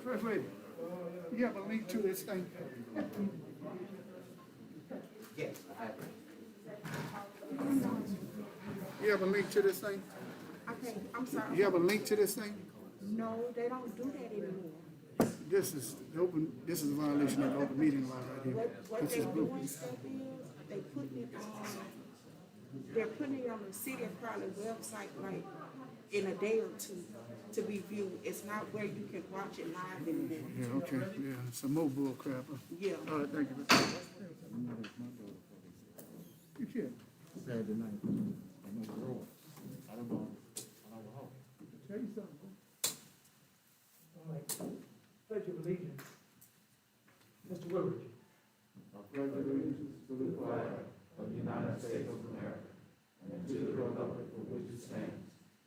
First lady, you have a link to this thing? Yes, I have. You have a link to this thing? Okay, I'm sorry. You have a link to this thing? No, they don't do that anymore. This is a violation of the open meeting law right here. What This they're is blue. doing stuff is, they're putting it on the City of Crowley website like in a day or two to be viewed. It's not where you can watch it live anymore. Yeah, okay, yeah, some more bull crap. Yeah. All right, thank you. You should. Saturday night, I'm on the road. I don't know how. Tell you something. All right, pledge of allegiance. Mr. Woodridge. I pledge allegiance to the flag of the United States of America and to the republic for which it stands,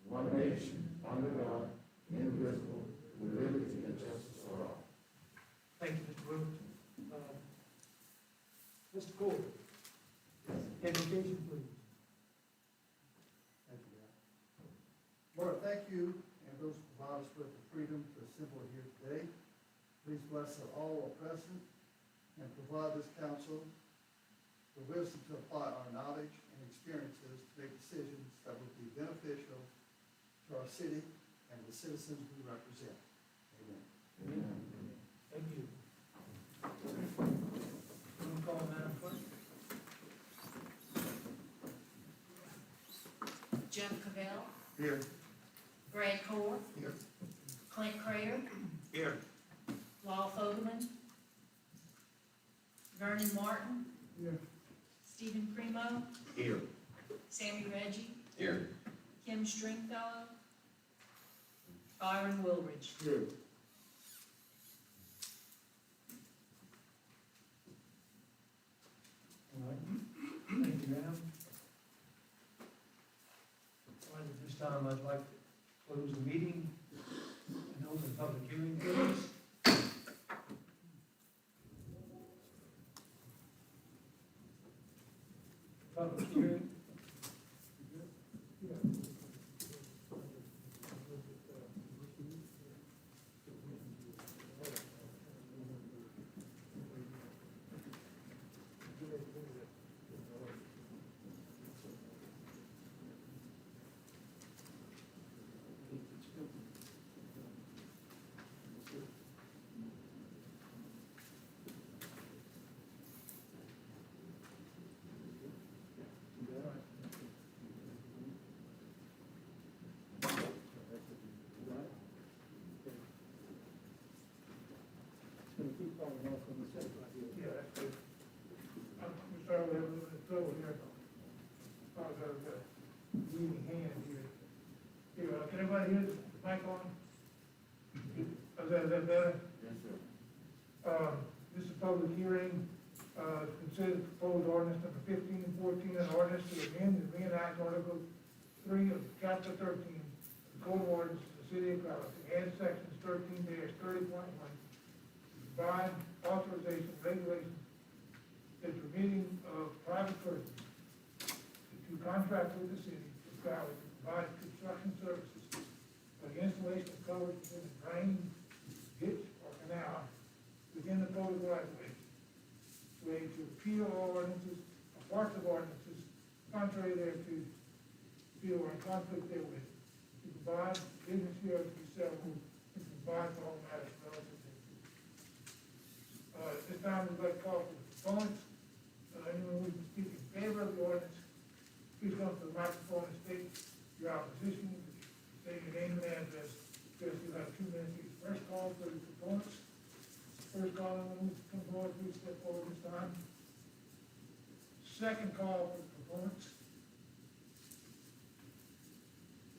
one nation, under God, indivisible, with liberty and justice for all. Thank you, Mr. Woodridge. Mr. Gordon. Invocation, please. Thank you, God. Lord, thank you and those who provide us with the freedom to assemble here today. Please bless all are present and provide this council the wisdom to apply our knowledge and experiences to make decisions that will be beneficial to our city and the citizens we represent. Amen. Amen. Thank you. Roll call, Madam Clerk. Jeff Cavell, Here. Brad Core, Here. Clint Crayer, Here. Law Fogelman, Vernon Martin, Here. Stephen Primo, Here. Sammy Reggie, Here. Kim Stringfellow, Byron Wilridge. Here. All right. Thank you, ma'am. All right, at this time, I'd like to close the meeting and open public hearing, please. Public hearing. Yeah, that's good. I'm sorry, we're having a little trouble here. Apologize, I've got a bleeding hand here. Here, can everybody hear the mic on? Is that better? Yes, sir. This is a public hearing, consider proposed ordinance number 15 and 14, an ordinance to amend and reenact Article 3 of Chapter 13 of the Code of Ordinances of the City of Crowley, to add sections 13-30.1, provide authorization, regulations, the permitting of private persons to contract with the city of Crowley to provide construction services for the installation of covers within a drain, ditch, or canal within the public right of way, to repeal all ordinances, or parts of ordinances contrary thereto, repeal or in conflict therewith, to provide business here to be sellable, and to provide for all matters relative thereto. At this time, we'd like to call for the proponents. Anyone who can speak in favor of the ordinance, please come to the microphone and state your opposition, state your name and address. Because you have 2 minutes each. First call for the proponents. First call, anyone who come forward, please step forward this time. Second call for the proponents.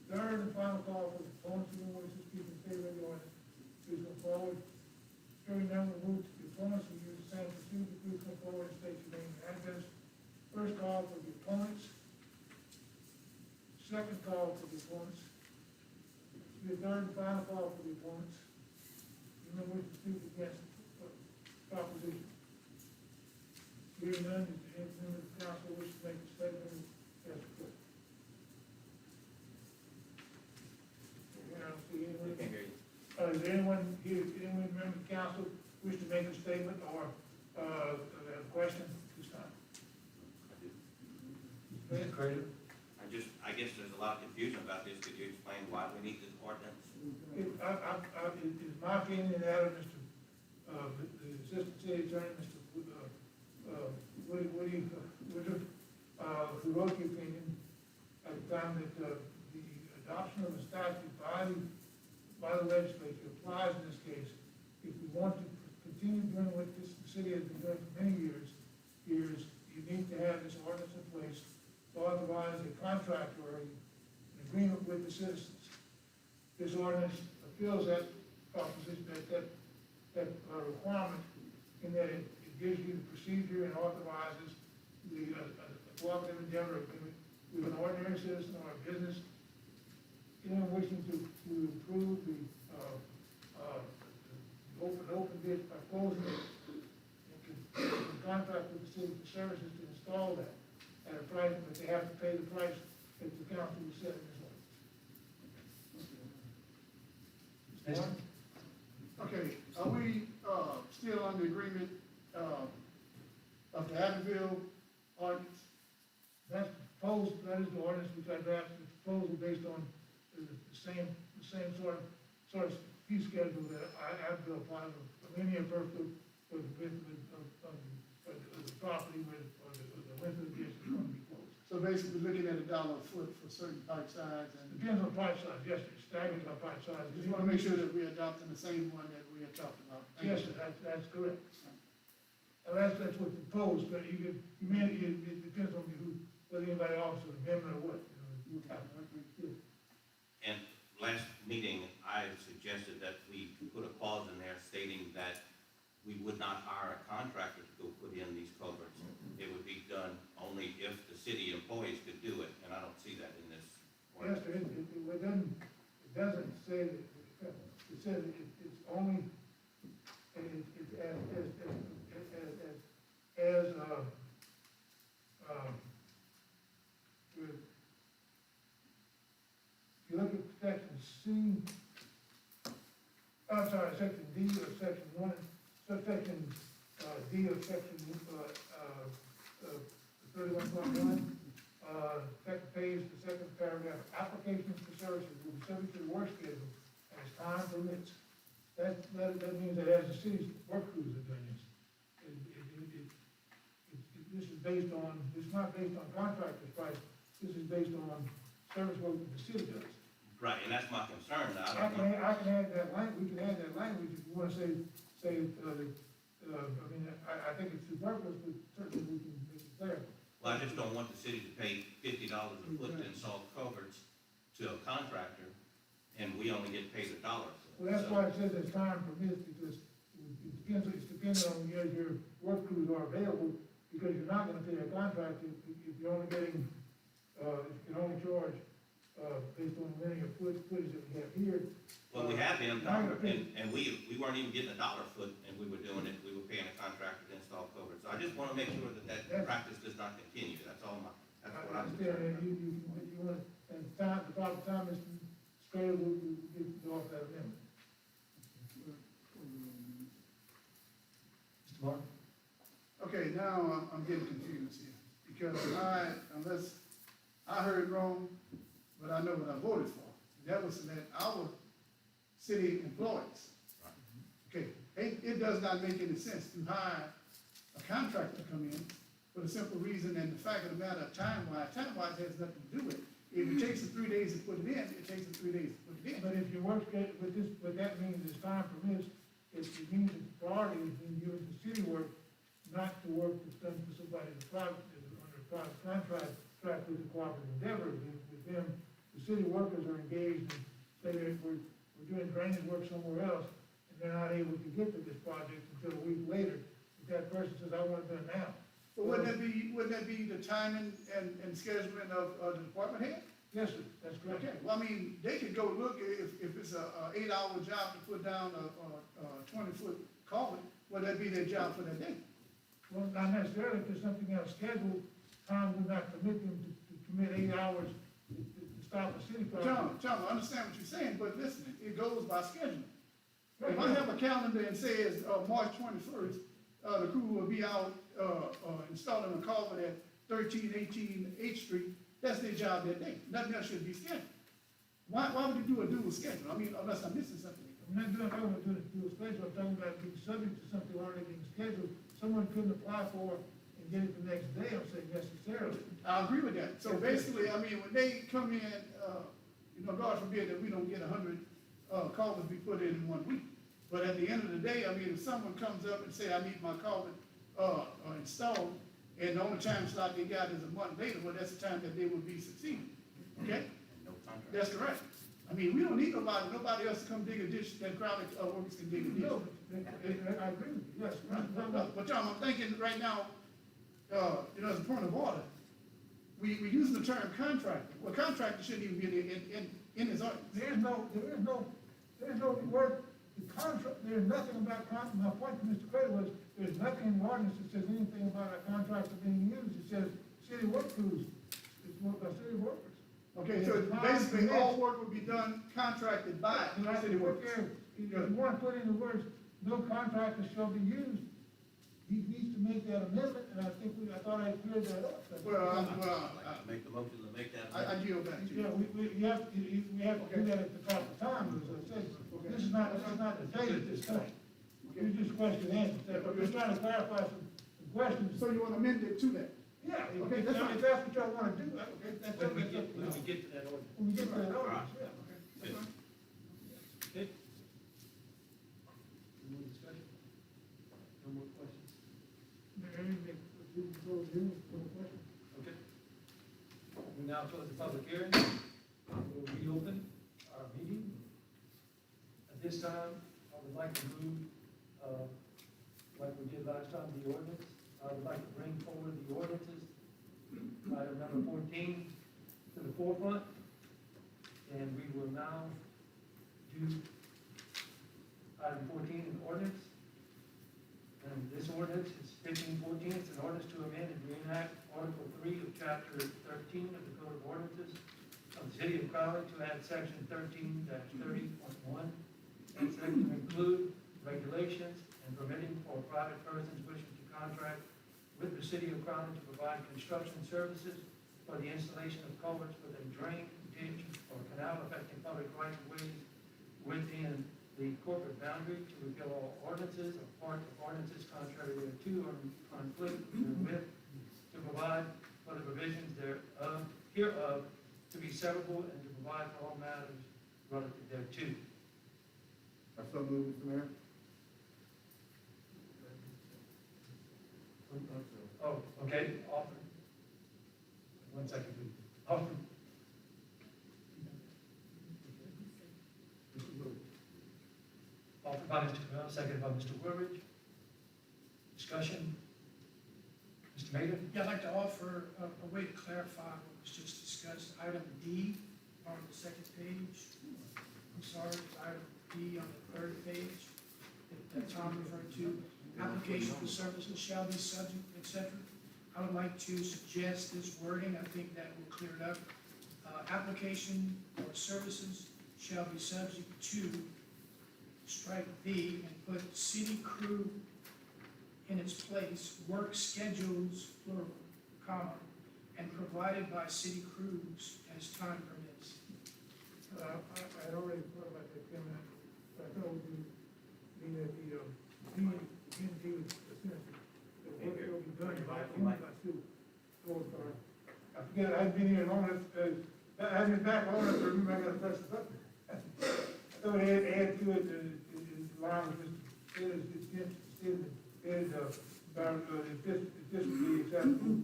Third and final call for the proponents. Anyone who wishes to speak in favor of the ordinance, please come forward. Hearing none, we'll move to the opponents. We use the same procedure. Please come forward and state your name and address. First call for the opponents. Second call for the opponents. The third and final call for the opponents. Anyone wish to speak against proposition? Hearing none, is there any member of the council wish to make a statement? Yes, please. I don't see anyone. Can't hear you. Is there anyone here, anyone member of the council wish to make a statement or, a question this time? Mr. Crater? I guess there's a lot of confusion about this. Could you explain why we need this ordinance? It's my opinion and that of Mr., the Assistant City Attorney, Mr. Woody Woodruff, who wrote the opinion at the time that, the adoption of a statute by the legislature applies in this case. If we want to continue doing what this city has been doing for many years, you need to have this ordinance in place to authorize a contract or an agreement with the citizens. This ordinance fulfills that proposition, that requirement, in that it gives you the procedure and authorizes the cooperative endeavor agreement with an ordinary citizen or a business, anyone wishing to improve the open bid by closing it, and can contract with the city for services to install that at a price, but they have to pay the price that the council will set in this one. Mr. Okay, are we, still under agreement, of the Abbeville ordinance? That's proposed, that is the ordinance which I drafted, the proposal based on the same sort of fee schedule that I built upon a linear purpose for the width of the property with, or the length of the ditch is going to be closed. So basically, looking at $1 a foot for certain pipe size, and Depends on pipe size, yes, it's staggered by pipe size. just wanna make sure that we're adopting the same one that we had talked about. Thank Yes, you. sir, that's correct. And that's what's proposed, but it depends on whether anybody offers an amendment or what, you know. And last meeting, I suggested that we put a clause in there stating that we would not hire a contractor to go put in these culverts. It would be done only if the city employees could do it, and I don't see that in this Yes, ordinance. sir, it doesn't say that, it says it's only, it's if you look at section C, I'm sorry, section D of section 1, subsection D of section 31.1, second page, the second paragraph, applications for services will be subject to the work schedule as time permits. That means that as the city's work crews are doing this, this is based on, it's not based on contractor's price, this is based on service work that the city does. Right, and that's my concern. I can add that language, we can add that language if you wanna say, I mean, I think it's superfluous, but certainly we can make it clear. Well, I just don't want the city to pay $50 a foot to install culverts to a contractor, and we only get paid $1. Well, that's why it says as time permits, because it's dependent on your work crews are available, because you're not gonna pay a contractor if you're only getting, if you can only charge, based on the linear footage that we have here. Well, we have him, and we weren't even getting $1 a foot, and we were doing it, we were paying a contractor to install culverts. So I just wanna make sure that practice does not continue, that's all that's what I'm understand, concerned and about. you want, and time, the proper time, Mr. Scrader will get off that amendment. Mr. Martin? Okay, now I'm getting confused here, because unless I heard wrong, but I know what I voted for. That was that our city employees. Okay, it does not make any sense to hire a contractor to come in for the simple reason, and the fact of the matter, time-wise has nothing to do with it. If it takes them 3 days to put it in, it takes them 3 days to put it in. But if your work schedule, what that means is time permits, it means the priority is when you're in the city work, not to work that's done for somebody in the private, under a private contract with the cooperative endeavor. With them, the city workers are engaged and say that we're doing drainage work somewhere else, and they're not able to get to this project until a week later. If that person says, I want it done now. But wouldn't that be the timing and scheduling of the department head? Yes, sir, that's correct. Okay, well, I mean, they could go look, if it's a 8-hour job to put down a 20-foot culvert, would that be their job for that day? Well, not necessarily, if there's something else scheduled, time would not permit them to commit 8 hours to stop a city project. John, I understand what you're saying, but listen, it goes by scheduling. If I have a calendar and says, March 21st, the crew will be out, installing a culvert at 1318 H Street, that's their job that day. Nothing else should be scheduled. Why would you do a dual schedule? I mean, unless I'm missing something. I'm not talking about doing a schedule, I'm talking about being subject to something already being scheduled. Someone couldn't apply for and get it the next day, I'm saying necessarily. I agree with that. So basically, I mean, when they come in, God forbid that we don't get 100 culverts we put in 1 week. But at the end of the day, I mean, if someone comes up and say, I need my culvert installed, and the only time slot they got is a month later, well, that's the time that they will be succeeding. Okay? No contract. That's correct. I mean, we don't need nobody else to come dig a ditch, that Crowley workers can dig a ditch. No, I agree with you, yes. But John, I'm thinking right now, as a point of order, we using the term contractor. Well, contractor shouldn't even be in his ordinance. There is no word, the contract, there's nothing about contract, my point to Mr. Craig was, there's nothing in the ordinance that says anything about a contractor being used, it says city work crews, it's worked by city workers. Okay, so basically, all work will be done contracted by city workers. If you want to put in the words, no contractor shall be used, he needs to make that amendment, and I thought I cleared that up. Well, I'd like to make the motion to make that. I yield back to you. Yeah, we have to do that at the proper time, as I said, this is not the date at this point. You just question answers, but we're trying to clarify some questions. So you want to amend it to that? Yeah, Okay, if that's fine. that's what y'all wanna do, okay, that's. When we get to that ordinance. When we get to that All ordinance, right. yeah. That's fine. Okay? Any more discussion? No more questions? Okay. We now close the public hearing. We'll reopen our meeting. At this time, I would like to move, like we did last time, the ordinance. I would like to bring forward the ordinances, item number 14, to the forefront. And we will now do item 14, an ordinance. And this ordinance is 1514, it's an ordinance to amend and reenact Article 3 of Chapter 13 of the Code of Ordinances of the City of Crowley to add Section 13-30.1. And section to include regulations and permitting for private persons wishing to contract with the City of Crowley to provide construction services for the installation of culverts within drain, ditch, or canal affecting public rights of ways within the corporate boundary, to repeal all ordinances or part of ordinances contrary thereto or in conflict therewith, to provide for the provisions hereof to be severable, and to provide for all matters relative thereto. I so move, Mr. Mayor. Okay, offer. One second, please. Offer. Offered by Mr. Crowley, seconded by Mr. Woodridge. Discussion. Mr. Mayor? Yeah, I'd like to offer a way to clarify what was just discussed. Item D on the second page. I'm sorry, item D on the third page that Tom referred to. Application for services shall be subject, et cetera. I would like to suggest this wording. I think that will clear it up. Application for services shall be subject to, strike B and put city crew in its place, work schedules, plural, comma, and provided by city crews as time permits. I had already thought about that, Kim, but I thought we mean that the DNT was essentially, the work that will be done by city. I forget, I've been here long enough, I've been back long enough to remember I got to press the button. I thought they had to add to it, in line with Mr. Taylor's statement, about, this would be acceptable,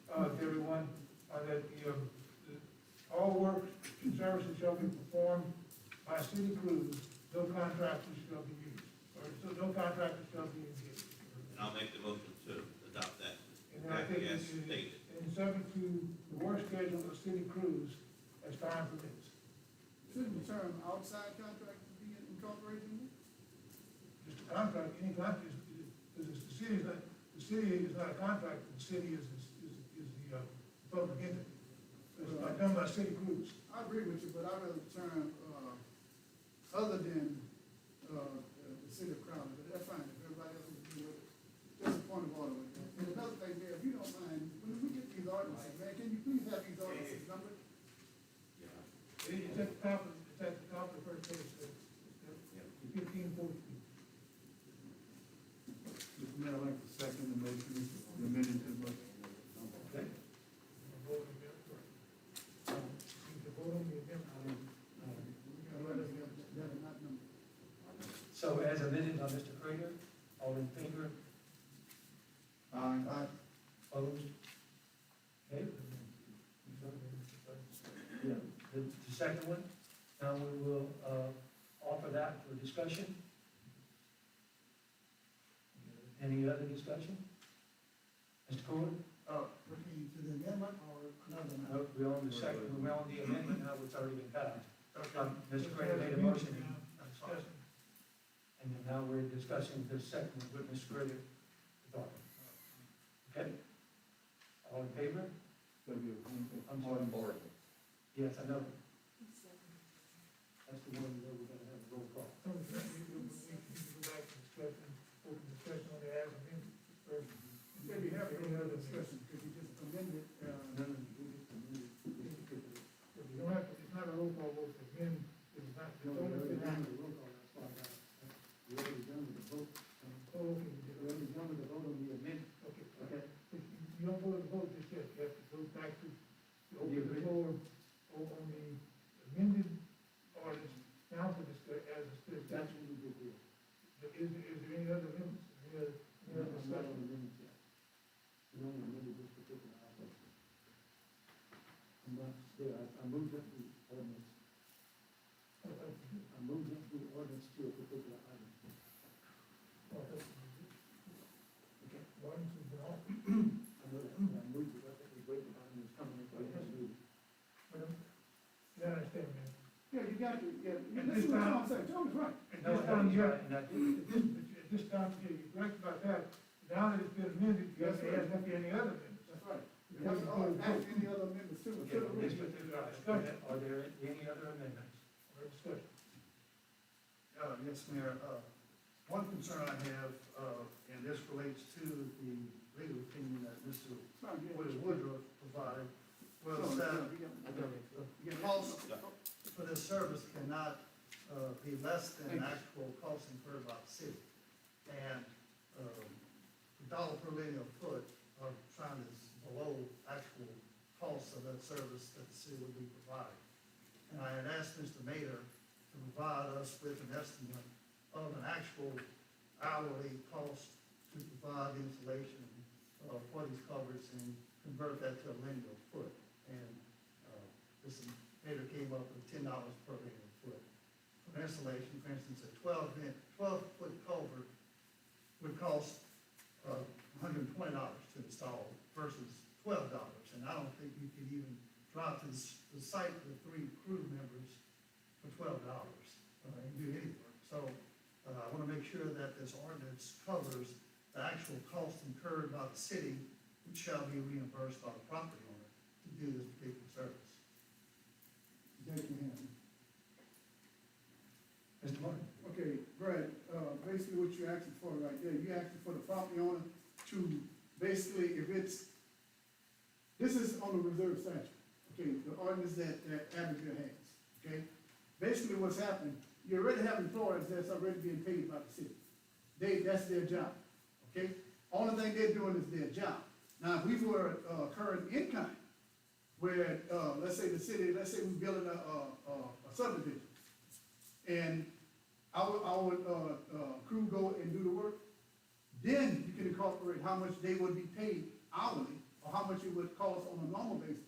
to everyone, that all work and services shall be performed by city crews, no contractors shall be used, or so no contractors shall be engaged. And I'll make the motion to adopt that, And then I think as it's, stated. and subject to the work schedule of city crews as time permits. Shouldn't the term outside contractors be incorporated in this? Just a contract, any contract is, the city is not a contractor, the city is the public entity. It's not done by city crews. I agree with you, but I rather the term, other than, the city of Crowley, but that's fine, if everybody else is agree with it. Just a point of order with that. And another thing, Mayor, if you don't mind, when we get these ordinances, man, can you please have these ordinances numbered? It's at the top of, the first page, 1514. Mr. Mayor, I'd like to second the motion, the amendment to the motion. Okay. Vote on the amendment. Need to vote on the amendment. That are not numbered. So as amended by Mr. Prater, all in favor, Aye. opposed? Okay. Yeah. The second one, now we will, offer that for discussion. Any other discussion? Mr. Cohen? Looking to the amendment or another matter? No, we're on the second, we're on the amendment, now it's already been passed. Mr. Prater made a motion. Discussion. And then now we're discussing the second with Mr. Prater. Okay? All in favor? I'm sorry. Yes, I know. That's the one where we're gonna have a roll call. So, we need to go back to discussion, open discussion on the as amendment first. Maybe have any other discussion, because you just amended, You don't have to, it's not a roll call vote, to amend, it's not, it's only to amend. We already done with the vote. Oh, okay, you did. We already done with the vote on the amendment. Okay, okay. You don't go to the vote just yet, you have to go back to, open the floor, on the amended ordinance, now for discuss, as a split. That's what we did here. Is there any other amendments, any other discussion? amendments yet. We only amended this particular item. I'm not there, I moved up the ordinance. I moved up the ordinance to a particular item. Okay. Ordinance has been off. I know that, I moved it up, the great item was coming in, but it has moved. You understand, man? yeah, you got to, yeah, And that's this what time- Tom said, Tom is right. At No, this time, that's you right, have, and I did. at this time, you're correct about that. Now that it's been amended, you have to ask if there any other amendments. That's right. You have to add any other amendments to Okay, the this original. particular discussion, are there any other amendments? Or discussion. Yes, Mayor, one concern I have, and this relates to the legal opinion that Mr. Woodruff provided, was that the cost for this service cannot be less than the actual cost incurred by the city. And the dollar per linear foot of trying is below actual cost of that service that the city would be providing. And I had asked Mr. Mayor to provide us with an estimate of an actual hourly cost to provide installation for these culverts and convert that to a linear foot. And, this later came up with $10 per linear foot. For installation, for instance, a 12-foot culvert would cost, $120 to install versus $12. And I don't think you could even drive to the site with 3 crew members for $12, and do any work. So, I wanna make sure that this ordinance covers the actual cost incurred by the city, which shall be reimbursed by the property owner to do this particular service. Thank you, Henry. Mr. Martin? Okay, Brad, basically what you're asking for right there, you're asking for the property owner to basically, if it's, this is on the reserve statute, okay, the ordinance that Abigail has, okay? Basically what's happening, you already have employees that's already being paid by the city. That's their job, okay? Only thing they're doing is their job. Now, if we were, current in kind, where, let's say we're building a subdivision, and our crew go and do the work, then you can incorporate how much they would be paid hourly, or how much it would cost on a normal basis,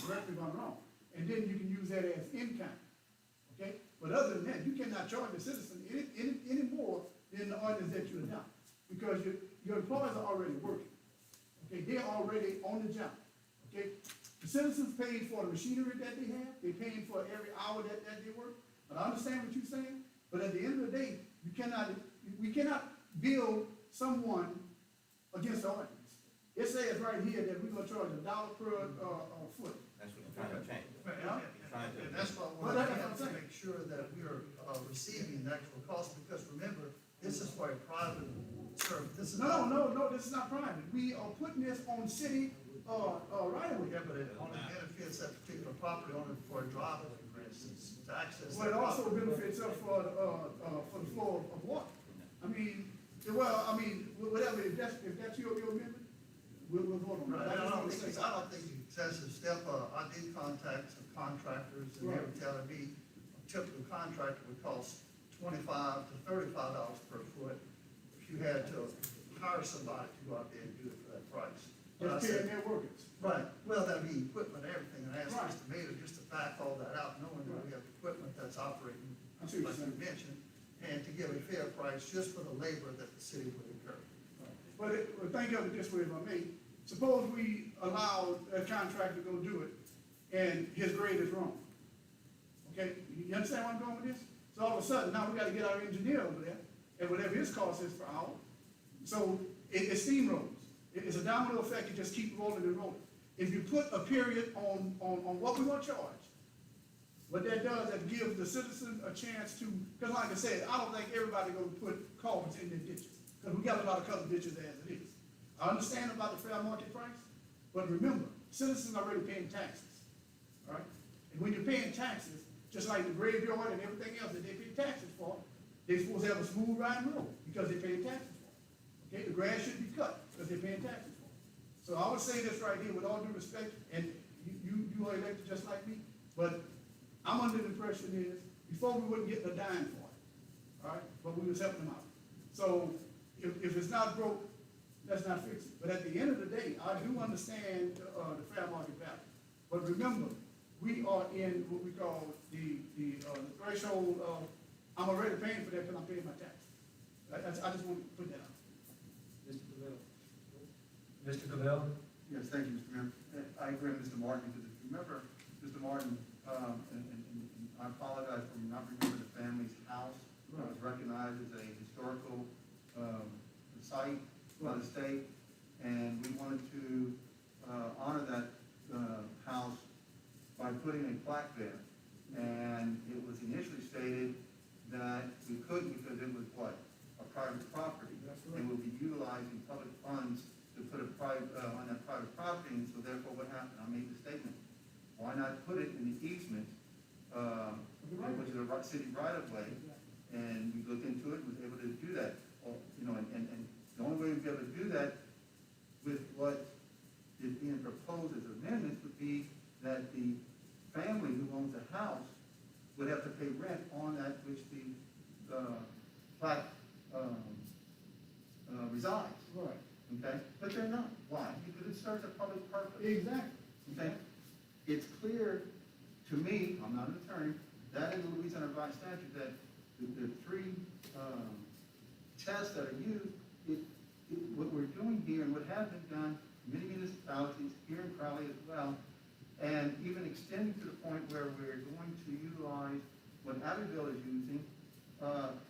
correct me if I'm wrong. And then you can use that as income, okay? But other than that, you cannot charge the citizen any more than the ordinance that you adopt, because your employees are already working, okay? They're already on the job, okay? The citizens paid for the machinery that they have, they paid for every hour that they work. But I understand what you're saying, but at the end of the day, we cannot bill someone against the ordinance. It says right here that we're gonna charge $1 per, foot. That's what you're trying to change. Yeah? And that's why we have to make sure that we are, receiving the actual cost, because remember, this is for a private service. This is No, this is not private. We are putting this on city, right away. Yeah, but it only benefits that particular property owner for a driveway, for instance, to access. Well, it that also property. benefits us for the flow of water. Whatever, if that's your amendment, we'll vote on Right, that. I don't think the excessive step, I did contact some contractors, and they were telling me a typical contractor would cost $25 to $35 per foot if you had to hire somebody to go out there and do it for that price. But I Just said, paying their workers. right, well, that'd be equipment and everything, and I asked Right. Mr. Mayor just to back all that out, knowing that we have equipment that's operating, I see what like you're you saying. mentioned, and to give a fair price just for the labor that the city would incur. But think of it this way, if I may. Suppose we allow a contractor to go do it, and his grade is wrong. Okay, you understand where I'm going with this? So all of a sudden, now we gotta get our engineer over there, and whatever his cost is per hour. So it steamrolls. It's a domino effect, you just keep rolling and rolling. If you put a period on what we want to charge, what that does, that gives the citizens a chance to, because like I said, I don't think everybody gonna put culverts in their ditches, because we got a lot of covered ditches as it is. I understand about the fair market price, but remember, citizens are already paying taxes, all right? And when you're paying taxes, just like the graveyard and everything else that they pay taxes for, they're supposed to have a smooth riding road, because they're paying taxes for it. Okay, the grass should be cut, because they're paying taxes for it. So I would say this right here, with all due respect, and you are elected just like me, but I'm under the impression is, before we wouldn't get a dime for it, all right? But we was helping them out. So if it's not broke, let's not fix it. But at the end of the day, I do understand the fair market value. But remember, we are in what we call the threshold of, I'm already paying for that because I'm paying my taxes. I just want to put that out. Mr. Cavell? Mr. Cavell? Yes, thank you, Mr. Mayor. I agree with Mr. Martin, because if you remember, Mr. Martin, and I apologize for not remembering the family's house. It was recognized as a historical site by the state, and we wanted to honor that house by putting a plaque there. And it was initially stated that we couldn't because it was what? A private property. And we'll be utilizing public funds to put a private, on that private property, and so therefore what happened? I made the statement. Why not put it in the easement, which is a city right of way? And we looked into it, was able to do that. And the only way we'd be able to do that with what is being proposed as amendments would be that the family who owns the house would have to pay rent on that which the plaque resides. Right. okay? But they're not. Why? Because it serves a public purpose. Exactly. Okay? It's clear to me, I'm not an attorney, that in the Louisiana Blight statute, that the three tests that are used, what we're doing here and what has been done in many municipalities, here in Crowley as well, and even extending to the point where we're going to utilize what Abbeville is using,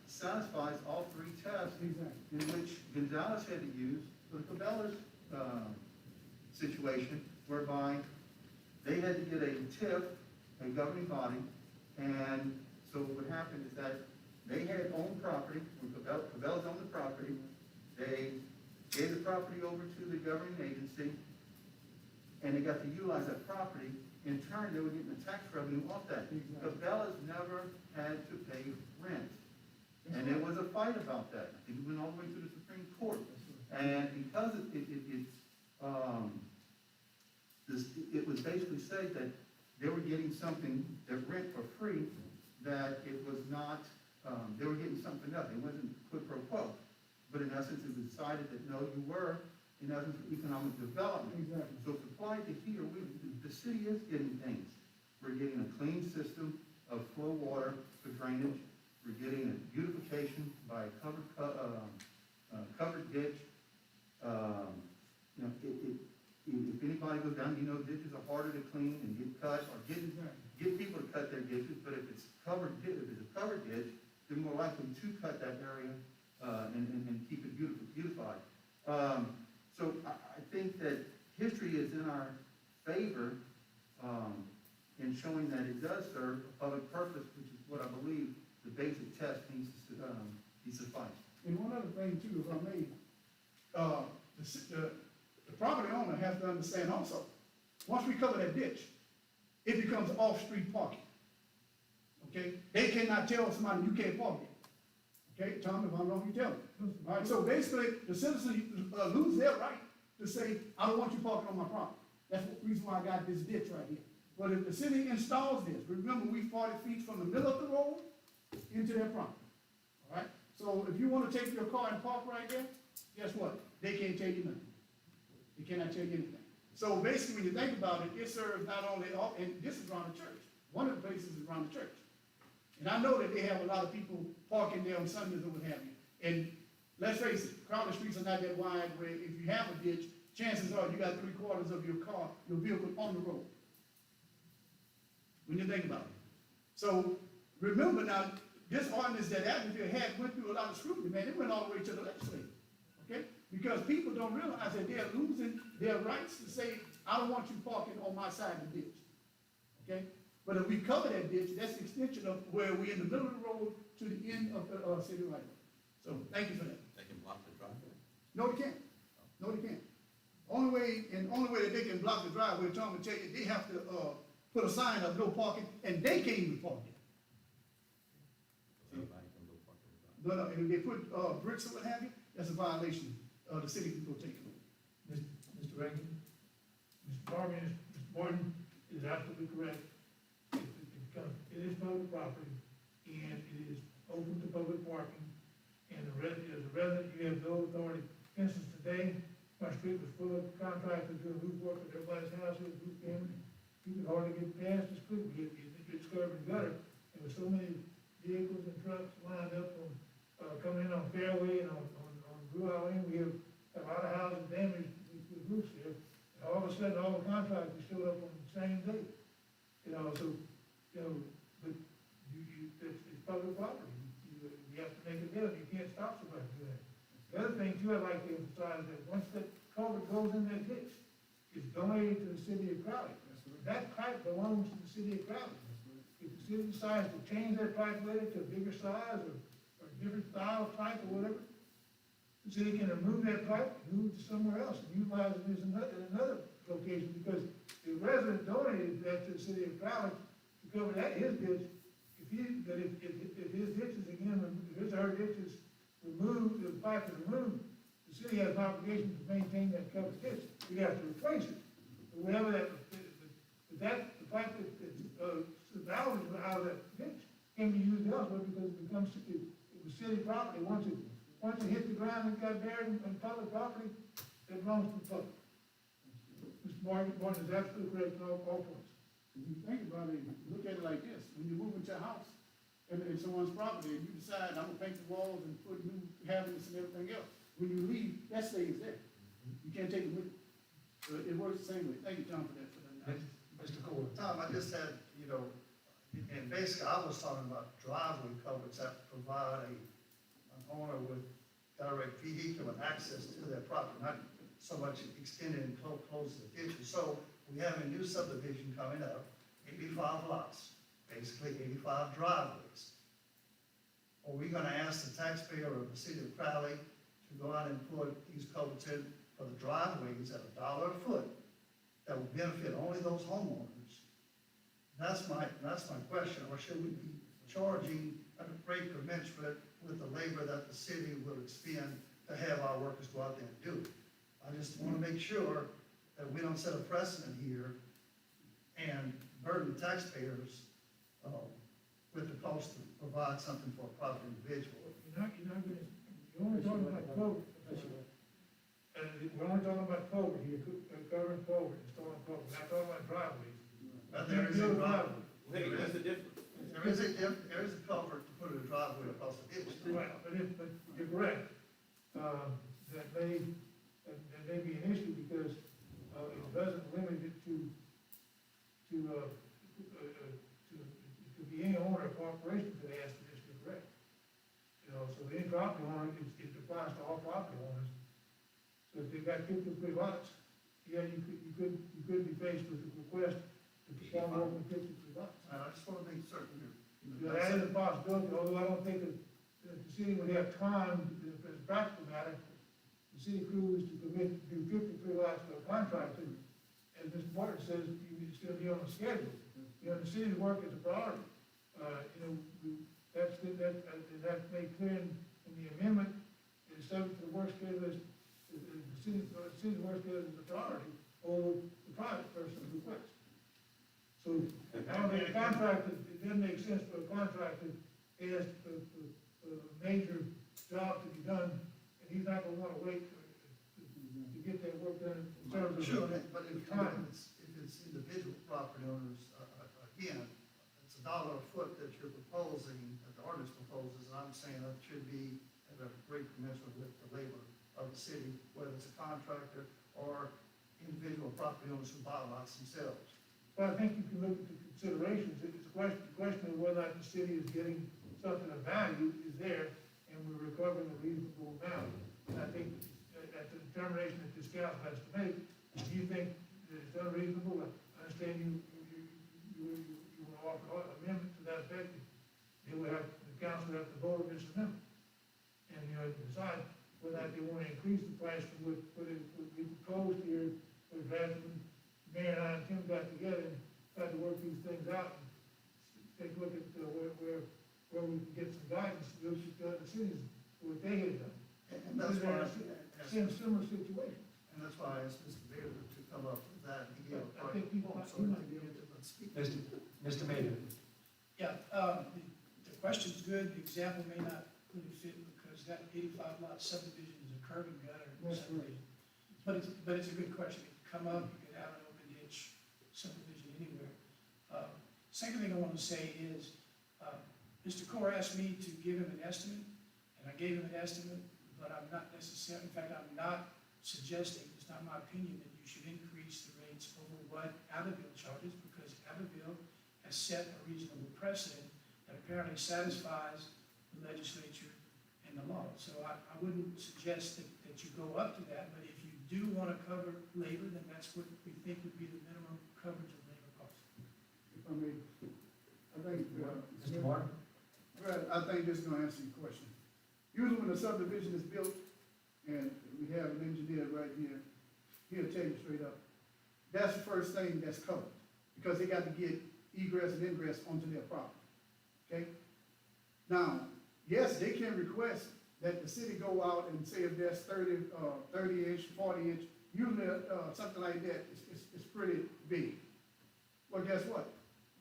satisfies all three tests in which Gonzalez had to use for the Cabela's situation, whereby they had to get a TIF, a governing body, and so what happened is that they had owned property, when Cabela's owned the property, they gave the property over to the governing agency, and they got to utilize that property. In turn, they were getting the tax revenue off that. Cabela's never had to pay rent. And there was a fight about that. I think it went all the way to the Supreme Court. And because it was basically said that they were getting something, their rent for free, that it was not, they were getting something else. It wasn't quid pro quo. But in essence, it was decided that no, you were, in essence, for economic development. Exactly. So if applied to here, the city is getting things. We're getting a clean system of flow water for drainage. We're getting a beautification by a covered ditch. If anybody goes down, ditches are harder to clean and get cut, or get people to cut their ditches. But if it's a covered ditch, they're more likely to cut that area and keep it beautified. So I think that history is in our favor in showing that it does serve a public purpose, which is what I believe the basic test needs to be sufficed. And one other thing too, if I may, the property owner has to understand also, once we cover that ditch, it becomes off-street parking. Okay? They cannot tell somebody you can't park it. Okay, Tom, if I'm wrong, you tell me. All right, so basically, the citizens lose their right to say, I don't want you parking on my property. That's the reason why I got this ditch right here. But if the city installs this, remember, we 40 feet from the middle of the road into their property. All right? So if you want to take your car and park right there, guess what? They can't tell you nothing. They cannot tell you anything. So basically, when you think about it, it serves not only, and this is around the church. One of the places is around the church. And I know that they have a lot of people parking there on Sundays or what have you. And let's face it, Crowley streets are not that wide where if you have a ditch, chances are you got 3/4 of your car, your vehicle on the road. When you think about it. So remember now, this ordinance that Abbeville had went through a lot of scrutiny, man. It went all the way to the legislature. Okay? Because people don't realize that they're losing their rights to say, I don't want you parking on my side of the ditch. Okay? But if we cover that ditch, that's the extension of where we're in the middle of the road to the end of the city right away. So thank you for that. They can block the driveway. No, they can't. No, they can't. Only way that they can block the driveway, Tom will tell you, they have to put a sign up, no parking, and they can't even park there. Anybody can go park in the driveway. No, and if they put bricks or what have you, that's a violation. The city can go take it. Mr. Rankin? Mr. Martin is absolutely correct. It is public property, and it is open to public parking, and as a resident, you have no authority. For instance, today, my street was full of contractors doing roof work at everybody's houses, roof damage. You could hardly get past the street, it's curb and gutter. There were so many vehicles and trucks lined up on, coming in on Fairway and on Blue Highway. We have a lot of houses damaged with roofs here. And all of a sudden, all the contractors showed up on the same day. But it's public property. You have to make it good. You can't stop somebody from doing that. The other thing too, I'd like to emphasize that once that culvert goes in that ditch, it's donated to the city of Crowley. That pipe belongs to the city of Crowley. If the city decides to change their pipe later to a bigger size or different style of pipe or whatever, the city can remove that pipe, move it to somewhere else, and utilize it as another location, because the resident donated that to the city of Crowley to cover his ditch. If his ditch is again, if his or her ditch is removed, the pipe is removed, the city has an obligation to maintain that covered ditch. We have to replace it. But whenever the pipe that's out of that ditch can be used elsewhere because it was city property once it once it hit the ground and got buried in public property, it belongs to the public. Mr. Martin is absolutely correct in all points. If you think about it, look at it like this, when you move into a house, and it's someone's property, and you decide, I'm gonna paint the walls and put new cabinets and everything else, when you leave, that stays there. You can't take it with you. So it works the same way. Thank you, John, for that. Mr. Cole. Tom, I just had, and basically I was talking about driveway covers that provide an owner with direct vehicular access to their property, not so much extended and close to the ditches. So we have a new subdivision coming up, 85 lots, basically 85 driveways. Are we gonna ask the taxpayer of the city of Crowley to go out and put these culverts in for the driveways at $1 a foot that will benefit only those homeowners? That's my question. Or should we be charging a rate commensurate with the labor that the city will expend to have our workers go out there and do it? I just want to make sure that we don't set a precedent here and burden taxpayers with the cost to provide something for a private individual. You're only talking about culvert. And we're only talking about culvert here, covering culvert, installing culvert, we're not talking about driveways. There is a driveway. Wait, what's the difference? There is a culvert to put a driveway across the ditch. Right, but you're correct, that may be an issue because, it doesn't limit it to be any owner of corporation that has to just be correct. So any property owner, it applies to all property owners. So if they've got 53 lots, yeah, you could be faced with a request to perform more than 53 lots. I just want to make certain That is a possibility, although I don't think that the city would have time, as a practical matter, the city crew is to commit to do 53 lots to a contractor. As Mr. Martin says, it's gonna be on a schedule. The city's work is a priority. That's made clear in the amendment, it's subject to the work schedule, the city's work schedule is a priority over the private person's request. So, I don't think a contractor, it doesn't make sense for a contractor to ask for a major job to be done, and he's not gonna wanna wait to get that work done in terms of. Sure, but if time. it's individual property owners, again, it's $1 a foot that you're proposing, that the ordinance proposes, and I'm saying that should be at a rate commensurate with the labor of the city, whether it's a contractor or individual property owners who buy lots themselves. Well, I think you can look at the considerations, it's the question of whether or not the city is getting something of value is there, and we're recovering a reasonable amount. And I think that's a determination that this council has to make. If you think that it's unreasonable, I understand you want to offer an amendment to that effect, then the council have to vote on this amendment. And, decide whether or not they want to increase the price from what we proposed here, for the Mayor and I and Tim got together and tried to work these things out and take a look at where we can get some guidance, those the cities, what they had done. And that's why Similar situations. and that's why I asked Mr. Bailey to come up with that. He gave a I think he might- so we can get it, let's speak. Mr. Mayor. Yeah, the question's good, the example may not really fit because that 85 lot subdivision is a curb and gutter subdivision. But it's a good question, it could come up, you could have an open ditch subdivision anywhere. Second thing I want to say is, Mr. Core asked me to give him an estimate, and I gave him an estimate, but I'm not necessarily, in fact, I'm not suggesting, it's not my opinion, that you should increase the rates over what Abbeville charges, because Abbeville has set a reasonable precedent that apparently satisfies the legislature and the law. So I wouldn't suggest that you go up to that, but if you do want to cover labor, then that's what we think would be the minimum coverage of labor costs. If I may, I think, Mr. Martin? Brad, I think this is gonna answer your question. Usually when a subdivision is built, and we have an engineer right here, he'll tell you straight up, that's the first thing that's covered, because they got to get egress and ingress onto their property, okay? Now, yes, they can request that the city go out and say if there's 30-inch, 40-inch, usually, something like that, it's pretty big. Well, guess what?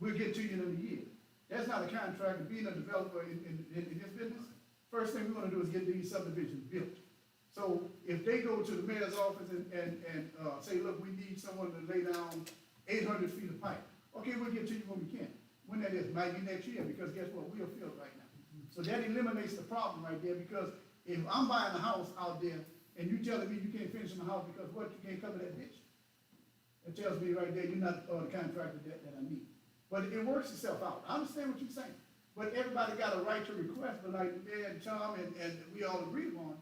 We'll get to you in a year. That's not a contractor being a developer in this business. First first thing we wanna do is get these subdivisions built. So if they go to the mayor's office and say, look, we need someone to lay down 800 feet of pipe, okay, we'll get to you when we can. When that is, might be next year, because guess what, we are filled right now. So that eliminates the problem right there, because if I'm buying a house out there, and you telling me you can't finish my house because what, you can't cover that ditch? It tells me right there, you're not the contractor that I need. But it works itself out. I understand what you're saying. But everybody got a right to request, but like the mayor and Tom and we all agree on,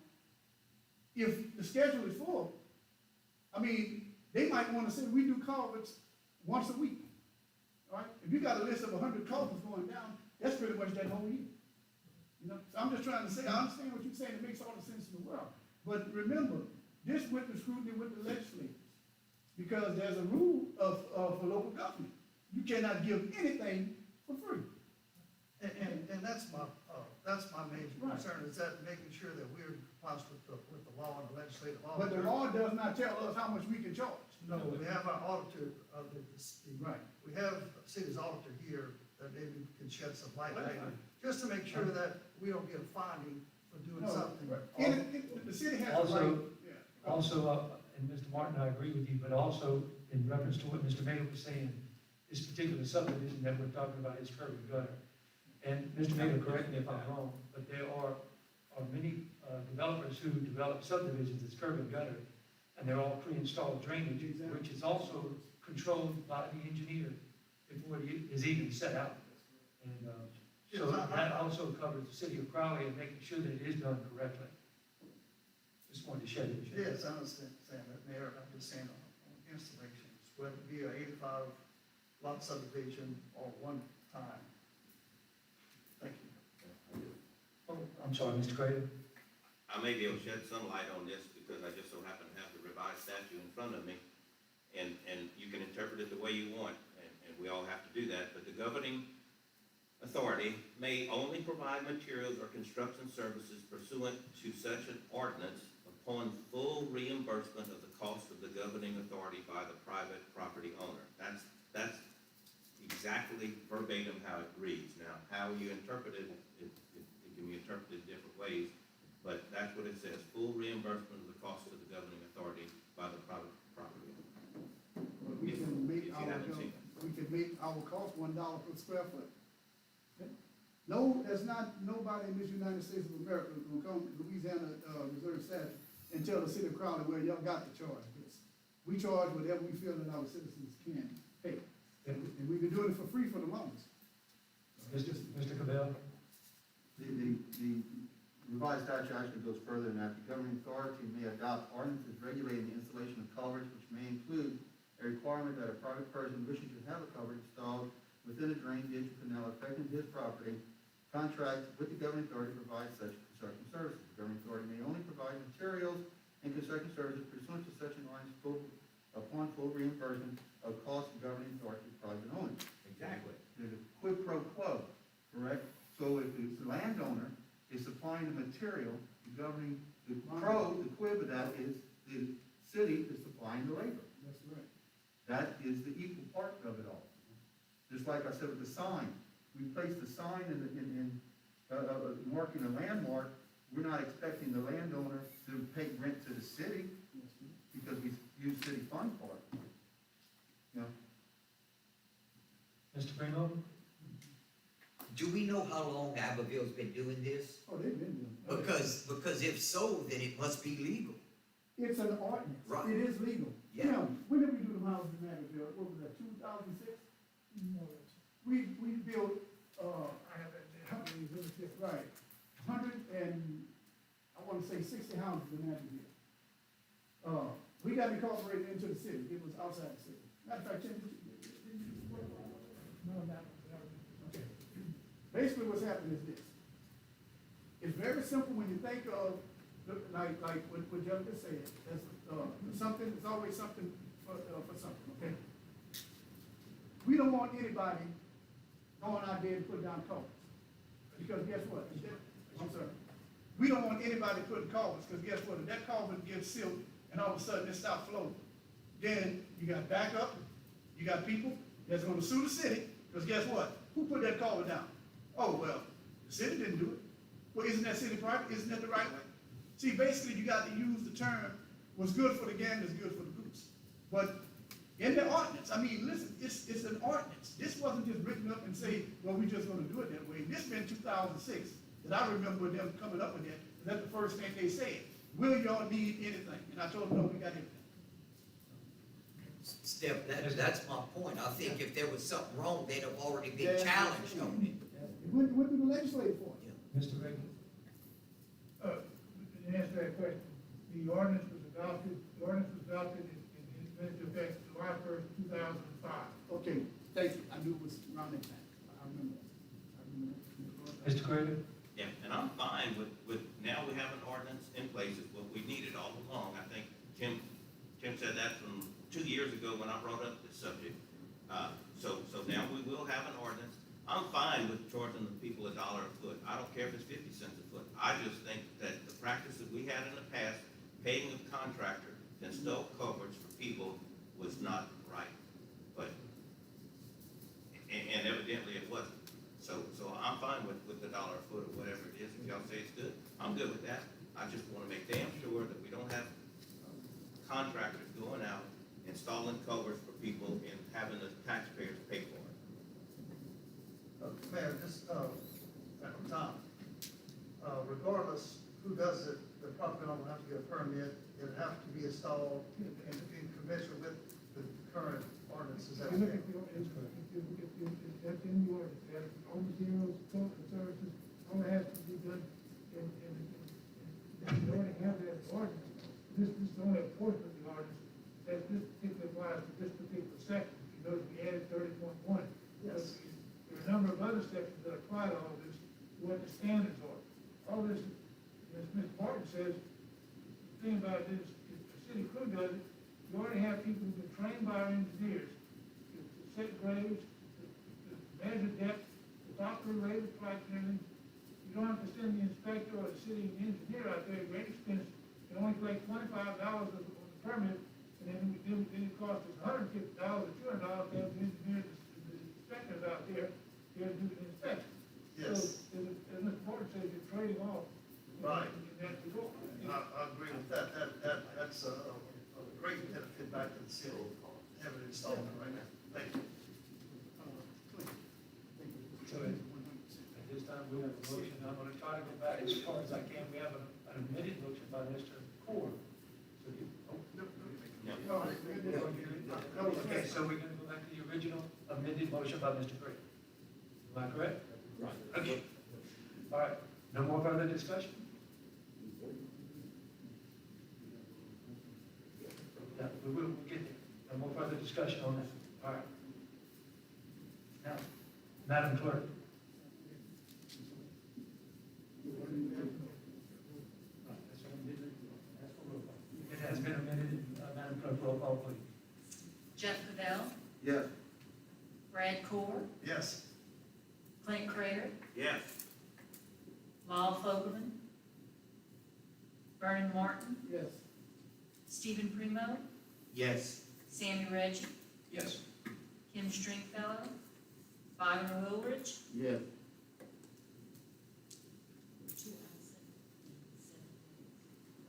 if the schedule is full, I mean, they might wanna say, we do culverts once a week. All right? If you got a list of 100 culverts going down, that's pretty much that whole year. You know, so I'm just trying to say, I understand what you're saying, it makes all the sense in the world. But remember, this went to scrutiny with the legislators, because there's a rule for local government. You cannot give anything for free. And that's my major concern, is that making sure that we're in compliance with the law and the legislative law. But the law does not tell us how much we can charge. No, we have our auditor, Right. we have the city's auditor here that maybe can shed some light later, just to make sure that we don't get a finding for doing No, something. the city has a Also- right. Yeah. Also, and Mr. Martin, I agree with you, but also in reference to what Mr. Mayor was saying, this particular subdivision that we're talking about is curb and gutter. And Mr. Mayor, correct me if I'm wrong, but there are many developers who develop subdivisions as curb and gutter, and they're all pre-installed drainage, which is also controlled by the engineer before it is even set out. And so that also covers the city of Crowley and making sure that it is done correctly. Just wanted to shed it. Yes, I understand that, Mayor, I'm just saying on installations, whether it be a 85 lot subdivision or one time. Thank you. Oh, I'm sorry, Mr. Craig. I may be able to shed some light on this because I just so happen to have the revised statute in front of me. And you can interpret it the way you want, and we all have to do that, but the governing authority may only provide materials or construction services pursuant to such an ordinance upon full reimbursement of the cost of the governing authority by the private property owner. That's exactly verbatim how it reads. Now, how you interpret it, it can be interpreted different ways, but that's what it says, full reimbursement of the cost of the governing authority by the private property owner. We can make If you haven't seen it. we can make our cost $1 per square foot. Okay? No, there's not nobody in this United States of America who's gonna come to Louisiana, Reserve statute and tell the city of Crowley, well, y'all got to charge this. We charge whatever we feel that our citizens can pay. And we've been doing it for free for the longest. Mr. Cabell? The revised statute actually goes further than that. The governing authority may adopt ordinances regulating the installation of culverts, which may include a requirement that a private person wishing to have a culvert installed within a drain, ditch, or canal affecting his property contract with the governing authority to provide such construction services. The governing authority may only provide materials and construction services pursuant to such an ordinance upon full reimbursement of costs of governing authority to private owners. Exactly. There's a quid pro quo, correct? So if the landowner is supplying the material, the quid of that is the city is supplying the labor. That's right. That is the equal part of it all. Just like I said with the sign, we place the sign in marking a landmark, we're not expecting the landowner to pay rent to the city because we use city fund for it. You know? Mr. Primo? Do we know how long Abbeville's been doing this? Oh, they've been doing it. Because if so, then it must be legal. It's an ordinance. Right. It is legal. Yeah. Now, when did we do the houses in Abbeville? What was that, 2006? We built, I have that there. right, 60 houses in Abbeville. We got incorporated into the city. It was outside the city. Matter of fact, Tim, did you work on it? No, that was, Okay. Basically, what's happening is this. It's very simple when you think of, like what Jeff just said, there's something, there's always something for something, okay? We don't want anybody going out there and putting down culverts. Because guess what? I'm sorry. We don't want anybody putting culverts, because guess what? If that culvert gets sealed and all of a sudden it stops flowing, then you got backup, you got people that's gonna sue the city, because guess what? Who put that culvert down? Oh, well, the city didn't do it. Well, isn't that city property? Isn't that the right way? See, basically, you got to use the term, what's good for the gander is good for the goose. But in the ordinance, I mean, listen, it's an ordinance. This wasn't just written up and say, well, we're just gonna do it that way. This been 2006, that I remember them coming up with that. And that's the first thing they said. Will y'all need anything? And I told them, no, we got everything. Steph, that's my point. I think if there was something wrong, they'd have already been challenged on it. It went through the legislative for it. Mr. Reagan? To answer that question, the ordinance was adopted and went into effect July 1st, 2005. Okay, thank you. I knew it was around that time. I remember that. Mr. Craig? Yeah, and I'm fine with, now we have an ordinance in place, is what we needed all along. I think Tim said that from 2 years ago when I brought up this subject. So now we will have an ordinance. I'm fine with charging the people $1 a foot. I don't care if it's 50 cents a foot. I just think that the practice that we had in the past, paying a contractor to install coverage for people was not right. But, and evidently it wasn't. So I'm fine with the $1 a foot or whatever it is. If y'all say it's good, I'm good with that. I just want to make damn sure that we don't have contractors going out, installing covers for people and having the taxpayers pay for it. Mayor, just, Tom, regardless who does it, the property owner will have to get a permit, it'll have to be installed in convention with the current ordinances. If you look at the ordinance, that's in the ordinance, that only zeros, total services, only has to be done in you already have that ordinance. This is only a portion of the ordinance, that this particular applies to this particular section. You notice we added 30.1. Yes. There are a number of other sections that apply to all this, what the standards are. All this, as Mr. Martin says, the thing about this, if the city crew does it, you already have people who've been trained by our engineers to set grades, to measure depth, to operate labor pipes and everything. You don't have to send the inspector or the city engineer out there at great expense. You only collect $25 on the permit, and then it costs us $150 or $200 to have the engineers, the inspectors out there here to do the inspection. Yes. So, as Mr. Porter says, you're trading off. Right. In that regard. I agree with that. That's a great benefit back to the city, having it installed right now. Thank you. So at this time, we have a motion. I'm going to try to go back as far as I can. We have an amended motion by Mr. Core. So you, okay, so we're going to go back to the original amended motion by Mr. Gray. Am I correct? Right. Okay. All right. No more further discussion? Yeah, we'll get there. No more further discussion on that. All right. Now, Madam Clerk. It has been amended. Madam Clerk, roll call, please. Jeff Cadell, Yes. Brad Core, Yes. Clint Craig, Yes. Lyle Fogelman, Vernon Martin, Yes. Stephen Primo, Yes. Sammy Reggie, Yes. Kim Stringfellow, Byron Woolridge, Yes.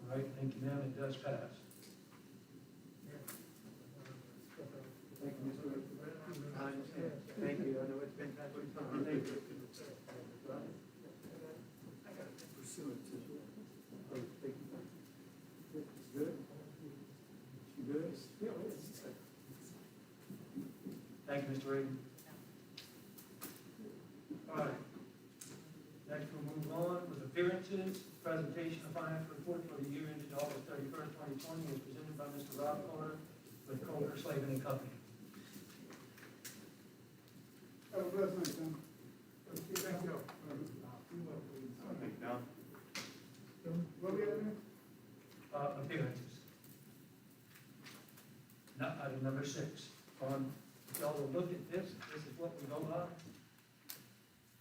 All right, thank you, ma'am. It does pass. Thank you, Mr. I understand. Thank you. I know it's been past your time. Thank you. I got to pursue it too. Thank you. It's good. You good? Yeah, it's good. Thank you, Mr. Reagan. All right. Next, we'll move on with appearances. Presentation of financial report for the year ended August 31st, 2020 is presented by Mr. Rob Carter with Coker, Slavin and Company. Have a blessed night, Tom. Thank you. What we have there? Appearances. Now, item number 6. If y'all will look at this is what we go by.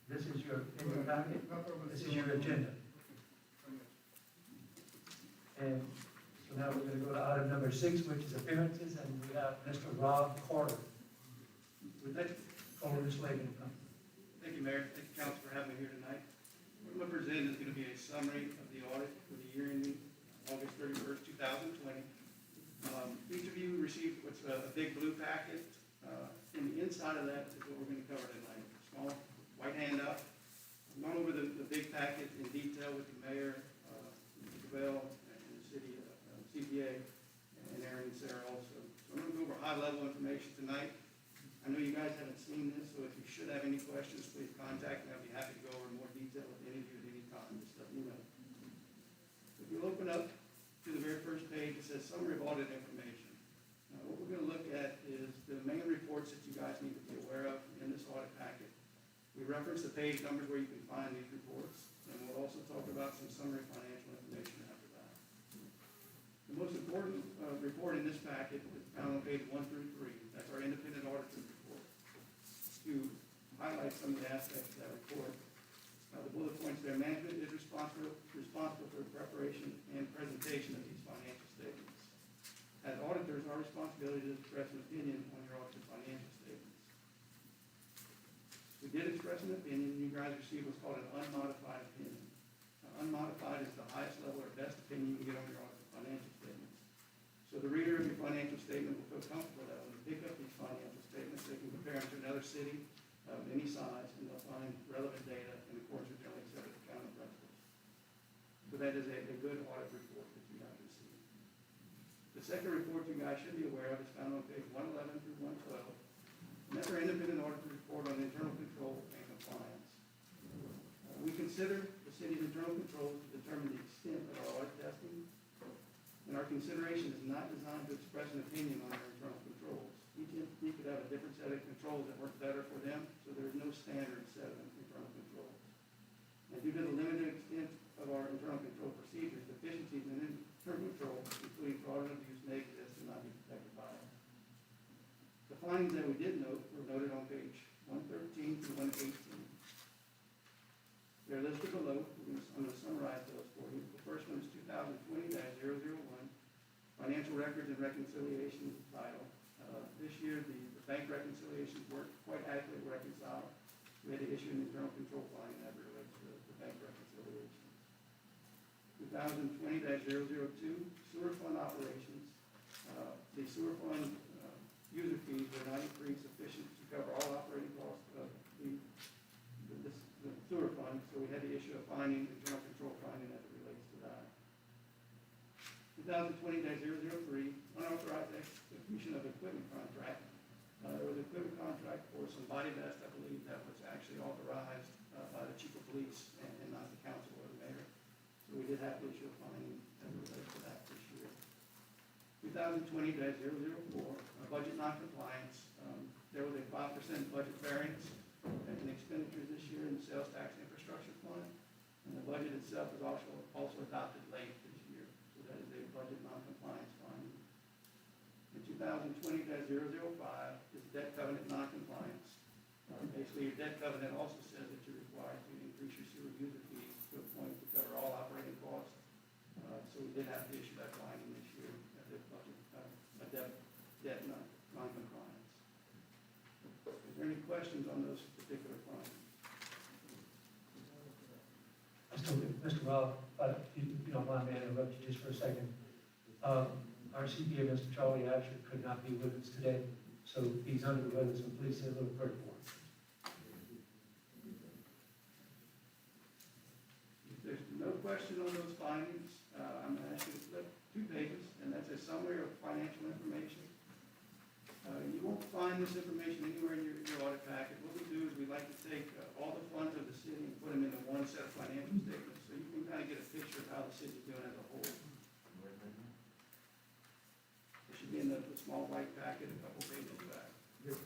This is your, in your packet, this is your agenda. And so now we're going to go to item number 6, which is appearances, and we have Mr. Rob Carter. Would that call this lady? Thank you, Mayor. Thank you, Council, for having me here tonight. What we're going to present is going to be summary of the audit for the year ending August 31st, 2020. Each of you received what's a big blue packet. In the inside of that is what we're going to cover tonight. Small white handout. I've gone over the big packet in detail with the mayor, Mr. Bell, and the city CPA, and Aaron and Sarah also. So I'm going to go over high-level information tonight. I know you guys haven't seen this, so if you should have any questions, please contact me. I'll be happy to go over in more detail with any of you at any time. Just let me know. If you open up to the very first page, it says Summary of Audit Information. What we're going to look at is the main reports that you guys need to be aware of in this audit packet. We reference the page numbers where you can find these reports, and we'll also talk about some summary financial information after that. The most important report in this packet is found on page 1 through 3. That's our independent auditor's report. To highlight some of the aspects of that report, the bullet points there: management is responsible for the preparation and presentation of these financial statements. As auditors, our responsibility is to express an opinion on your audited financial statements. We did express an opinion. You guys received what's called an unmodified opinion. Unmodified is the highest level or best opinion you can get on your audited financial statements. So the reader of your financial statement will feel comfortable that when they pick up these financial statements, they can compare them to another city of any size, and they'll find relevant data in accordance with generally accepted accounting principles. So that is a good audit report that you guys receive. The second report you guys should be aware of is found on page 111 through 112. And that's our independent auditor's report on internal control and compliance. We consider the city's internal controls to determine the extent of our audit testing, and our consideration is not designed to express an opinion on our internal controls. Each entity could have a different set of controls that work better for them, so there is no standard set of internal controls. And due to the limited extent of our internal control procedures, deficiencies in internal control, including fraud and abuse, may exist and not be detected by us. The findings that we did note were noted on page 113 through 118. They're listed below. I'm going to summarize those for you. The first one is 2020-001, Financial Records and Reconciliation title. This year, the bank reconciliations weren't quite accurately reconciled. We had to issue an internal control finding that relates to the bank reconciliations. 2020-002, Sewer Fund Operations. The sewer fund user fees were not increased sufficient to cover all operating costs of the sewer fund, so we had to issue a finding, internal control finding as it relates to that. 2020-003, unauthorized execution of equipment contract. There was an equipment contract for some body vest, I believe, that was actually authorized by the chief of police and not the council or the mayor. So we did have to issue a finding as it relates to that this year. 2020-004, budget noncompliance. There was a 5% budget variance in expenditures this year in the sales tax infrastructure fund, and the budget itself was also adopted late this year. So that is a budget noncompliance finding. In 2020-005 is debt covenant noncompliance. Basically, your debt covenant also says that you're required to increase your sewer user fees to a point to cover all operating costs. So we did have to issue that finding this year as a budget, debt noncompliance. Is there any questions on those particular findings? Mr. Rob, if you don't mind, may I interrupt you just for a second? Our CPA, Mr. Charlie Asher, could not be with us today, so he's under the weather, so please say a little prayer for him. If there's no question on those findings, I'm going to ask you to flip 2 pages, and that's a summary of financial information. You won't find this information anywhere in your audit packet. What we do is we like to take all the funds of the city and put them into one set of financial statements, so you can kind of get a picture of how the city's doing as a whole. It should be in the small white packet, a couple pages back. You'll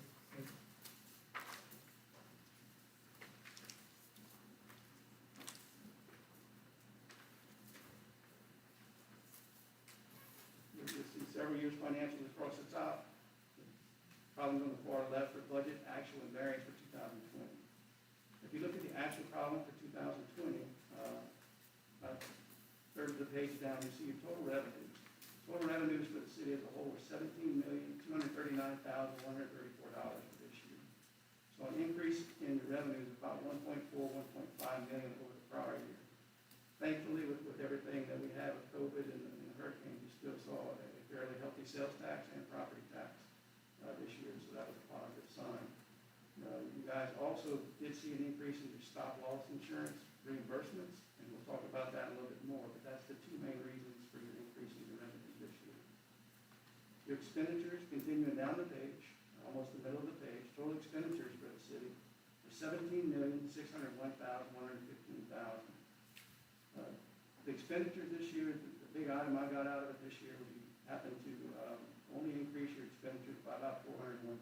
see several years' financials across the top. Columns on the far left for budget, actual, and variance for 2020. If you look at the actual column for 2020, third of the page down, you see your total revenues. Total revenues for the city as a whole were $17,239,134 for this year. So an increase in your revenues of about 1.4, 1.5 million over the prior year. Thank see an increase in your stop loss insurance reimbursements, and we'll talk about that a little bit more, but that's the two main reasons for your increase in your revenue this year. Your expenditures, continuing down the page, almost the middle of the page, total expenditures for the city are $17,601,115. The expenditures this year, the big item I got out of it this year, we happened to only increase your expenditures by about $401,000.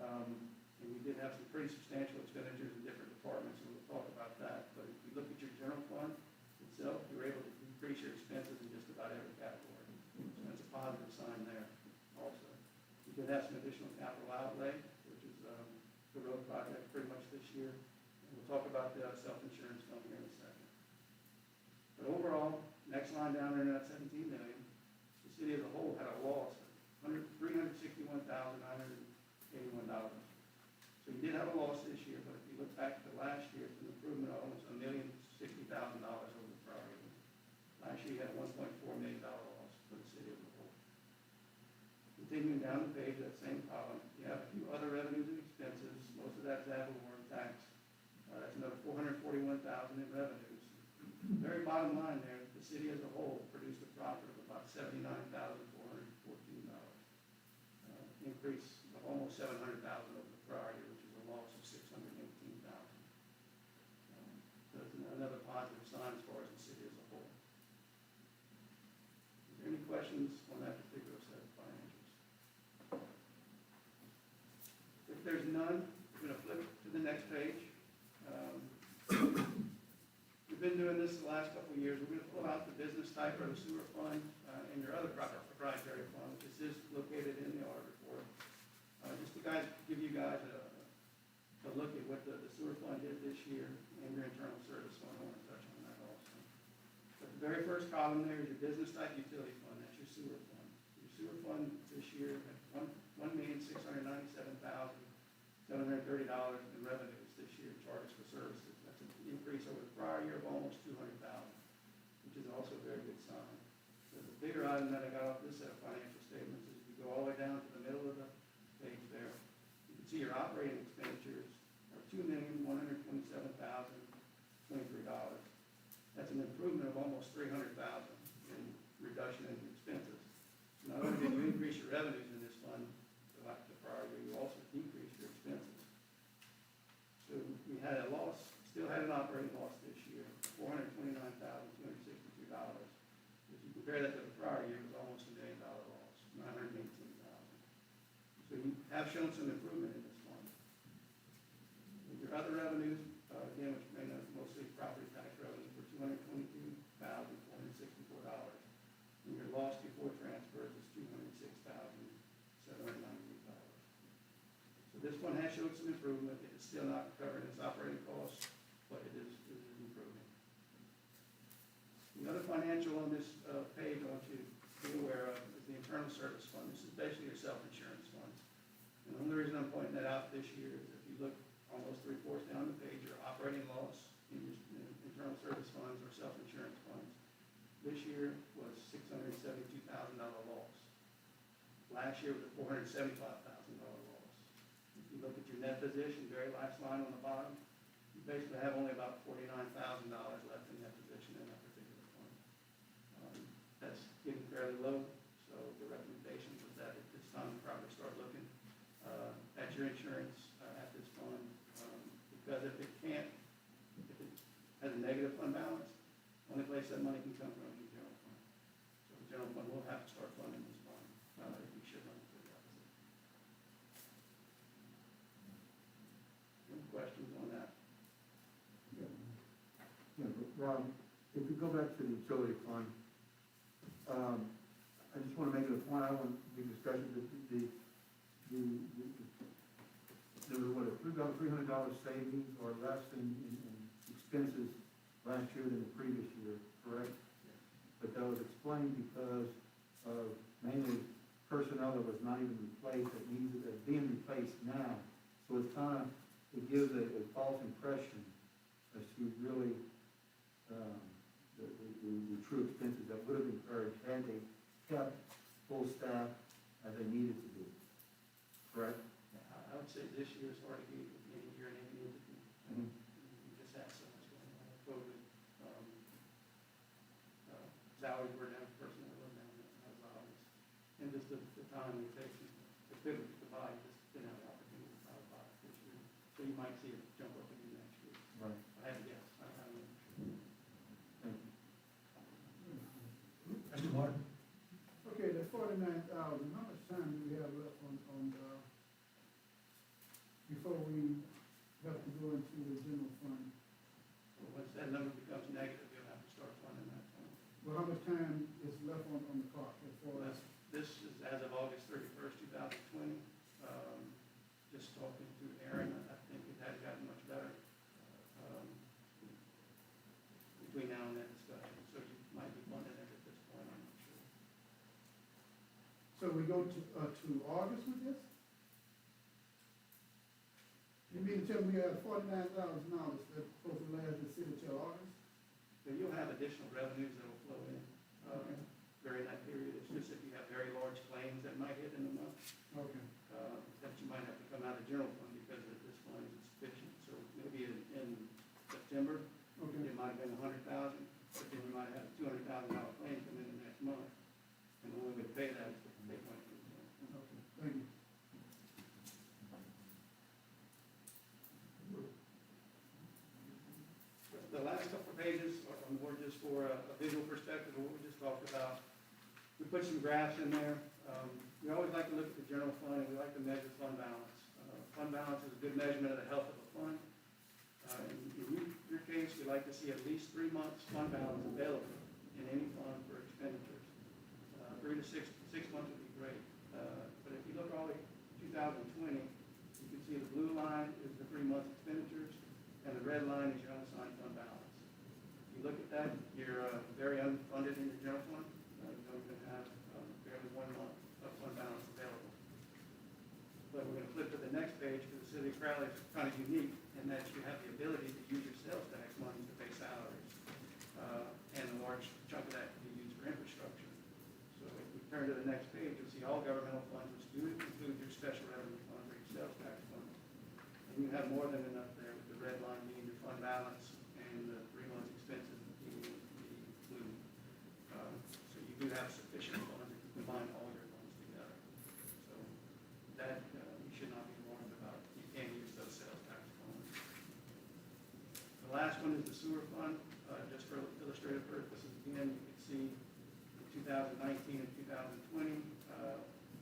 And we did have some pretty substantial expenditures in different departments, and we'll talk about that. But if you look at your general fund itself, you were able to decrease your expenses in just about every category. So that's a positive sign there also. You did have some additional capital outlay, which is the road project pretty much this year. And we'll talk about the self-insurance fund here in a second. But overall, next line down there, that 17 million, the city as a whole had a loss of $361,981. So you did have a loss this year, but if you look back to last year, it's an improvement of almost $1,060,000 over the prior year. Last year, you had a $1.4 million loss for the city as a whole. Continuing down the page, that same column, you have a few other revenues and expenses. Most of that's ad valorem tax. That's another $441,000 in revenues. Very bottom line there, the city as a whole produced a profit of about $79,414. Increase of almost $700,000 over the prior year, which is a loss of $618,000. So that's another positive sign as far as the city as a whole. Is there any questions on that particular set of financials? If there's none, we're going to flip to the next page. We've been doing this the last couple of years. We're going to pull out the business type or the sewer fund and your other proprietary fund. This is located in the audit report. Just to give you guys a look at what the sewer fund did this year and your internal service fund. I want to touch on that also. But the very first column there is your business type utility fund. That's your sewer fund. Your sewer fund this year had $1,697,730 in revenues this year, charges for services. That's an increase over the prior year of almost $200,000, which is also a very good sign. The bigger item that I got off this set of financial statements is if you go all the way down to the middle of the page there, you can see your operating expenditures are $2,127,023. That's an improvement of almost $300,000 in reduction in expenses. Not only did you increase your revenues in this fund like the prior year, you also decreased your expenses. So we had a loss, still had an operating loss this year, $429,262. If you compare that to the prior year, it was almost $1 million loss, $918,000. So you have shown some improvement in this one. With your other revenues, again, which made up mostly property tax revenues, were $222,464. And your loss before transfers is $206,798. So this one has showed some improvement. It is still not covering its operating costs, but it is improving. The other financial on this page I want you to be aware of is the internal service fund. This is basically your self-insurance funds. And the only reason I'm pointing that out this year is if you look almost 3/4 down the page, your operating loss in your internal service funds or self-insurance funds this year was $672,000 loss. Last year was a $475,000 loss. If you look at your net position, very last line on the bottom, you basically have only about $49,000 left in that position in that particular fund. That's getting fairly low, so the recommendation was that at this time, probably start looking at your insurance at this fund, because if it has a negative fund balance, the only place that money can come from is your general fund. So the general fund will have to start funding this fund if we should run into the deficit. Any questions on that? Rob, if we go back to the utility fund, I just want to make it a point, I don't want the discussion that there was what, about $300 savings or less in expenses last year than the previous year, correct? But that was explained because of mainly personnel that was not even replaced, that needs it, being replaced now. So it's kind of, it gives a false impression as to really the true expenses that would have incurred had they kept full staff as they needed to be. Correct? I would say this year is hard to get any year in any entity. hours we're down, personnel we're down, as hours. And just the time it takes, the privilege to buy, just didn't have the opportunity to buy it this year. So you might see it jump up again next year. Right. I have a guess, I don't know. Thank you. Mr. Martin? Okay, the 49,000, how much time do we have left before we have to go into the general fund? So once that number becomes negative, you'll have to start funding that fund. Well, how much time is left on the clock before Well, us? this is as of August 31st, 2020. Just talking to Aaron, I think it has gotten much better between now and that discussion. So you might be funding it at this point, I'm not sure. So we go to August with this? You mean to tell me we have $49,000 that's supposed to last the city till August? So you'll have additional revenues that will flow in during that period. It's just if you have very large claims that might hit in a month, Okay. that you might have to come out of general fund because of this fund is sufficient. So maybe in September, Okay. it might have been 100,000, but then you might have $200,000 claim come in the next month. And the only way to pay that is to take money from the general fund. Okay, thank you. The last couple of pages are more just for a visual perspective of what we just talked about. We put some graphs in there. We always like to look at the general fund, and we like to measure fund balance. Fund balance is a good measurement of the health of a fund. In your case, we like to see at least 3 months fund balance available in any fund for expenditures. 3 to 6 months would be great. But if you look all the 2020, you can see the blue line is the 3 months expenditures, and the red line is your unassigned fund balance. If you look at that, you're very unfunded in your general fund. You don't even have barely 1 month of fund balance available. But we're going to flip to the next page because the city of Crowley is kind of unique in that you have the ability to use your sales tax money to pay salaries. And a large chunk of that can be used for infrastructure. So if we turn to the next page, you'll see all governmental funds, which do include your special revenue fund or your sales tax fund. And you have more than enough there with the red line being your fund balance and the 3 months expenses being included. So you do have sufficient funds if you combine all your funds together. So that you should not be warned about. You can use those sales tax funds. The last one is the sewer fund. Just for illustrative purposes, again, you can see in 2019 and 2020,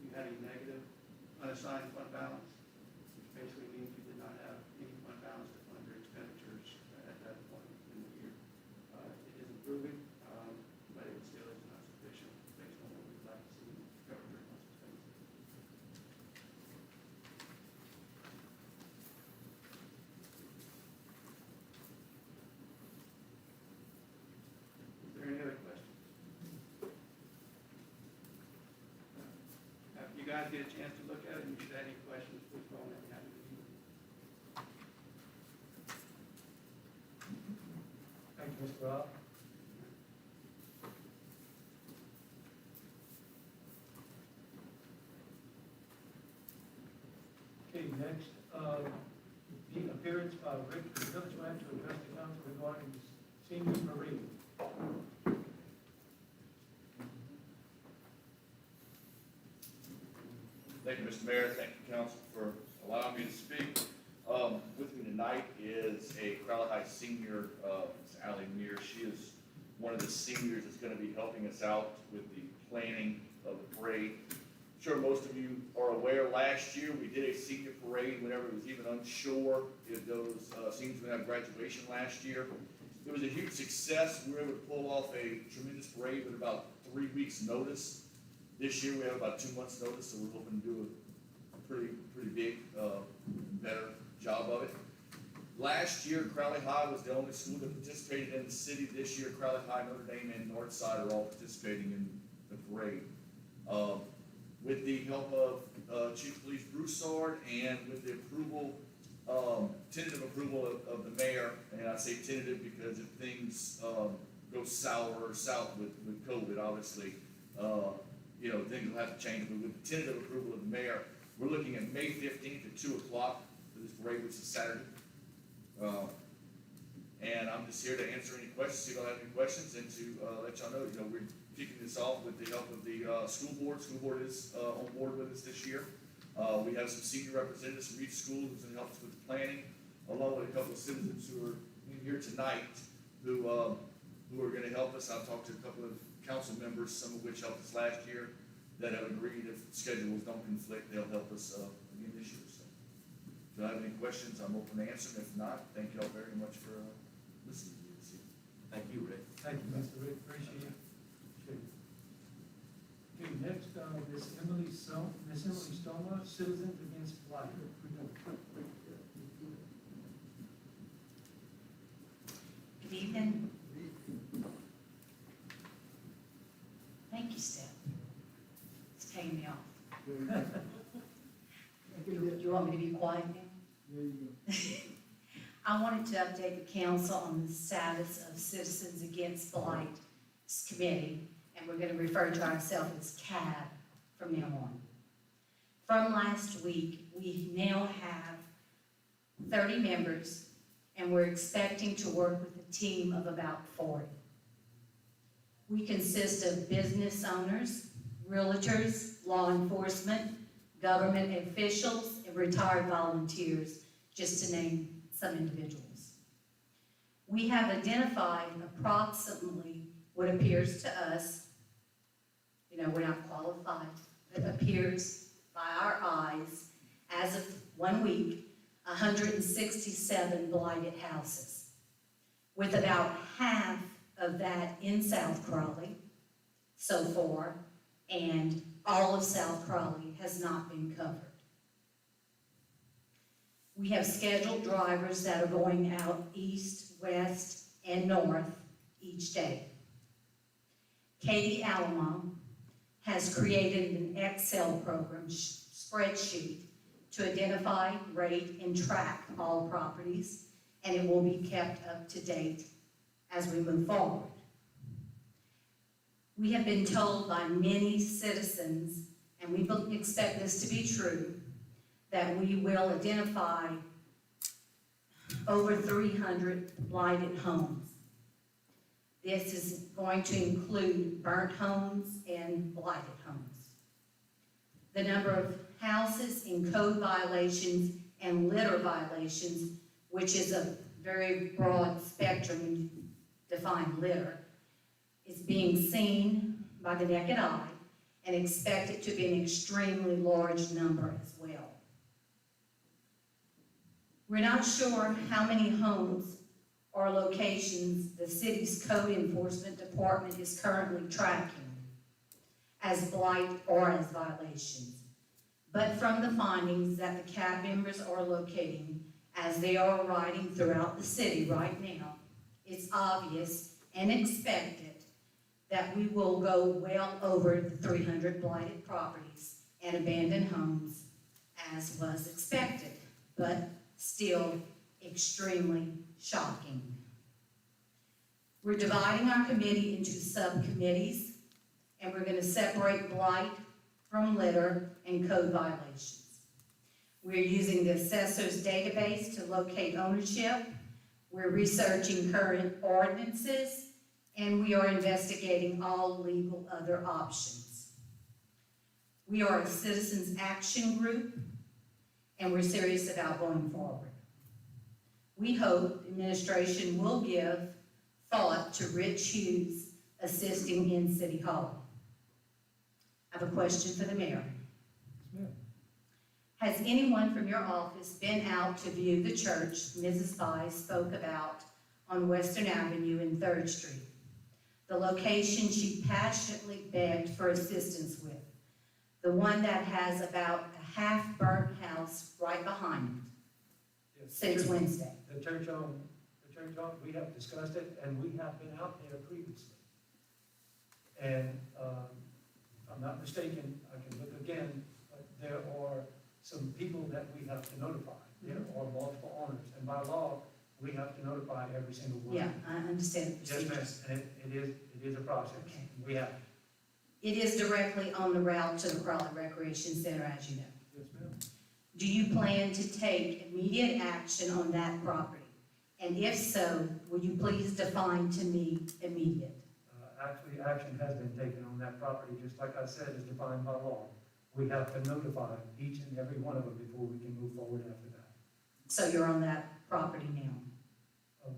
you had a negative unassigned fund balance, which basically means you did not have any fund balance to fund your expenditures at that point in the year. It is improving, but it still is not sufficient based on what we'd like to see cover 3 months expenses. Is there any other questions? If you guys get a chance to look at it, and if you have any questions, please call me. I'd be happy to meet with you. Thank you, Mr. Rob. Okay, next, the appearance by Rick, the village manager, to address the council regarding the senior parade. Thank you, Mr. Mayor. Thank you, council, for allowing me to speak. With me tonight is a Crowley High senior, Ms. Allie Mears. She is one of the seniors that's going to be helping us out with the planning of the parade. I'm sure most of you are aware, last year we did a senior parade whenever it was even unsure if those seniors would have graduation last year. It was a huge success. We were able to pull off a tremendous parade with about 3 weeks' notice. This year we have about 2 months' notice, so we're hoping to do a pretty big, better job of it. Last year, Crowley High was the only school that participated in the city. This year, Crowley High, Notre Dame, and Northside are all participating in the parade. With the help of Chief of Police Broussard and with the approval, tentative approval of the mayor, and I say tentative because if things go sour or south with COVID, obviously, things will have to change. But with the tentative approval of the mayor, we're looking at May 15th at 2 o'clock for this parade, which is Saturday. And I'm just here to answer any questions, see if y'all have any questions, and to, let y'all know, we're kicking this off with the help of the, school board. School board is, on board with us this year. We have some senior representatives from each school who's gonna help us with the planning, along with a couple of citizens who are in here tonight, who are gonna help us. I've talked to a couple of council members, some of which helped us last year, that have agreed if schedules don't conflict, they'll help us, again this year, so. If you have any questions, I'm open to answer them. If not, thank y'all very much for, listening to me this evening. Thank you, Rick. Thank you, Mr. Rick, appreciate it. Okay, next, Miss Emily Stoma, Citizens Against Blight. Good evening. Thank you, Steph. It's taking me off. You want me to be quiet now? There you go. I wanted to update the council on the status of Citizens Against Blight's committee, and we're gonna refer to ourselves as CAB from now on. From last week, we now have 30 members, and we're expecting to work with a team of about 40. We consist of business owners, realtors, law enforcement, government officials, and retired volunteers, just to name some individuals. We have identified approximately what appears to us, we're not qualified, but appears by our eyes, as of 1 week, 167 blighted houses, with about half of that in South Crowley so far, and all of South Crowley has not been covered. We have scheduled drivers that are going out east, west, and north each day. Katie Alamo has created an Excel program spreadsheet to identify, rate, and track all properties, and it will be kept up to date as we move forward. We have been told by many citizens, and we expect this to be true, that we will identify over 300 blighted homes. This is going to include burnt homes and blighted homes. The number of houses in code violations and litter violations, which is a very broad spectrum when you define litter, is being seen by the naked eye and expected to be an extremely large number as well. We're not sure how many homes or locations the city's code enforcement department is currently tracking as blight or as violations. But from the findings that the CAB members are locating as they are riding throughout the city right now, it's obvious and expected that we will go well over the 300 blighted properties and abandoned homes as was expected, but still extremely shocking. We're dividing our committee into subcommittees, and we're going to separate blight from litter and code violations. We're using the assessor's database to locate ownership. We're researching current ordinances, and we are investigating all legal other options. We are a citizens action group, and we're serious about going forward. We hope administration will give thought to Rich Hughes assisting in City Hall. I have a question for the mayor. Has anyone from your office been out to view the church Mrs. Bai spoke about on Western Avenue and 3rd Street? The location she passionately begged for assistance with. The one that has about a half-burnt house right behind it since Wednesday. The church on, we have discussed it, and we have been out there previously. And, if I'm not mistaken, I can look again, but there are some people that we have to notify. There are multiple owners, and by law, we have to notify every single one. Yeah, I understand the Yes, procedures. ma'am, and it is a process. Okay. We have. It is directly on the route to the Crowley Recreation Center, as you know. Yes, ma'am. Do you plan to take immediate action on that property And if so, will you please define to me immediate? Actually, action has been taken on that property, just like I said, is defined by law. We have to notify each and every one of them before we can move forward after that. So you're on that property now?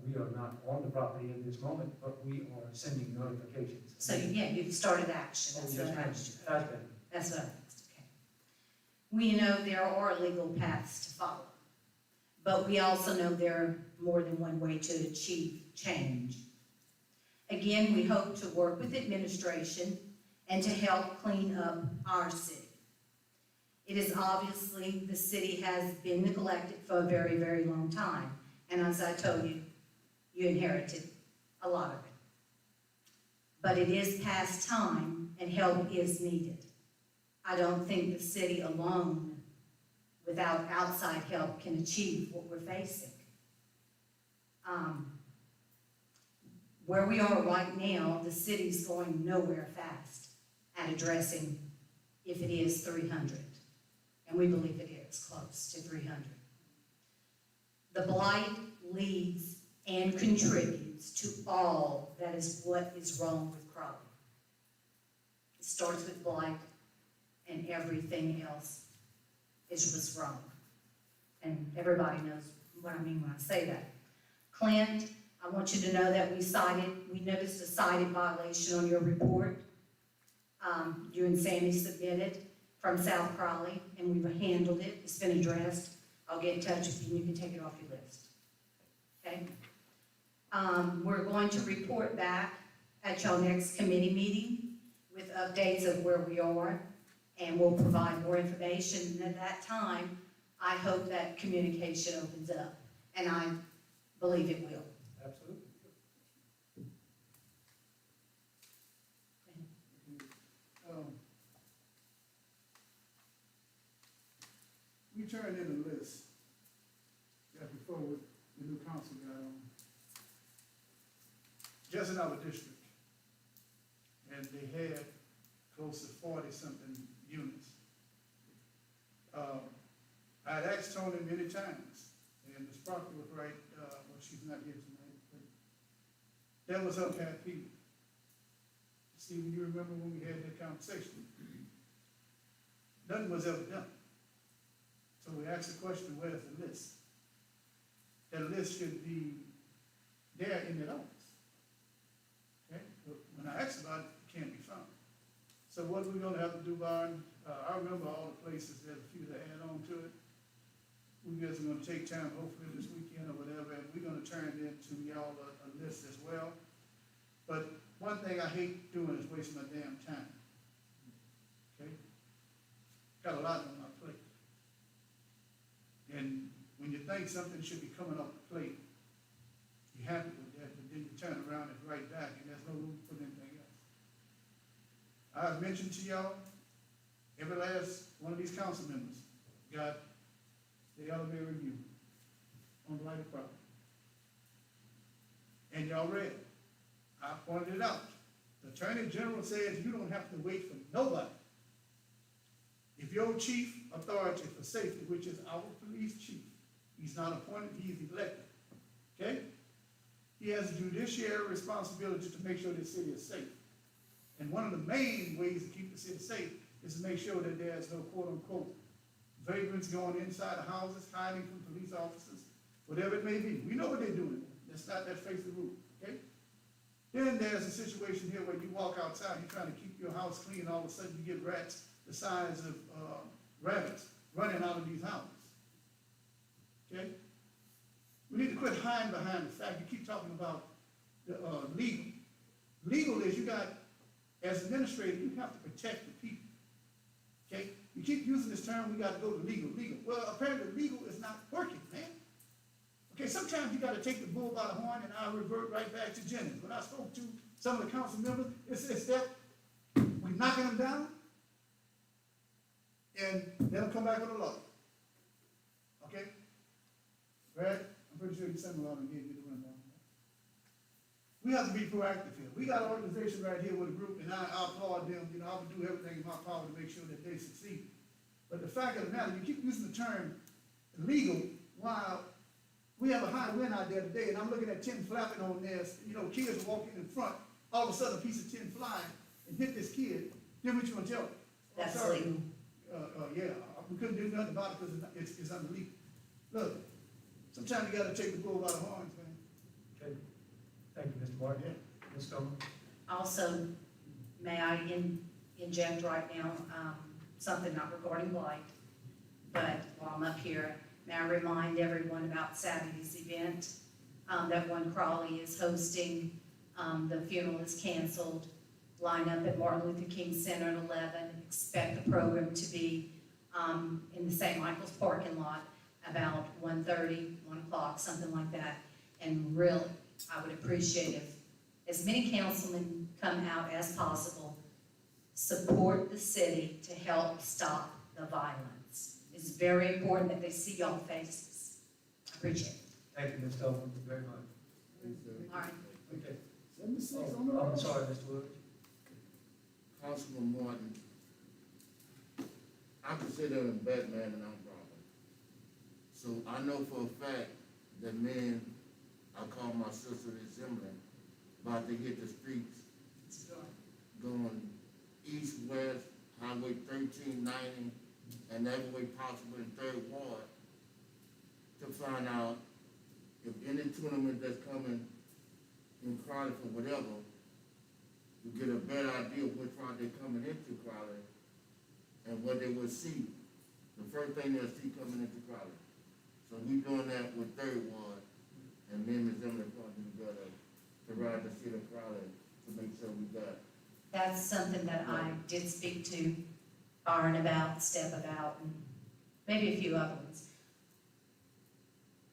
We are not on the property at this moment, but we are sending notifications. So yeah, you've started action, Oh, that's yes, what I ma'am. asked you. Has been. That's what I asked, okay. We know there are legal paths to follow, but we also know there are more than one way to achieve change. Again, we hope to work with administration and to help clean up our city. It is obviously the city has been neglected for a very, very long time, and as I told you, you inherited a lot of it. But it is past time and help is needed. I don't think the city alone, without outside help, can achieve what we're facing. Where we are right now, the city's going nowhere fast at addressing if it is 300. And we believe it is close to 300. The blight leads and contributes to all that is what is wrong with Crowley. It starts with blight, and everything else is what's wrong. And everybody knows what I mean when I say that. Clint, I want you to know that we noticed a cited violation on your report. You and Sammy submitted from South Crowley, and we've handled it. It's been addressed. I'll get in touch with you and you can take it off your list. Okay? We're going to report back at your next committee meeting with updates of where we are, and we'll provide more information. And at that time, I hope that communication opens up, and I believe it will. Absolutely. We turned in a list that before the new council got on, just in our district. And they had close to 40-something units. I had asked Tony many times, and Ms. Proctor was right, well, she's not here tonight, but that was her pet peeve. Stephen, you remember when we had that conversation? Nothing was ever done. So we asked the question, where's the list? That list should be there in the office. Okay? But when I asked about it, it can't be found. So what are we gonna have to do, Byron? I remember all the places, there's a few to add on to it. We guys are gonna take time, hopefully this weekend or whatever, and we're gonna turn into y'all a list as well. But one thing I hate doing is wasting my damn time. Okay? Got a lot on my plate. And when you think something should be coming off the plate, you're happy with that, but then you turn around and right back, and there's no room for anything else. I've mentioned to y'all, every last one of these council members got the elevator review on blighted property. And y'all read it. I pointed it out. The Attorney General says you don't have to wait for nobody. If your chief authority for safety, which is our police chief, he's not appointed, he's elected, okay? He has a judiciary responsibility to make sure the city is safe. And one of the main ways to keep the city safe is to make sure that there's no quote-unquote vagrants going inside the houses, hiding from police officers, whatever it may be. We know what they're doing. That's not that face the rule, okay? Then there's a situation here where you walk outside, you're trying to keep your house clean, all of a sudden you get rats the size of rabbits running out of these houses. Okay? We need to quit hiding behind the fact you keep talking about the legal. Legal is you got, as administrator, you have to protect the people. Okay? You keep using this term, we got to go to legal. Well, apparently legal is not working, man. Okay, sometimes you got to take the bull by the horn, and I'll revert right back to Jennings. When I spoke to some of the council members, it's that we're knocking them down, and they'll come back with a law. Okay? Right? I'm pretty sure you sent a lot and gave you the rundown. We have to be proactive here. We got an organization right here with a group, and I applaud them. You know, I would do everything in my power to make sure that they succeed. But the fact of the matter, you keep using the term legal while We have a high wind out there today, and I'm looking at tin flapping on there, you know, kids walking in front, all of a sudden a piece of tin fly and hit this kid, then what you gonna tell them? I'm That's sorry. legal. Yeah, we couldn't do nothing about it because it's unlegal. Look, sometimes you gotta take the bull by the horns, man. Okay, thank you, Mr. Martin. Ms. Stoneman? Also, may I inject right now, something not regarding Blight, but while I'm up here, may I remind everyone about Saturday's event, that one Crowley is hosting. The funeral is canceled. Line up at Martin Luther King Center at 11. Expect the program to be, in the St. Michael's parking lot about 1:30, 1 o'clock, something like that. And really, I would appreciate if as many councilmen come out as possible, support the city to help stop the violence. It's very important that they see y'all faces. I appreciate it. Thank you, Ms. Stoneman, very much. All right. Okay. 76 on the Oh, I'm road. sorry, Mr. Wood. Councilman Martin, I consider him a bad man and I'm wrong. So I know for a fact that men, I call my sister resembling, about to hit the streets, going east, west, Highway 1390, and every way possible in Third Ward, to find out if any tournament that's coming in Crowley for whatever, we get a better idea of which route they're coming into Crowley and what they will see. The first thing they'll see coming into Crowley. So we doing that with Third Ward, and me and Ms. Emily partnering together to ride the city of Crowley to make sure we got. That's something that I did speak to Byron about, Step about, and maybe a few other ones.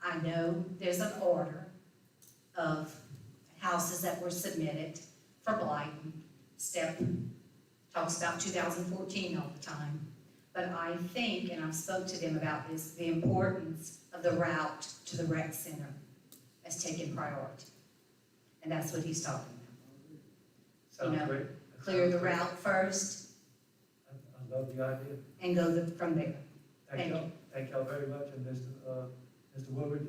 I know there's an order of houses that were submitted for Blight. Step talks about 2014 all the time. But I think, and I've spoke to them about this, the importance of the route to the rec center has taken priority. And that's what he's talking about. Sounds know, great. That Clear sounds the great. route first I love the idea. and go from there. Thank Thank y'all. Thank y'all very much, and Mr. Woodward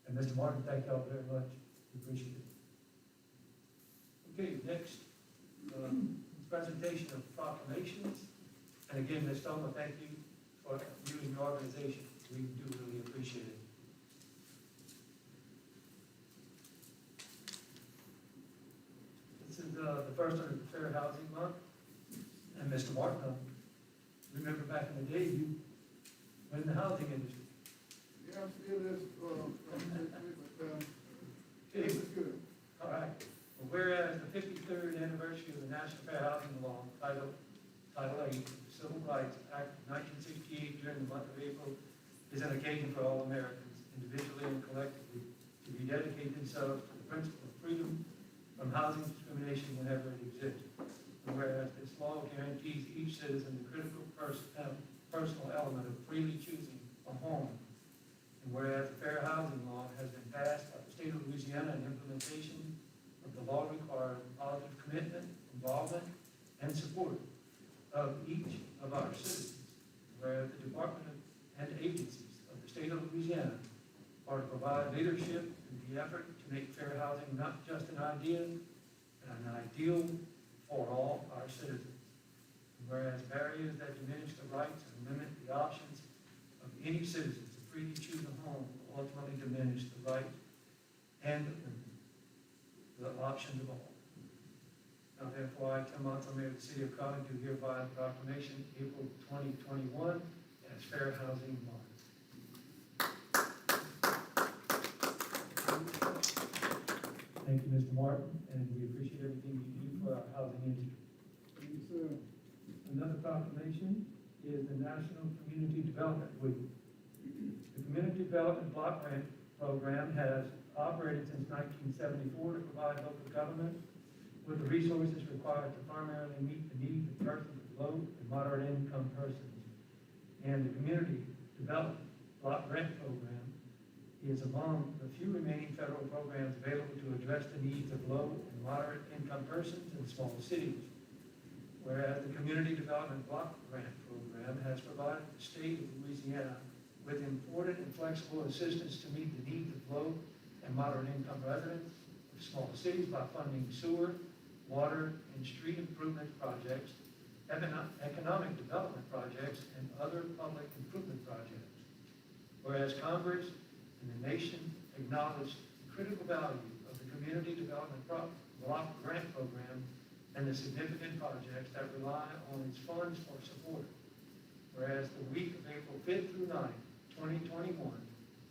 and Mr. Martin, thank y'all very much. We appreciate it. Okay, next, presentation of proclamations. And again, Ms. Stoneman, thank you for you and your organization. We do really appreciate it. This is the first under the Fair Housing Month. And Mr. Martin, remember back in the day, you were in the housing industry. Yeah, it is, Okay, this is good. all right. Well, whereas the 53rd anniversary of the National Fair Housing Law, Title 8, Civil Rights Act of 1968 during the month of April is an occasion for all Americans, individually and collectively, to rededicate themselves to the principle of freedom from housing discrimination whenever it exists. And whereas this law guarantees each citizen the critical personal element of freely choosing a home. And whereas the Fair Housing Law has been passed by the state of Louisiana in implementation of the law requiring positive commitment, involvement, and support of each of our citizens. Whereas the Department and agencies of the state of Louisiana are to provide leadership in the effort to make fair housing not just an idea, but an ideal for all our citizens. Whereas barriers that diminish the rights and limit the options of any citizen to freely choose a home will ultimately diminish the right and the options of all. Now therefore, I, Tim Monson, Mayor of the City of Crowley, do hereby proclamation April 2021 as Fair Housing Month. Thank you, Mr. Martin, and we appreciate everything you do for our housing industry. Yes, sir. Another proclamation is the National Community Development Week. The Community Development Block Grant Program has operated since 1974 to provide local government with the resources required to primarily meet the needs of persons with low and moderate income persons. And the Community Development Block Grant Program is among the few remaining federal programs available to address the needs of low and moderate income persons in small cities. Whereas the Community Development Block Grant Program has provided the state of Louisiana with important and flexible assistance to meet the needs of low and moderate income residents of small cities by funding sewer, water, and street improvement projects, economic development projects, and other public improvement projects. Whereas Congress and the nation acknowledge the critical value of the Community Development Block Grant Program and the significant projects that rely on its funds for support. Whereas the week of April 5th through 9th, 2021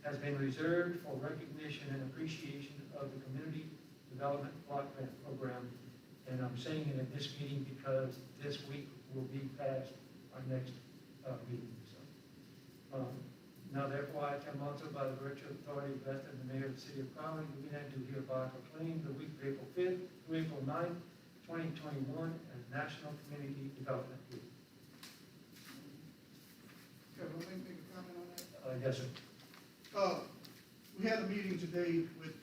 has been reserved for recognition and appreciation of the Community Development Block Grant Program. And I'm saying it at this meeting because this week will be past our next meeting. So, now therefore, I, Tim Monson, by the virtue of authority vested in the mayor of the city of Crowley, do hereby proclaim the week of April 5th through April 9th, 2021 as National Community Development Week. Okay, let me make a comment on that. Yes, sir. We had a meeting today with,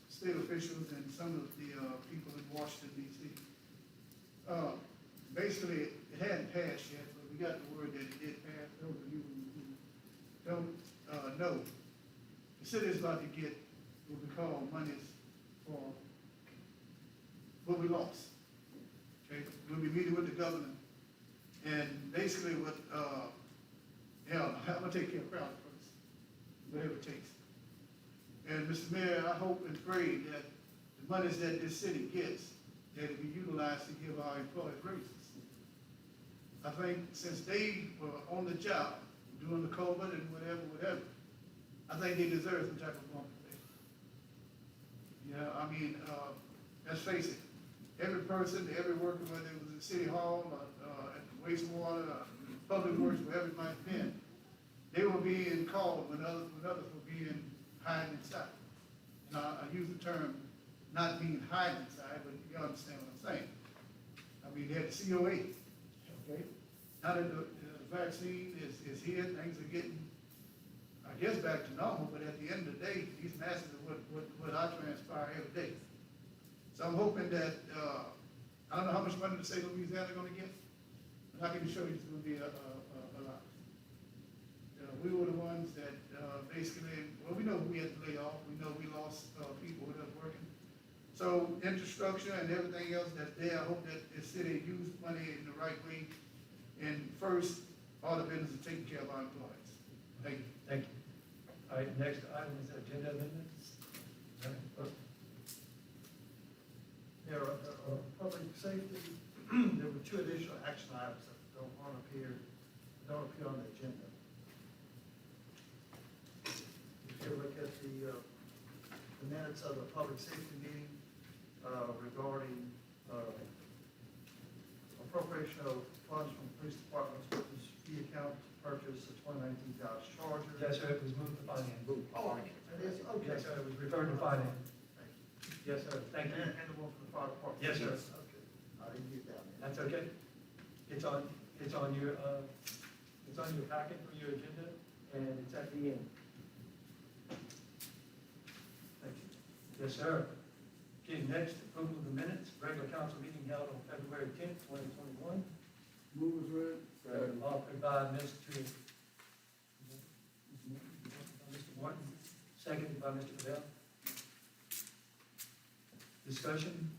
state officials and some of the, people in Washington DC. Basically, it hadn't passed yet, but we got the word that it did pass. Those of you who don't, know, the city is about to get what we call monies for what we lost. Okay, we'll be meeting with the governor, and basically what, I'm gonna take care of Crowley first, whatever it takes. And Mr. Mayor, I hope and pray that the monies that this city gets, that it be utilized to give our employees raises. I think since they were on the job, doing the COVID and whatever, I think they deserve some type of bump today. Yeah, I mean, let's face it, every person, every worker, whether it was in City Hall, at the wastewater, public works, wherever it might have been, they were being called when others were being hiding inside. Now, I use the term not being hiding inside, but you understand what I'm saying. I mean, they had the COA, okay? Now that the vaccine is here, things are getting, I guess, back to normal, but at the end of the day, these masses are what I transpire every day. So I'm hoping that, I don't know how much money the state of Louisiana are gonna get, but I can assure you it's gonna be a lot. We were the ones that, basically, well, we know we had to lay off, we know we lost, people who were working. So infrastructure and everything else that's there, I hope that the city use money in the right way. And first, all the business is taking care of our employees. Thank you. Thank you. All right, next item is agenda amendments. Public safety, there were two additional action items that don't appear on the agenda. If you look at the minutes of the public safety meeting, regarding, appropriation of funds from the police department's witness fee account to purchase a 2019 Dodge Charger. Yes, sir, it was moved to finance. Oh, it is, okay. Yes, sir, it was referred to finance. Thank you. Yes, sir, thank you. And the one for the fire department? Yes, sir. Okay, I didn't get that. That's okay. It's on your packet for your agenda, and it's at the end. Thank you. Yes, sir. Okay, next, approval of the minutes, regular council meeting held on February 10th, 2021. Move is read. Offered by Mr. Martin, seconded by Mr. Bell. Discussion?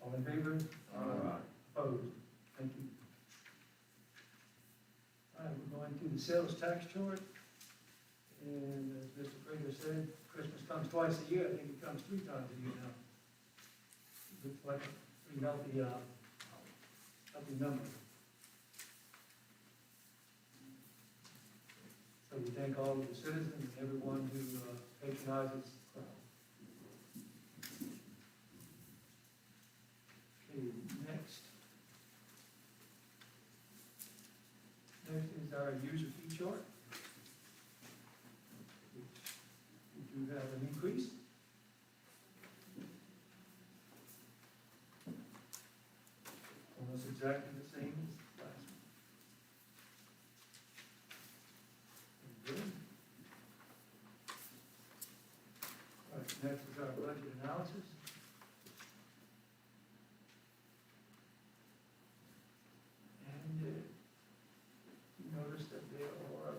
All in favor? Opposed? Thank you. All right, we're going to the sales tax chart. And as Mr. Prager said, Christmas comes twice a year. I think it comes 3 times a year now. Looks like a pretty healthy number. So we thank all of the citizens and everyone who patronizes Crown. Okay, next. Next is our user fee chart, which we do have an increase. Almost exactly the same as last one. Good. All right, next is our budget analysis. And you notice that there are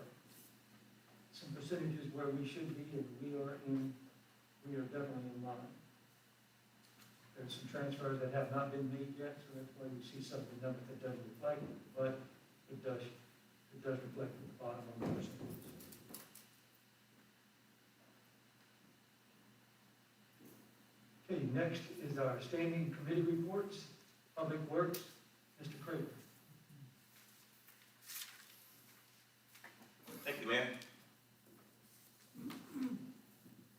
where we should be, and we are definitely in line. There's some transfers that have not been made yet, so that's why you see some of the numbers that doesn't reflect, but it does reflect at the bottom on the percentages. Okay, next is our standing committee reports, Public Works, Mr. Craig. Thank you, Mayor.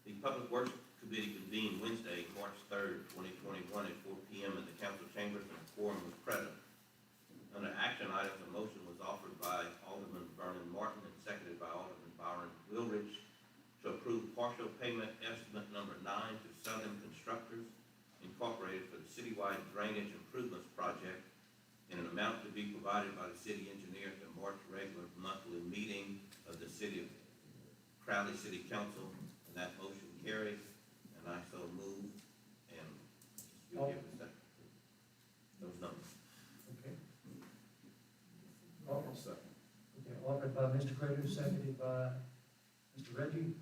The Public Works Committee convened Wednesday, March 3rd, 2021 at 4 p.m. in the council chambers, and a quorum was present. Under action items, a motion was offered by Alderman Vernon Martin and seconded by Alderman Byron Wilridge to approve partial payment estimate number 9 to Southern Constructors Incorporated for the citywide drainage improvements project in an amount to be provided by the city engineer at the March regular monthly meeting of the city of Crowley City Council, and that motion carried, and I so move, and you'll give us that, those numbers. Okay. Okay, offered by Mr. Craig, seconded by Mr. Reggie.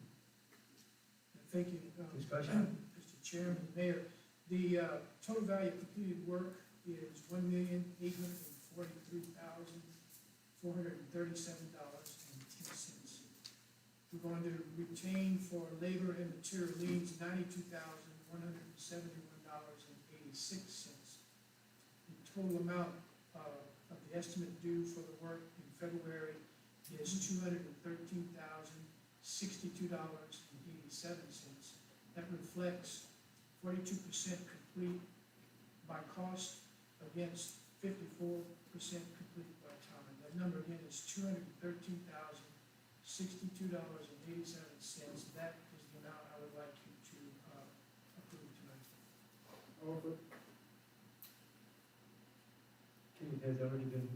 Thank you. Discussion? Mr. Chairman, Mayor, the total value of completed work is $1,843,437.10. We're going to retain for labor and material liens $92,171.86. The total amount of the estimate due for the work in February is $213,062.87. That reflects 42% complete by cost against 54% complete by time. That number again is $213,062.87. That is the amount I would like you to approve tonight. Offer. Okay, it has already been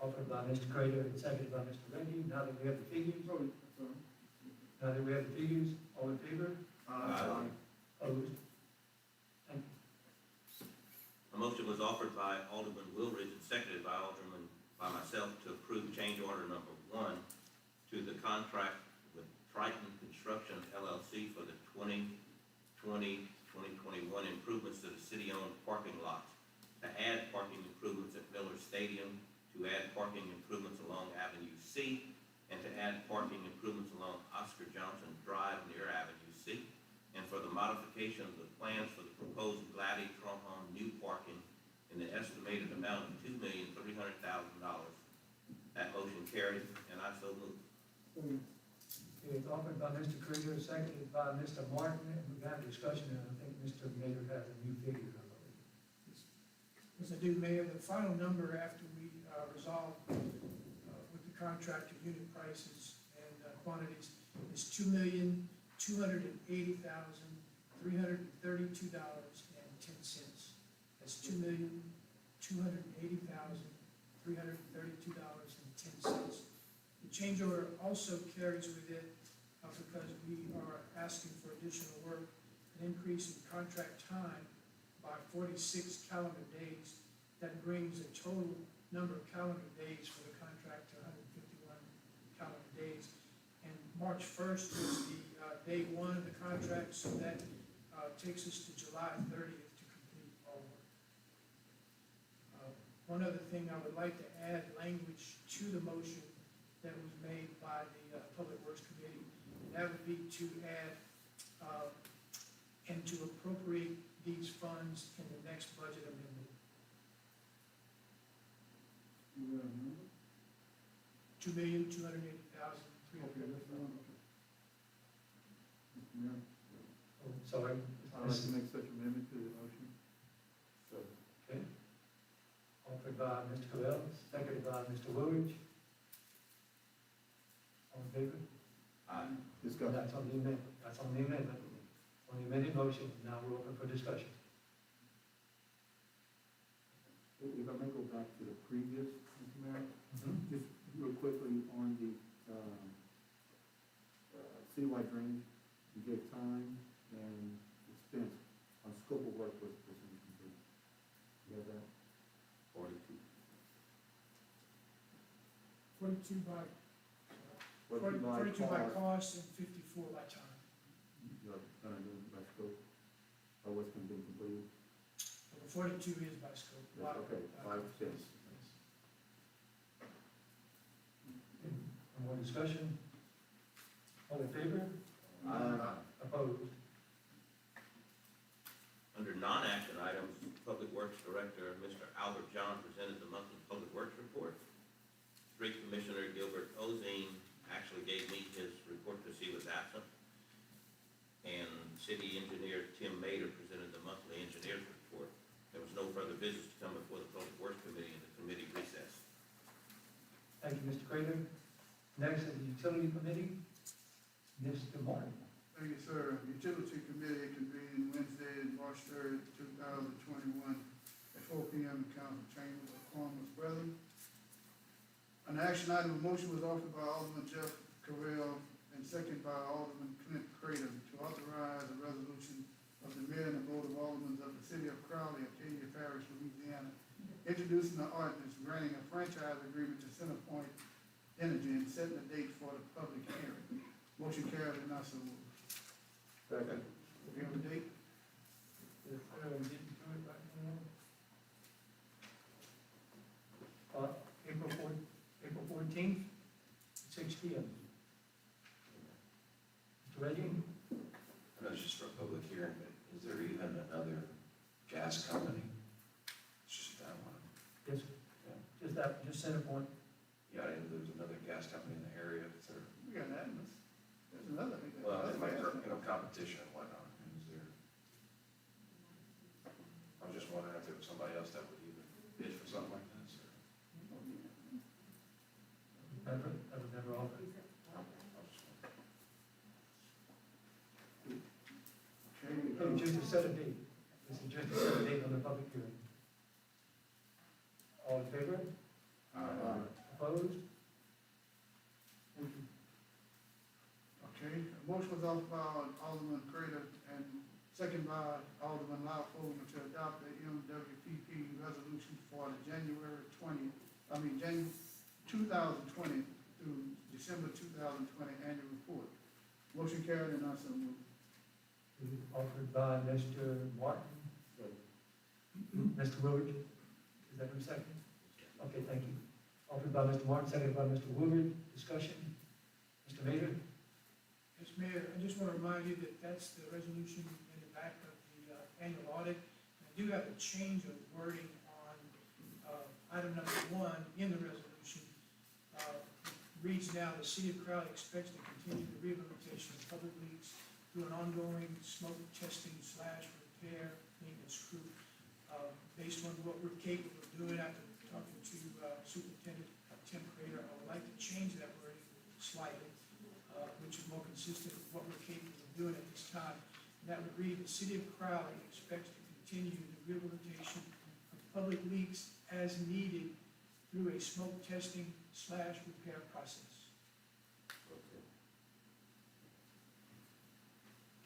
offered by Mr. Craig and seconded by Mr. Reggie. Now that we have the figures, all in favor? Opposed? Thank you. A motion was offered by Alderman Wilridge and seconded by myself to approve change order number 1 to the contract with Triton Construction LLC for the 2020-2021 improvements to the city-owned parking lots, to add parking improvements at Miller Stadium, to add parking improvements along Avenue C, and to add parking improvements along Oscar Johnson Drive near Avenue C, and for the modification of the plans for the proposed Gladdy Tromhon new parking in the estimated amount of $2,300,000. That motion carried, and I so move. Okay, it's offered by Mr. Krieger, seconded by Mr. Martin, and we've had a discussion, and I think Mr. Mayor has a new figure, I believe. As I do, Mayor, the final number after we resolve with the contractor unit prices and quantities is $2,280,332.10. That's $2,280,332.10. The change order also carries with it, because we are asking for additional work, an increase in contract time by 46 calendar days. That brings the total number of calendar days for the contract to 151 calendar days. And March 1st is the day one of the contract, so that takes us to July 30th to complete all work. One other thing, I would like to add language to the motion that was made by the Public Works Committee. And that would be to add and to appropriate these funds in the next budget amendment. $2,280,300. Oh, sorry. I'd like to make such amendment to the motion. Okay. Offered by Mr. Cavell, seconded by Mr. Woolridge. All in favor? Aye. Discussion. That's on the amendment. That's on the amendment. On the amended motion, now we're open for discussion. If I may go back to the previous, Mr. Mayor, Mm-hmm. just real quickly on the, citywide drainage, you gave time and expense on scope of work was complete. You have that? 42. 42 by, What you like 42 by cost, cost and 54 by time. you're gonna do by scope, or what's gonna be completed? The 42 is by scope. That's okay, 5%. Any more discussion? All in favor? Opposed? Under non-action items, Public Works Director, Mr. Albert John, presented the monthly Public Works report. Street Commissioner Gilbert Ozine actually gave me his report because he was absent. And City Engineer Tim Mader presented the monthly engineer's report. There was no further business to come before the Public Works Committee, and the committee recessed. Thank you, Mr. Crater. Next is the Utility Committee, Mr. Martin. Thank you, sir. Utility Committee convened Wednesday, March 3rd, 2021, at 4 p.m. in Council Chambers of quorum was present. An action item of motion was offered by Alderman Jeff Carrell and second by Alderman Clint Crater to authorize a resolution of the mayor and the board of aldermen of the city of Crowley, Acadia Parish, Louisiana, introducing the ordinance granting a franchise agreement to CenterPoint Energy and setting a date for the public hearing. Motion carried and not so moved. Second. You have a date? If getting to it right now. April 14th, 6 p.m. Mr. Reggie? I know it's just for a public hearing, but is there even another gas company? It's just that one. Yes, just CenterPoint. Yeah, I know there's another gas company in the area, is there? We got that. There's another. Well, it might, competition and whatnot, is there? I was just wondering if there was somebody else that would even bid for something like this, or? Never, I would never offer. I was just wondering. Okay, Okay, just to set a date. This is just to set a date on the public hearing. All in favor? Opposed? Thank you. okay. A motion was offered by Alderman Crater and second by Alderman Loudfold to adopt the MWPP resolution for the January 2020 through December 2020 annual report. Motion carried and not so moved. Offered by Mr. Martin. Mr. Willard, is that your second? Okay, thank you. Offered by Mr. Martin, seconded by Mr. Willard. Discussion? Mr. Mayor? Yes, Mayor, I just want to remind you that that's the resolution in the back of the annual audit. I do have a change of wording on item number 1 in the resolution. Reads now, the city of Crowley expects to continue the rehabilitation of public leaks through an ongoing smoke testing / repair maintenance crew. Based on what we're capable of doing after talking to Superintendent Tim Crater, I would like to change that wording slightly, which is more consistent with what we're capable of doing at this time. And that would read, the city of Crowley expects to continue the rehabilitation of public leaks as needed through a smoke testing / repair process.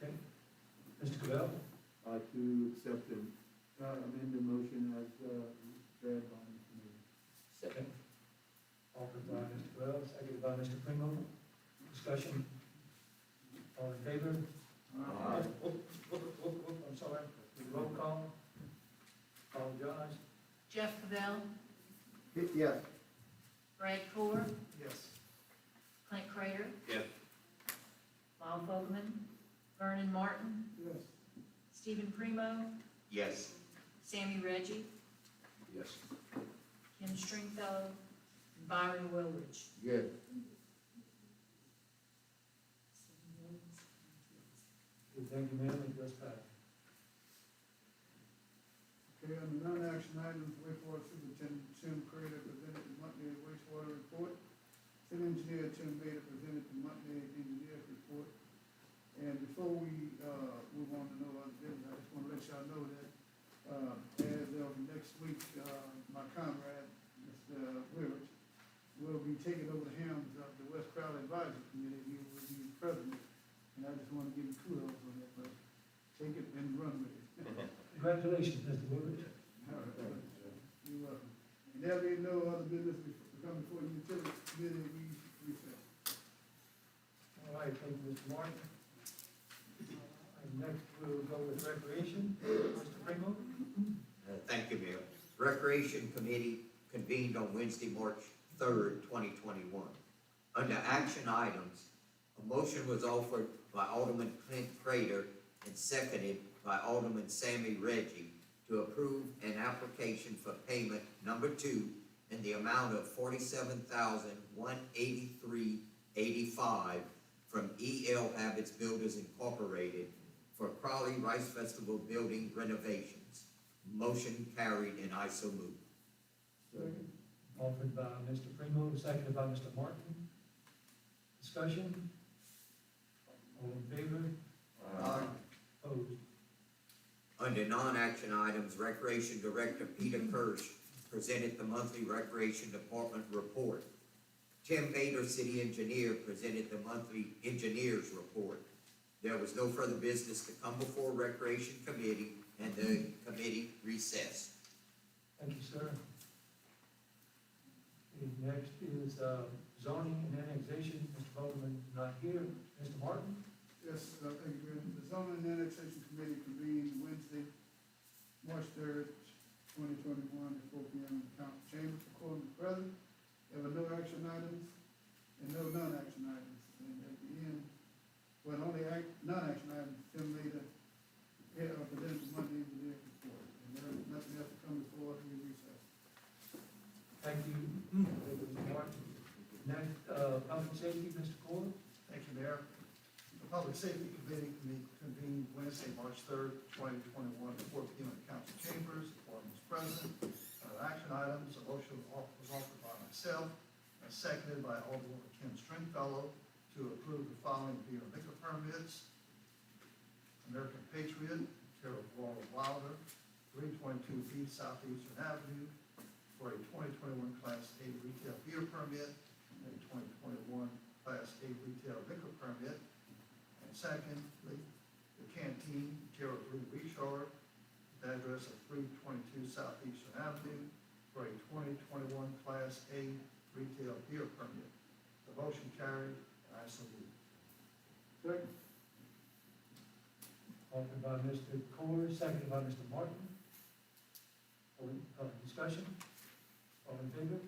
Okay. Mr. Cabell? To accept and amend the motion as read by Mr. Mayor. Second. Offered by Mr. Cabell, seconded by Mr. Primo. Discussion? All in favor? I'm sorry. Roll call. Apologize. Jeff Cabell, Yes. Brad Core, Yes. Clint Crater, Yes. Lyle Fogman, Vernon Martin, Yes. Stephen Primo, Yes. Sammy Reggie, Yes. Kim Stringfellow, and Byron Wilridge. Yes. Thank you, ma'am. It does pass. Okay, on the non-action items, wastewater superintendent Tim Crater presented the monthly wastewater report. City engineer Tim Bader presented the monthly engineer's report. And before we, move on to no other business, I just want to let y'all know that, as of next week, my comrade, Mr. Willard, will be taking over the helms of the West Crowley Advisory Committee. He will be president. And I just want to give you kudos on that, but take it and run with it. Congratulations, Mr. Willard. All right, you're welcome. And there'll be no other business to come before the utility committee, we recess. right, thank you, Mr. Martin. And next, we'll go with recreation, Mr. Primo. Thank you, Mayor. Recreation Committee convened on Wednesday, March 3rd, 2021. Under action items, a motion was offered by Alderman Clint Prater and seconded by Alderman Sammy Reggie to approve an application for payment number 2 in the amount of $47,183.85 from EL Habits Builders Incorporated for Crowley Rice Festival building renovations. Motion carried, and I so move. Offered by Mr. Primo, seconded by Mr. Martin. Discussion? All in favor? Opposed? Under non-action items, Recreation Director Peter Kirsch presented the monthly Recreation Department report. Tim Bader, City Engineer, presented the monthly Engineers report. There was no further business to come before Recreation Committee, and the committee recessed. Thank you, sir. Okay, next is zoning and annexation. Mr. Bowman is not here. Mr. Martin? Yes, thank you, Chairman. The zoning and annexation committee convened Wednesday, March 3rd, 2021, at 4 p.m. in the council chambers. According to the president, there were no action items and no non-action items. And at the end, well, only non-action items, Tim Leader presented the Monday engineer report. And there is nothing else to come before the recess. Thank you. Thank you, Mr. Martin. Next, public safety, Mr. Cole. Thank you, Mayor. The Public Safety Committee convened Wednesday, March 3rd, 2021, at 4 p.m. in council chambers. The quorum was present. Action items, a motion was offered by myself and seconded by Alderman Kim Stringfellow to approve the following beer and liquor permits. American Patriot, care of Laurel Wilder, 322 East Southeastern Avenue, for a 2021 Class A retail beer permit and a 2021 Class A retail liquor permit. And secondly, the Canteen, care of Lee Richard, the address of 322 Southeastern Avenue, for a 2021 Class A retail beer permit. The motion carried, and I so move. Second. Offered by Mr. Kohler, seconded by Mr. Martin. Discussion? All in favor?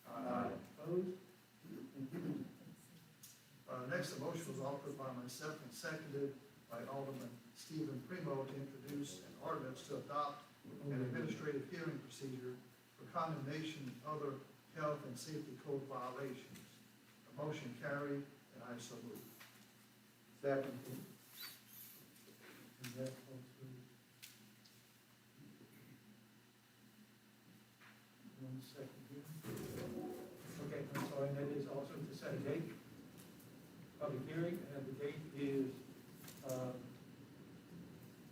Opposed? Thank you. Next, a motion was offered by myself and seconded by Alderman Stephen Primo to introduce an ordinance to adopt an administrative hearing procedure for condemnation and other health and safety code violations. The motion carried, and I so move. Second. And that goes through. 1 second here. Okay, I'm sorry, and that is also to set a date. Public hearing, and the date is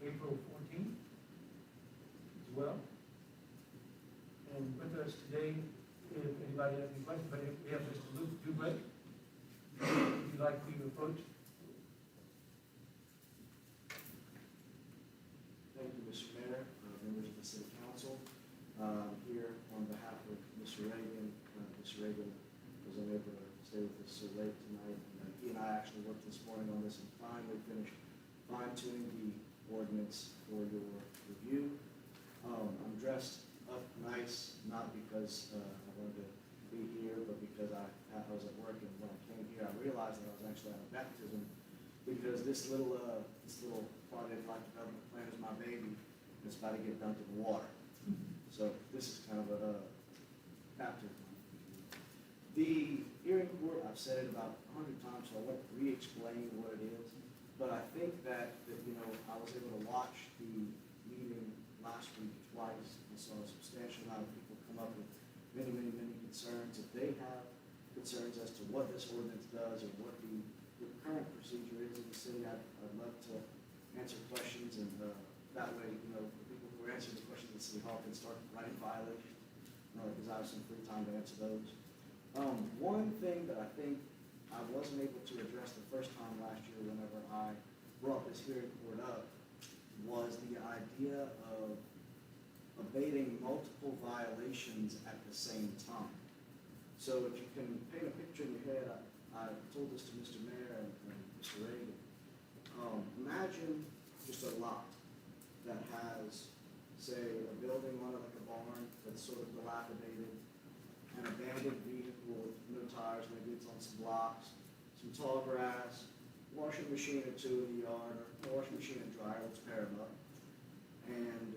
April 14th as well. And with us today, if anybody has any questions, but we have Mr. Luke Dubé. Would you like to approach? Thank you, Mr. Mayor, members of the City Council. Here on behalf of Mr. Reagan. Mr. Reagan was unable to stay with us so late tonight. He and I actually worked this morning on this and finally finished fine-tuning the ordinance for your review. I'm dressed up nice, not because I wanted to be here, but because I was at work, and when I came here, I realized that I was actually at a baptism, because this little project like development plan is my baby, and it's about to get dumped in the water. So this is kind of a baptism. The hearing court, I've said it about 100 times, so I won't re-explain what it is. But I think that I was able to watch the meeting last week twice, and saw a substantial amount of people come up with many, many, many concerns. If they have concerns as to what this ordinance does or what the current procedure is in the city, I'd love to answer questions, and that way, the people who are answering the questions at City Hall can start writing violations, because I have some free time to answer those. One thing that I think I wasn't able to address the first time last year whenever I brought this hearing court up was the idea of abating multiple violations at the same time. So if you can paint a picture in your head, I told this to Mr. Mayor and Mr. Reagan. Imagine just a lot that has, say, a building on it like a barn that's sort of dilapidated, an abandoned vehicle with no tires, maybe it's on some blocks, some tall grass, washing machine or two in the yard, or a washing machine and dryer, let's pair them up. And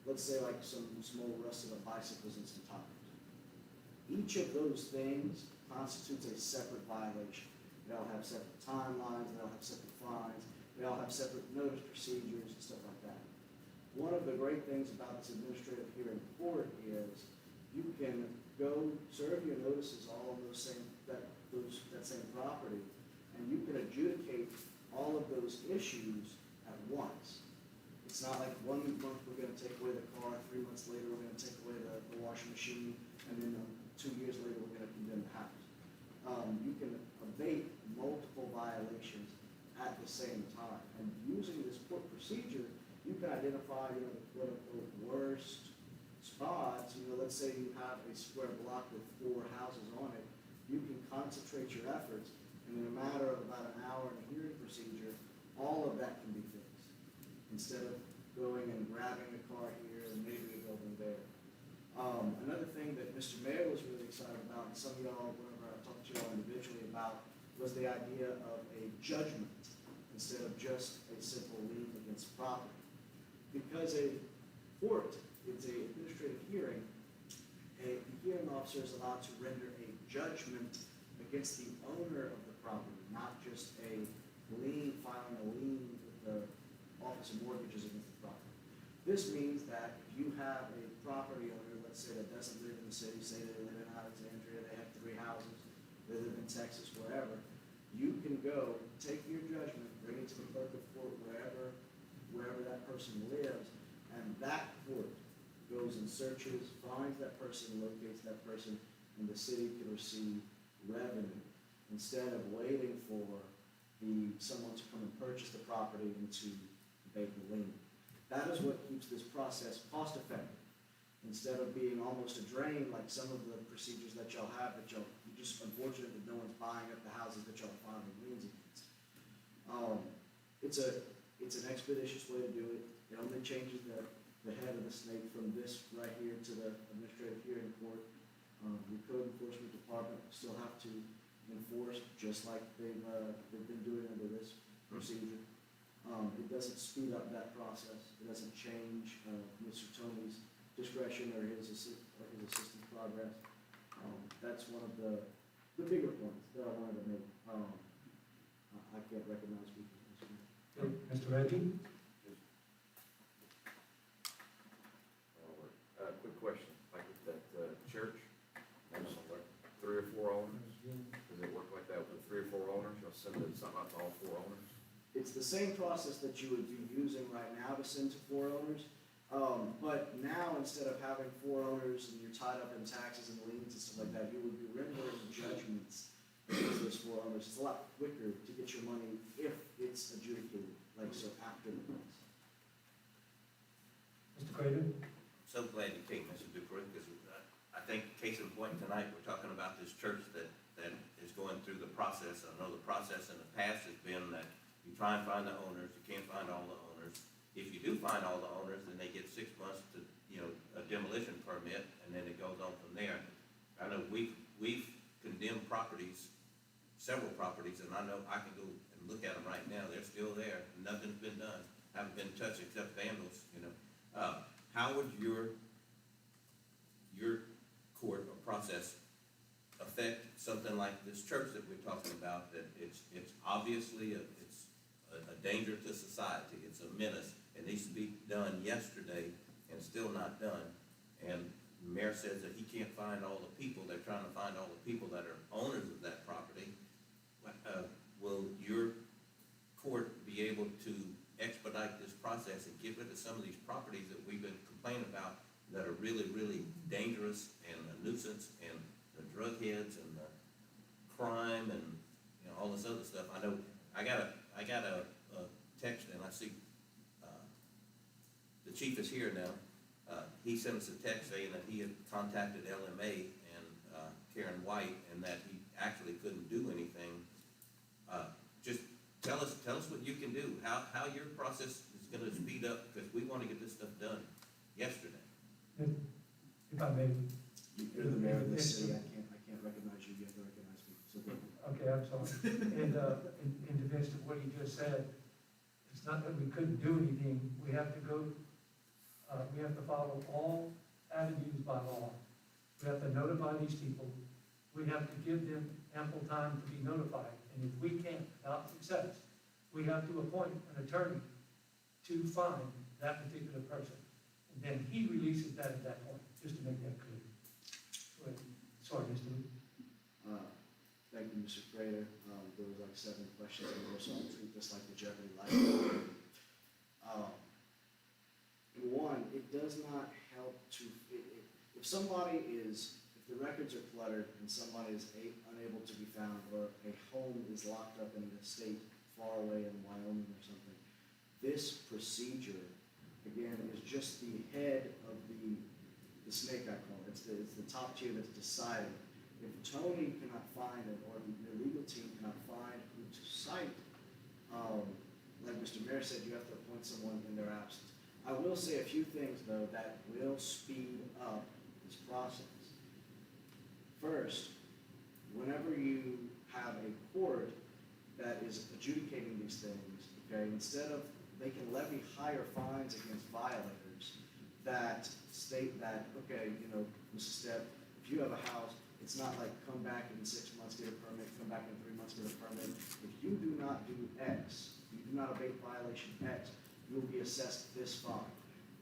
let's say like some old rusted up bicycles and some tires. Each of those things constitutes a separate violation. They all have separate timelines, they all have separate fines, they all have separate notice procedures and stuff like that. One of the great things about this administrative hearing court is you can go serve your notices all of that same property, and you can adjudicate all of those issues at once. It's not like 1 month we're gonna take away the car, 3 months later we're gonna take away the washing machine, and then 2 years later we're gonna condemn the house. You can abate multiple violations at the same time. And using this court procedure, you can identify, the quote-unquote worst spots. Let's say you have a square block with 4 houses on it. You can concentrate your efforts, and in a matter of about an hour in a hearing procedure, all of that can be fixed. Instead of going and grabbing a car here and maybe a building there. Another thing that Mr. Mayor was really excited about, and some of y'all, whenever I talked to y'all individually about, was the idea of a judgment instead of just a simple lien against property. Because a court is an administrative hearing, a hearing officer is allowed to render a judgment against the owner of the property, not just a lien, filing a lien with the Office of Mortgages against the property. This means that if you have a property owner, let's say that doesn't live in the city, say they live in Alexandria, they have 3 houses, they live in Texas, wherever, you can go, take your judgment, bring it to the clerk of court, wherever that person lives, and that court goes and searches, finds that person, locates that person, and the city can receive revenue instead of waiting for someone to come and purchase the property and to abate the lien. That is what keeps this process cost effective. Instead of being almost a drain like some of the procedures that y'all have, you're just unfortunate that no one's buying up the houses that y'all are filing liens against. It's an expeditious way to do it. It only changes the head of the snake from this right here to the administrative hearing court. The code enforcement department will still have to enforce just like they've been doing under this procedure. It doesn't speed up that process. It doesn't change Mr. Tony's discretion or his assistant's progress. That's one of the bigger points that I wanted to make. I can't recognize people. Okay, Mr. Reagan? Quick question, like with that church, there's like 3 or 4 owners, does it work like that with 3 or 4 owners? You'll send something out to all 4 owners? It's the same process that you would be using right now to send to 4 owners. But now, instead of having 4 owners and you're tied up in taxes and liens and stuff like that, you would be rendering judgments against those 4 owners. It's a lot quicker to get your money if it's adjudicated, like so after the fact. Mr. Craven? So glad you came, Mr. Dupree, because I think case in point tonight, we're talking about this church that is going through the process. I know the process in the past has been that you try and find the owners, you can't find all the owners. If you do find all the owners, then they get 6 months to, a demolition permit, and then it goes on from there. I know we've condemned properties, several properties, and I know I can go and look at them right now. They're still there. Nothing's been done. Haven't been touched except vandals, How would your court or process affect something like this church that we're talking about, that it's obviously a danger to society, it's a menace, it needs to be done yesterday and still not done, and the mayor says that he can't find all the people, they're trying to find all the people that are owners of that property. Will your court be able to expedite this process and get rid of some of these properties that we've been complaining about that are really, really dangerous and a nuisance, and the drug heads and the crime and all this other stuff? I know I got a text, and I see the chief is here now. He sent us a text saying that he had contacted LMA and Karen White, and that he actually couldn't do anything. Just tell us what you can do, how your process is gonna speed up, because we wanna get this stuff done yesterday. If I may. You're the mayor of this city, I can't recognize you, you have to recognize me, so go ahead. Okay, I'm sorry. And, in defense of what you just said, it's not that we couldn't do anything, we have to go, we have to follow all avenues by law. We have to notify these people, we have to give them ample time to be notified, and if we can't, without success, we have to appoint an attorney to find that particular person. And then he releases that at that point, just to make that clear. Go ahead. Sorry, Mr. Lee. Thank you, Mr. Prater. There was like 7 questions in there, so I'll treat this like the Jeopardy life. One, it does not help to, if somebody is, if the records are cluttered and somebody is unable to be found, or a home is locked up in an estate far away in Wyoming or something, this procedure, again, is just the head of the snake, I call it. It's the top tier that's deciding. If Tony cannot find it, or the legal team cannot find who to cite, like Mr. Mayor said, you have to appoint someone in their absence. I will say a few things, though, that will speed up this process. First, whenever you have a court that is adjudicating these things, okay, instead of, they can levy higher fines against violators that state that, okay, you know, Mrs. Stepp, if you have a house, it's not like come back in 6 months, get a permit, come back in 3 months, get a permit. If you do not do X, you do not abate violation X, you will be assessed this fine.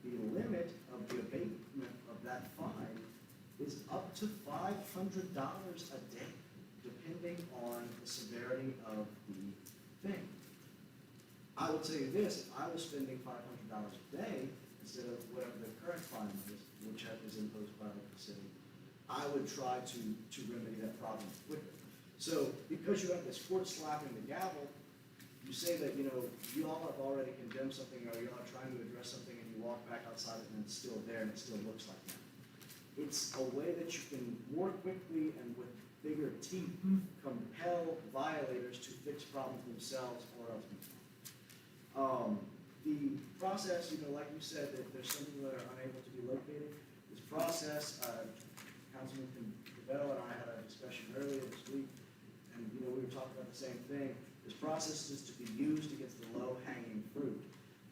The limit of the abatement of that fine is up to $500 a day, depending on the severity of the thing. I will tell you this, if I was spending $500 a day instead of whatever the current fine is, which is imposed by the city, I would try to remedy that problem quickly. So because you have this court slapping the gavel, you say that, you know, you all have already condemned something, or you all are trying to address something, and you walk back outside it and it's still there and it still looks like that. It's a way that you can more quickly and with bigger teeth compel violators to fix problems themselves or else be fined. The process, you know, like you said, that there's some people that are unable to be located. This process, Councilman DeBell and I had a discussion earlier this week, and, you know, we were talking about the same thing. This process is to be used against the low-hanging fruit.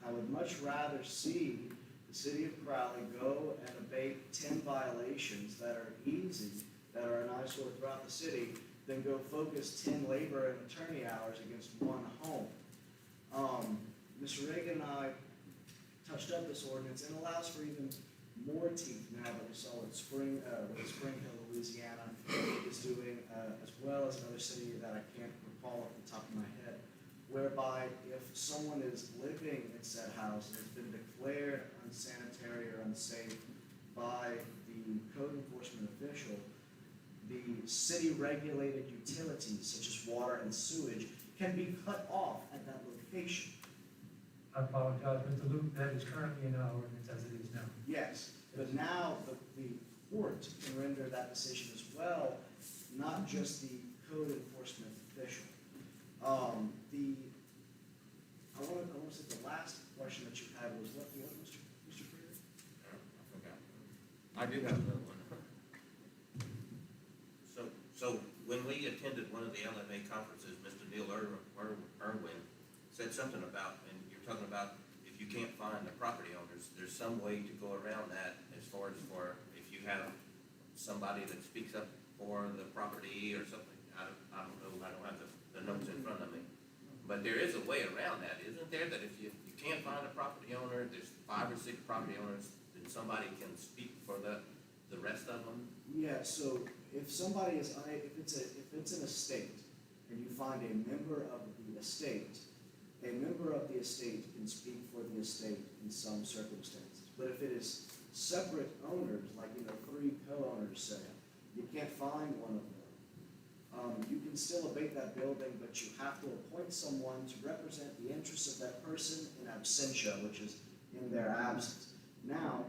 I would much rather see the city of Crowley go and abate 10 violations that are easy, that are an eyesore throughout the city, than go focus 10 labor and attorney hours against one home. Mr. Reagan and I touched up this ordinance, and allows for even more teeth now that we saw what Spring Hill, Louisiana is doing, as well as another city that I can't recall off the top of my head, whereby if someone is living in said house and has been declared unsanitary or unsafe by the code enforcement official, the city-regulated utilities, such as water and sewage, can be cut off at that location. I apologize, Mr. Luke, that is currently in our ordinance as it is now. Yes, but now the court can render that decision as well, not just the code enforcement official. I want to say the last question that you had was what, Mr. Freeman? I forgot. I do have another one. So when we attended one of the LMA conferences, Mr. Neil Irwin said something about, and you're talking about if you can't find the property owners, there's some way to go around that as far as for if you have somebody that speaks up for the property or something. I don't know, I don't have the notes in front of me. But there is a way around that, isn't there? That if you can't find a property owner, there's 5 or 6 property owners, then somebody can speak for the rest of them? Yeah, so if somebody is, if it's an estate, and you find a member of the estate, a member of the estate can speak for the estate in some circumstances. But if it is separate owners, like, you know, 3 co-owners say, you can't find one of them. You can still abate that building, but you have to appoint someone to represent the interests of that person in absentia, which is in their absence. Now,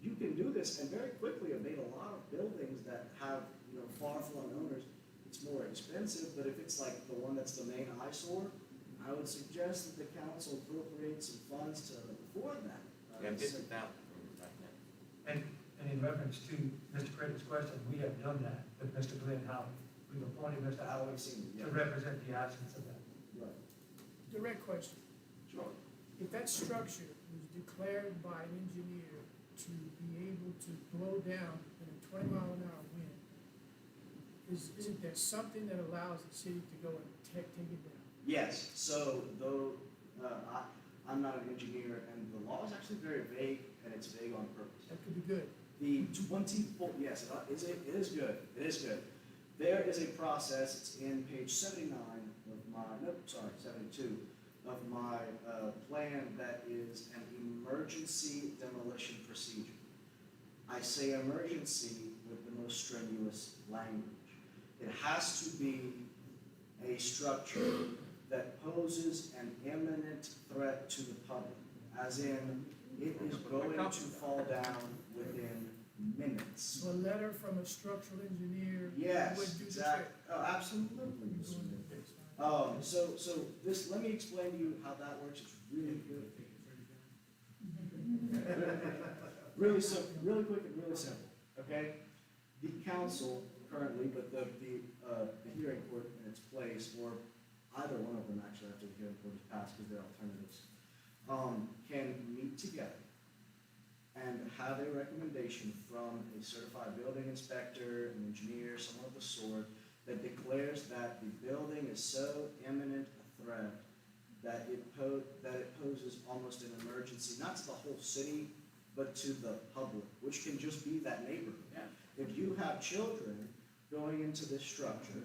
you can do this and very quickly abate a lot of buildings that have, you know, far-flung owners. It's more expensive, but if it's like the one that's the main eyesore, I would suggest that the council appropriate some funds to afford that. We have So- 50,000 right now. And in reference to Mr. Creighton's question, we have done that with Mr. Glenn Howard. We've appointed Mr. Howard I've seen it, to yeah. represent the absence of that. Right. Direct question. Sure. If that structure was declared by an engineer to be able to blow down in a 20-mile-an-hour wind, isn't there something that allows the city to go and take it down? Yes, so though, I'm not an engineer, and the law is actually very vague, and it's vague on purpose. That could be good. The 24, yes, it is good, it is good. There is a process, it's in page 79 of my, 72, of my plan that is an emergency demolition procedure. I say emergency with the most strenuous language. It has to be a structure that poses an imminent threat to the public, as in, it is going to fall down within minutes. So a letter from a structural engineer Yes, would do the exactly. trick. Oh, absolutely. You're doing it. So this, let me explain to you how that works. It's really good. Really simple, really quick and really simple, okay? The council currently, but the hearing court in its place, or either one of them actually after the hearing court is passed, because they're alternatives, can meet together and have a recommendation from a certified building inspector, an engineer, someone of the sort, that declares that the building is so imminent a threat that it poses almost an emergency, not to the whole city, but to the public, which can just be that neighborhood. If you have children going into this structure,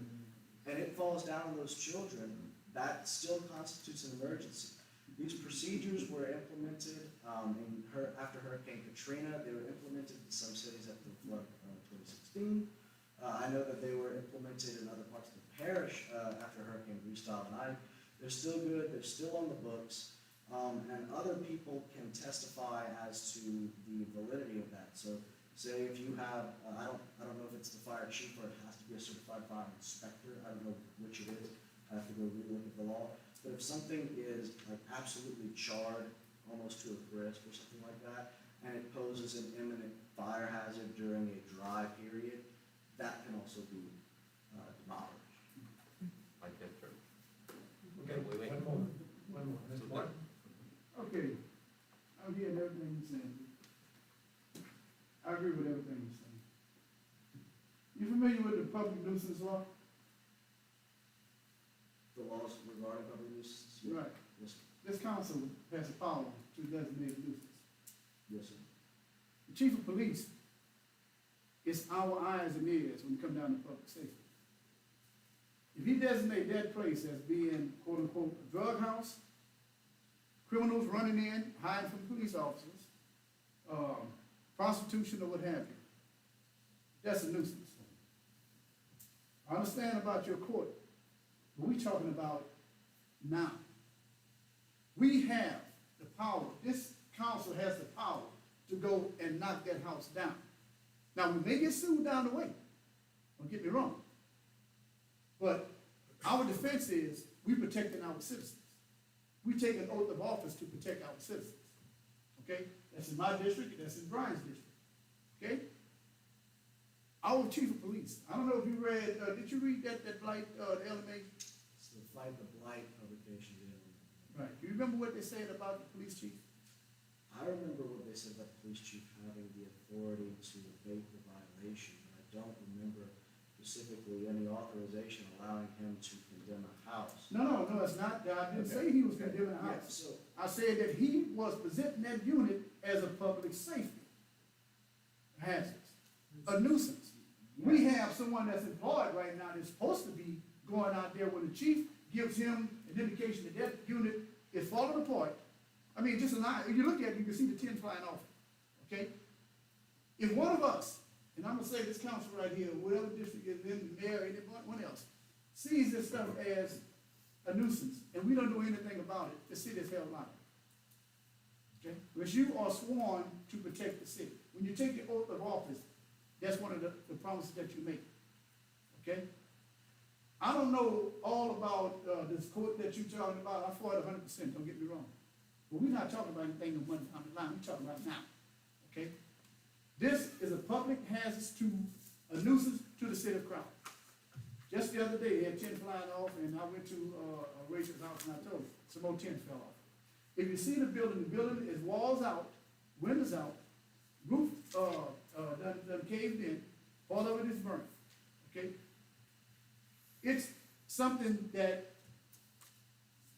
and it falls down on those children, that still constitutes an emergency. These procedures were implemented after Hurricane Katrina. They were implemented in some cities after the flood of 2016. I know that they were implemented in other parts of the parish after Hurricane Restyle, and they're still good, they're still on the books, and other people can testify as to the validity of that. So say if you have, I don't know if it's the fire chief or it has to be a certified fire inspector, I don't know which it is, I have to go relook at the law. But if something is like absolutely charred, almost to a crisp or something like that, and it poses an imminent fire hazard during a dry period, that can also be demolished. Like that church. Okay, one more, Mr. Martin? Okay, I'm hearing everything you're saying. I agree with everything you're saying. You familiar with the public nuisance law? The laws regarding public nuisance? Right. Yes, This council has the power to designate nuisance. yes, sir. The chief of police is our eyes and ears when it comes down to public safety. If he designates that place as being quote unquote a drug house, criminals running in, hiding from police officers, prostitution or what have you, that's a nuisance. I understand about your court, but we're talking about now. We have the power, this council has the power to go and knock that house down. Now, we may get sued down the way, don't get me wrong. But our defense is we protecting our citizens. We take an oath of office to protect our citizens, okay? That's in my district, that's in Brian's district, okay? Our chief of police, I don't know if you read, did you read that Blight, the LMA? It's the Blight publication. Right, do you remember what they said about the police chief? I remember what they said about the police chief having the authority to abate the violation, but I don't remember specifically any authorization allowing him to condemn a house. No, it's not, I didn't say he was condemning a Yeah, house. so, I said that he was presenting that unit as a public safety hazard, a nuisance. We have someone that's employed right now that's supposed to be going out there when the chief gives him an indication that that unit is falling apart. I mean, just a line, if you look at it, you can see the tin flying off, okay? If one of us, and I'm gonna say this council right here, whatever district is in, the mayor, anyone else, sees this stuff as a nuisance, and we don't do anything about it, the city is held liable. Okay? Because you are sworn to protect the city. When you take the oath of office, that's one of the promises that you make. Okay? I don't know all about, this court that you're talking about, I fought 100%, don't get me wrong. But we're not talking about anything no money down the line, we're talking about now, okay? This is a public hazard to, a nuisance to the city of Crowley. Just the other day, they had 10 flying off, and I went to, Rachel's house and I told her, some more 10 fell off. If you see the building is walls out, windows out, roof, done caved in, all of it is burnt, okay? It's something that,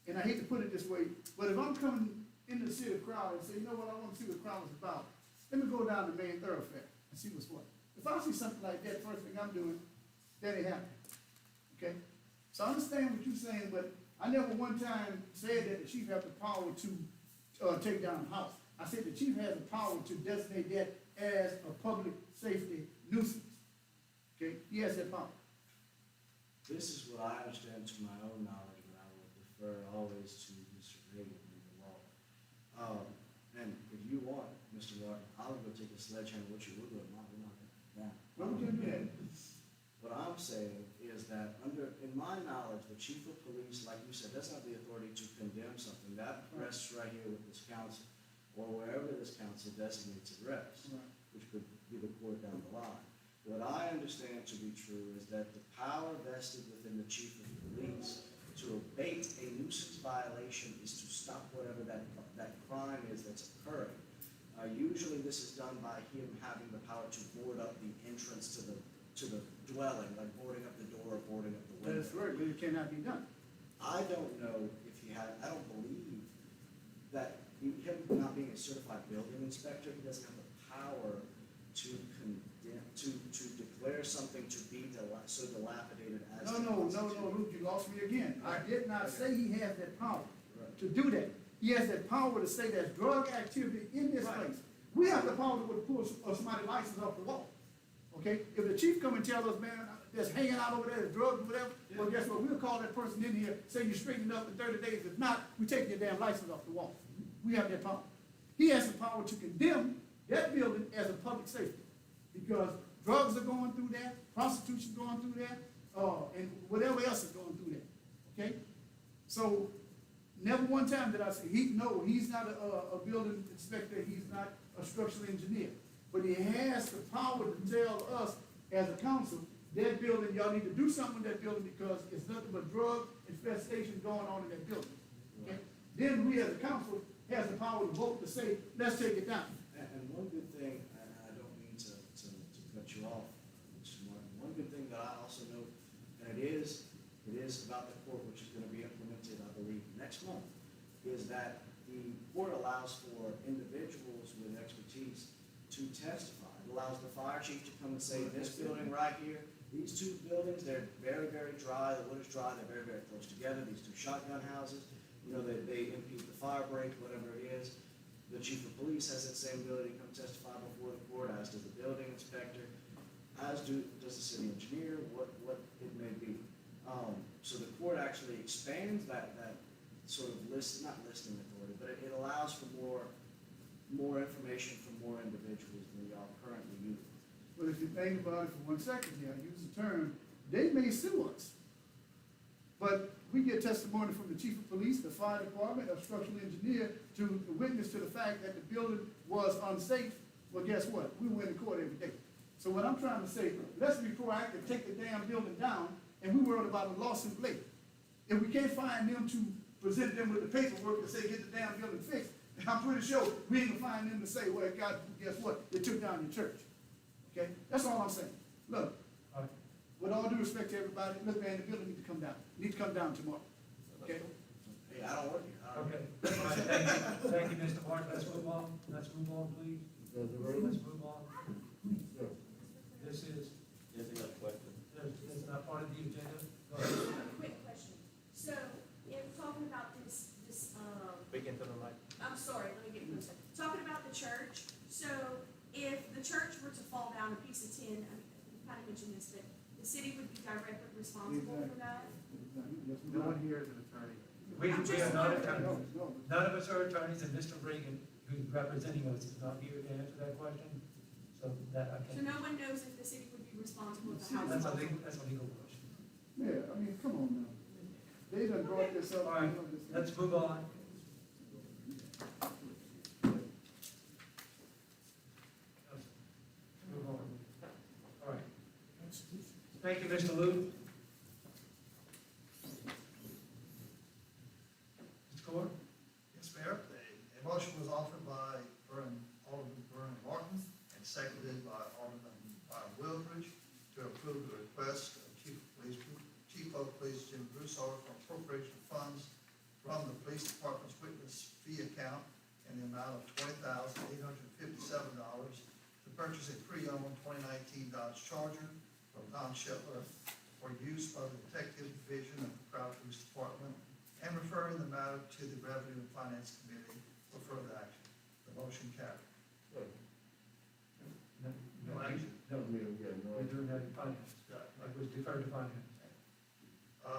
and I hate to put it this way, but if I'm coming into the city of Crowley and say, you know what, I want to see what Crowley's about, let me go down the main thoroughfare and see what's what. If I see something like that, first thing I'm doing, that ain't happening, okay? So I understand what you're saying, but I never one time said that the chief has the power to take down the house. I said the chief has the power to designate that as a public safety nuisance, okay? He has that power. This is what I understand to my own knowledge, but I will defer always to Mr. Reagan in the law. And if you want, Mr. Martin, I'll go take a sledgehammer, what you will do, we're not gonna down. Well, we can do that. What I'm saying is that in my knowledge, the chief of police, like you said, doesn't have the authority to condemn something. That rests right here with this council, or wherever this council designates it rests, which could be the court down the line. What I understand to be true is that the power vested within the chief of police to abate a nuisance violation is to stop whatever that crime is that's occurring. Usually this is done by him having the power to board up the entrance to the dwelling, like boarding up the door or boarding up the window. That's right, but it cannot be done. I don't know if I don't believe that him not being a certified building inspector, he doesn't have the power to condemn, to declare something to be so dilapidated as. No, Luke, you lost me again. I did not say he has that power to do that. He has that power to say there's drug activity in this place. We have the power to pull somebody's license off the wall. Okay? If the chief come and tell us, man, there's hanging out over there, there's drugs or whatever, well, guess what? We'll call that person in here, say you straightened up in 30 days. If not, we take your damn license off the wall. We have that power. He has the power to condemn that building as a public safety because drugs are going through there, prostitution going through there, and whatever else is going through there. Okay? So, never one time did I say, he's not a building inspector, he's not a structural engineer. But he has the power to tell us as a council, that building, y'all need to do something with that building because it's nothing but drug infestation going on in that building. Okay? Then we as a council has the power to vote to say, let's take it down. And one good thing, and I don't mean to cut you off, Mr. Martin, one good thing that I also know, and it is about the court, which is going to be implemented, I believe, next month, is that the court allows for individuals with expertise to testify. It allows the fire chief to come and say, this building right here, these two buildings, they're very, very dry, the wood is dry, they're very, very close together, these two shotgun houses, they impede the fire break, whatever it is. The chief of police has that same ability to come testify before the court, as does the building inspector, as does the city engineer, what it may be. So the court actually expands that sort of not listing authority, but it allows for more information from more individuals than y'all currently use. But if you think about it for 1 second here, I use the term, they may sue us. But we get testimony from the chief of police, the fire department, a structural engineer to witness to the fact that the building was unsafe. Well, guess what? We win in court every day. So what I'm trying to say, let's be proactive, take the damn building down, and we worried about a lawsuit later. If we can't find them to present them with the paperwork and say, get the damn building fixed, I'm pretty sure we ain't gonna find them to say, well, God, guess what? They took down your church. Okay? That's all I'm saying. Look, with all due respect to everybody, look, man, the building needs to come down. It needs to come down tomorrow. Okay? Hey, I don't work here. Okay. All right, thank you, Mr. Martin. Let's move on, please. Let's move on. This is, that's not part of the agenda. Go ahead. Quick question. So, in talking about this, Speaking to the mic. I'm sorry, let me get closer. Talking about the church, so if the church were to fall down a piece of tin, I mean, you kind of mentioned this, but the city would be directly responsible for that? No one here is an attorney. We are not attorneys. No. None of us are attorneys, and Mr. Reagan, who's representing us, is not here to answer that question. So that I So can't. no one knows if the city would be responsible for how That's a legal question. Yeah, I mean, come on now. They done brought this up. All right, let's move on. Move on. All right. Thank you, Mr. Lou. Mr. Core? Yes, Mayor. A motion was offered by Alderman Vernon Martin and seconded by Alderman Wilbridge to approve the request of Chief of Police Jim Broussard for appropriation of funds from the police department's witness fee account in the amount of $20,857 to purchase a pre-owned 2019 Dodge Charger from Don Shetler for use by the Detective Division of the Crowley Police Department, and referring the matter to the Revenue and Finance Committee for further action. The motion carried. No action. We're doing that in finance. It was deferred to finance.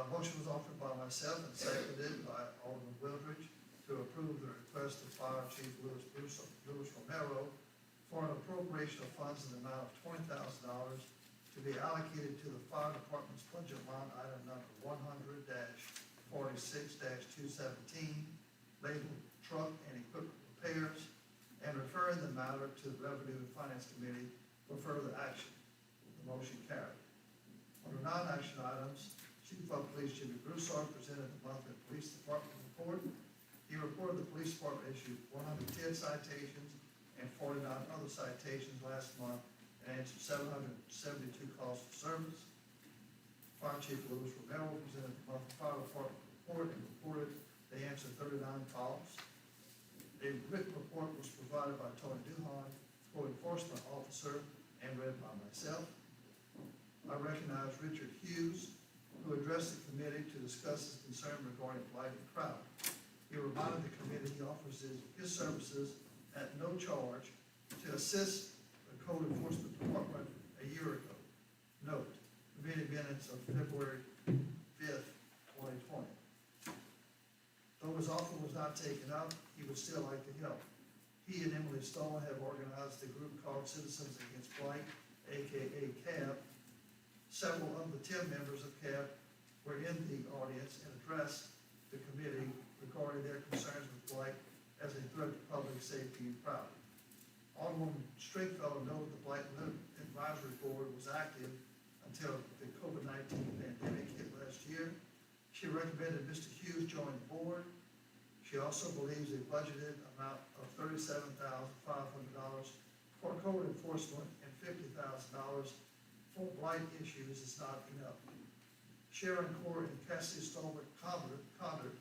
Motion was offered by myself and seconded by Alderman Wildridge to approve the request of Fire Chief Louis Romero for an appropriation of funds in the amount of $20,000 to be allocated to the fire department's budget line item number 100-46-217, labeled truck and equipment repairs, and referring the matter to the Revenue and Finance Committee for further action. The motion carried. Under non-action items, Chief of Police Jimmy Broussard presented the monthly police department report. He reported the police department issued 110 citations and 49 other citations last month and answered 772 calls for service. Fire Chief Louis Romero presented the monthly fire department report and reported they answered 39 calls. A written report was provided by Tony Duhan, code enforcement officer, and read by myself. I recognize Richard Hughes, who addressed the committee to discuss his concern regarding Blight and Crowley. He reminded the committee he offers his services at no charge to assist the code enforcement department a year ago. Note, meeting minutes of February 5th, 2020. Though his offer was not taken up, he would still like to help. He and Emily Stone have organized a group called Citizens Against Blight, aka CAB. Several of the 10 members of CAB were in the audience and addressed the committee regarding their concerns with blight as a threat to public safety and crowd. Alderman Stringfellow noted the Blight Advisory Board was active until the COVID-19 pandemic hit last year. She recommended Mr. Hughes join the board. She also believes a budgeted amount of $37,500 for code enforcement and $50,000 for blight issues is not enough. Sharon Core and Cassie Stolbert-Condert,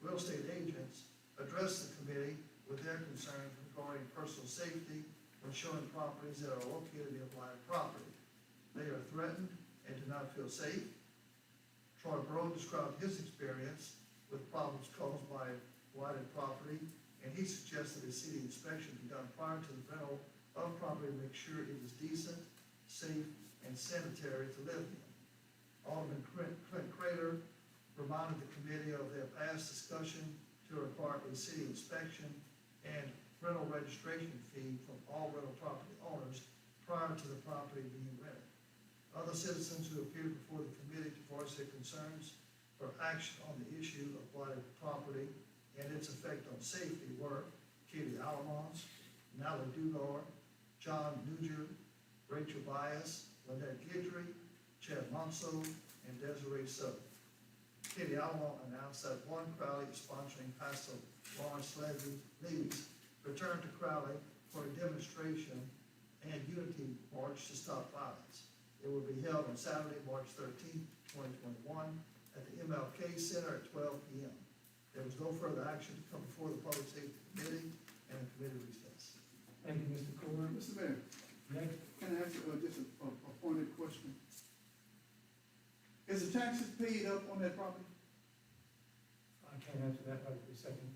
real estate agents, addressed the committee with their concerns regarding personal safety when showing properties that are located in blighted property. They are threatened and do not feel safe. Troy Broad described his experience with problems caused by blighted property, and he suggested a city inspection be done prior to the rental of property to make sure it is decent, safe, and sanitary to live in. Alderman Clint Crater reminded the committee of their past discussion to require a city inspection and rental registration fee from all rental property owners prior to the property being rented. Other citizens who appeared before the committee to voice their concerns for action on the issue of blighted property and its effect on safety were Katie Alamons, Natalie Dugard, John Nugent, Rachel Bias, Lynette Guidry, Chad Monso, and Desiree Southern. Katie Alamont announced that One Crowley is sponsoring Pastor Lawrence Levy's return to Crowley for a demonstration and unity march to stop violence. It will be held on Saturday, March 13th, 2021, at the MLK Center at 12 p.m. There was no further action to come before the Public Safety Committee, and the committee recessed. Thank you, Mr. Core. Mr. Mayor, Next. can I ask you just a pointed question? Is the taxes paid up on that property? I can't answer that right this second.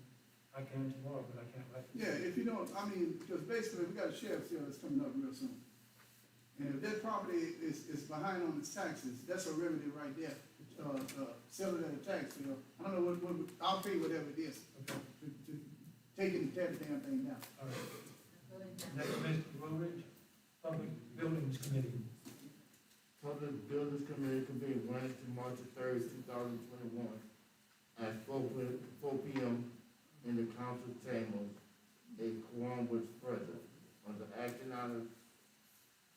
I can tomorrow, but I can't right this Yeah, if you don't, I mean, because basically, we got a sheriff's sale that's coming up real soon. And if that property is behind on its taxes, that's a remedy right there. Sell it at a tax sale. I don't know what I'll pay whatever it is Okay. to take it and tear the damn thing down. All right. Next, Mr. Woolridge, Public Buildings Committee. Public Buildings Committee convened Wednesday, March 3rd, 2021, at 4 p.m. in the council chambers. A quorum was present. On the action item,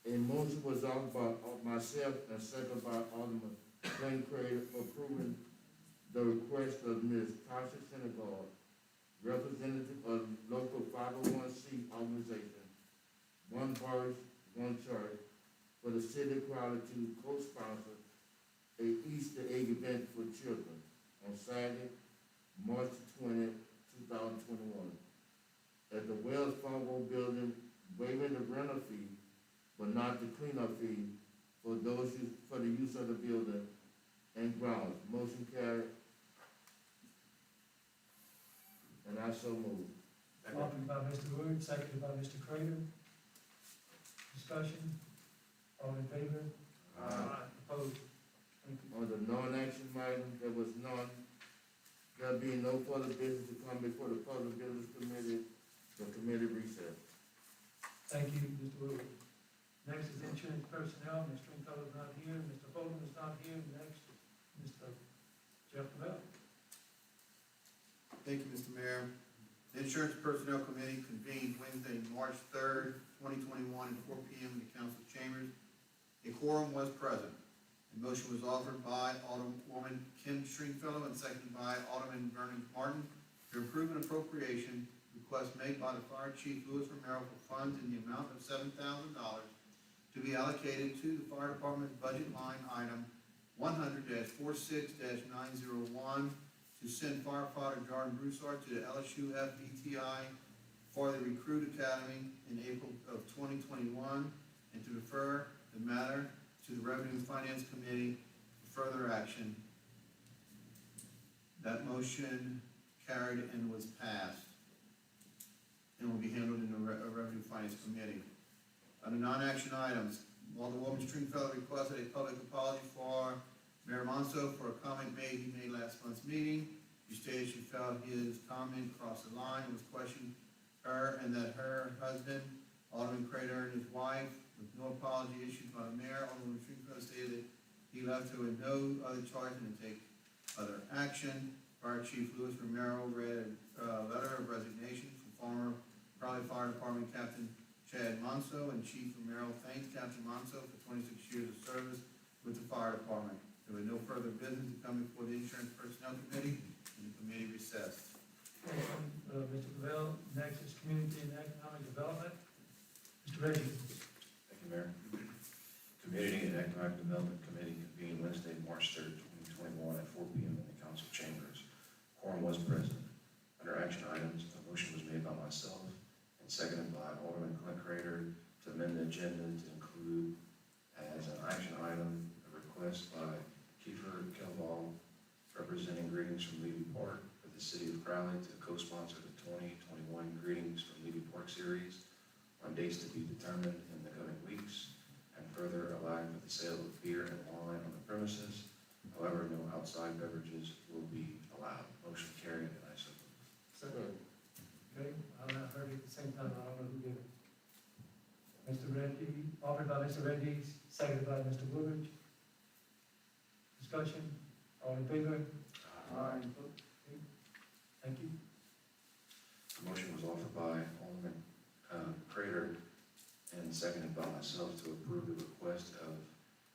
a motion was offered by myself and second by Alderman Glenn Craig approving the request of Ms. Tasha Senegal, representative of local 501c organization, One Voice, One Church, for the city of Crowley to co-sponsor a Easter egg event for children on Saturday, March 20, 2021, at the Wells Fargo Building, waiving the rental fee, but not the cleanup fee for for the use of the building and grounds. Motion carried. And I so move. Offered by Mr. Wood, seconded by Mr. Crater. Discussion, all in favor? Opposed? Thank you. On the non-action item, there was none. There being no further business to come before the Public Buildings Committee, the committee recess. Thank you, Mr. Wood. Next is insurance personnel, Ms. Stringfellow is not here, Mr. Fulton is not here, next, Mr. Jeff Bell. Thank you, Mr. Mayor. The Insurance Personnel Committee convened Wednesday, March 3rd, 2021, at 4 p.m. in the council chambers. A quorum was present. A motion was offered by Alderwoman Kim Stringfellow and seconded by Alderman Vernon Martin to approve an appropriation request made by the Fire Chief Louis Romero for funds in the amount of $7,000 to be allocated to the Fire Department's budget line item 100-46-901 to send firefighter Jordan Broussard to the LSU FBTI for the Recruit Academy in April of 2021, and to defer the matter to the Revenue and Finance Committee for further action. That motion carried and was passed, and will be handled in the Revenue and Finance Committee. Under non-action items, Alderwoman Stringfellow requested a public apology for Mayor Monso for a comment he made last month's meeting. She stated she felt his comment crossed the line and was questioning her, and that her husband, Alderman Crater, and his wife, with no apology issued by the mayor, Alderwoman Stringfellow stated that he left her with no other choice than to take other action. Fire Chief Louis Romero read a letter of resignation from former Crowley Fire Department Captain Chad Monso, and Chief Romero thanked Captain Monso for 26 years of service with the fire department. There was no further business to come before the Insurance Personnel Committee, and the committee recessed. Thank you, Mr. Cavell. Next is Community and Economic Development. Mr. Reggie. Thank you, Mayor. Community and Economic Development Committee convened Wednesday, March 3rd, 2021, at 4 p.m. in the council chambers. Quorum was present. Under action items, a motion was made by myself and seconded by Alderman Clint Crater to amend the agenda to include as an action item a request by Kiefer Kelball, representing Greetings from Levy Park for the city of Crowley, to co-sponsor the 2021 Greetings from Levy Park series on dates to be determined in the coming weeks, and further allowing for the sale of beer and wine on the premises. However, no outside beverages will be allowed. Motion carried, and I so move. Second. Okay, I heard it at the same time, I don't know who did it. Mr. Reggie, offered by Mr. Reggie, seconded by Mr. Woodridge. Discussion, all in favor? Aye. Okay. Thank you. The motion was offered by Alderman Crater and seconded by myself to approve the request of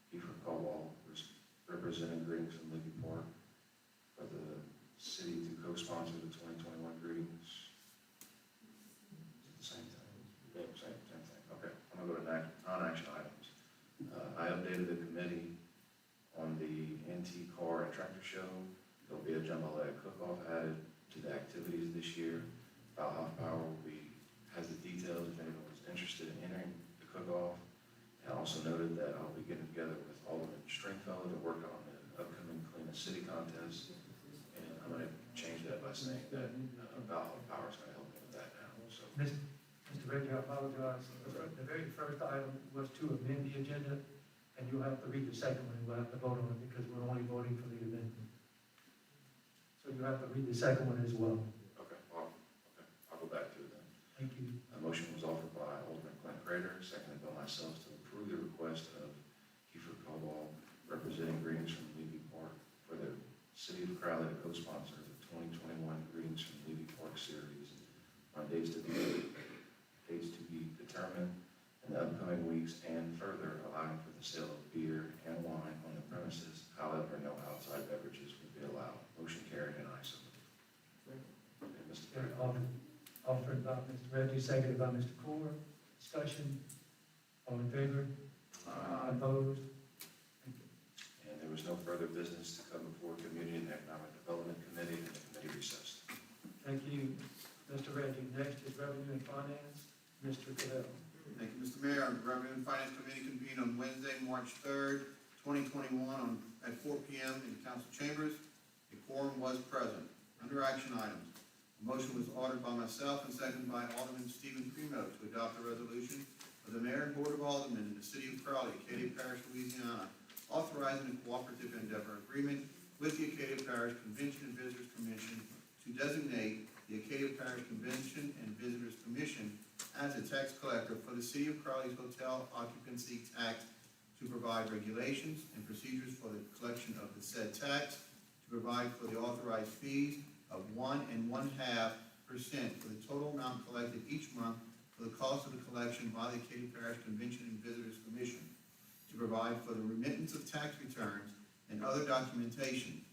Kiefer Caldwell, representing Greetings from Levy Park, for the city to co-sponsor the 2021 Greetings. Is it the same thing? Yeah, same thing. Okay, I'm gonna go to non-action items. I updated the committee on the antique car and tractor show. There'll be a jambalaya cook-off added to the activities this year. Valhoff Power has the details if anyone was interested in entering the cook-off. And I also noted that I'll be getting together with Alderman Stringfellow to work on the upcoming Clean the City contest. And I'm gonna change that by saying that Valhoff Power is gonna help me with that now, so. Mr. Reggie, I apologize. The very first item was to amend the agenda, and you'll have to read the second one, and we'll have to vote on it because we're only voting for the amendment. So you have to read the second one as well. Okay, well, okay, I'll go back to it then. Thank you. A motion was offered by Alderman Clint Crater, seconded by myself, to approve the request of Kiefer Caldwell, co-sponsor of the 2021 Greetings from Levy Park series on dates to be determined in the upcoming weeks, and further allowing for the sale of beer and wine on the premises. However, no outside beverages will be allowed. Motion carried, and I so move. Okay, Mr. Perry. Offered by Mr. Reggie, seconded by Mr. Core. Discussion, all in favor? Opposed? And there was no further business to come before Community and Economic Development Committee, and the committee recessed. Thank you, Mr. Reggie. Next is Revenue and Finance, Mr. Cavell. Thank you, Mr. Mayor. The Revenue and Finance Committee convened on Wednesday, March 3rd, 2021 at 4 p.m. in the council chambers. A quorum was present. Under action items, a motion was ordered by myself and seconded by Alderman Stephen Primo to adopt a resolution of the Mayor and Board of Aldermen in the City of Crowley, Acadia Parish, Louisiana, authorizing a cooperative endeavor agreement with the Acadia Parish Convention and Visitors Commission to designate the Acadia Parish Convention and Visitors Commission as a tax collector for the City of Crowley's hotel occupancy tax, to provide regulations and procedures for the collection of the said tax, to provide for the authorized fees of 1 1/2% for the total amount collected each month for the cost of the collection by the Acadia Parish Convention and Visitors Commission, to provide for the remittance of tax returns and other documentation,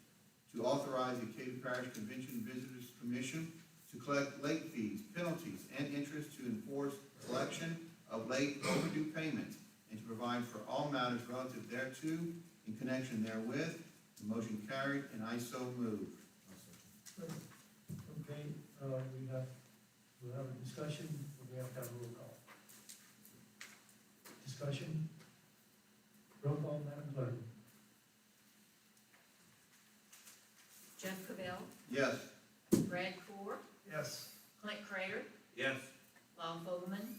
to authorize the Acadia Parish Convention and Visitors Commission to collect late fees, penalties, and interest, to enforce collection of late overdue payments, and to provide for all matters relative thereto in connection therewith. The motion carried, and I so move. Okay, we'll have a discussion, we have to have a roll call. Discussion? Roll call, Madam Clerk. Jeff Cavell, Yes. Brad Core, Yes. Clint Crater, Yes. Lon Fogelman,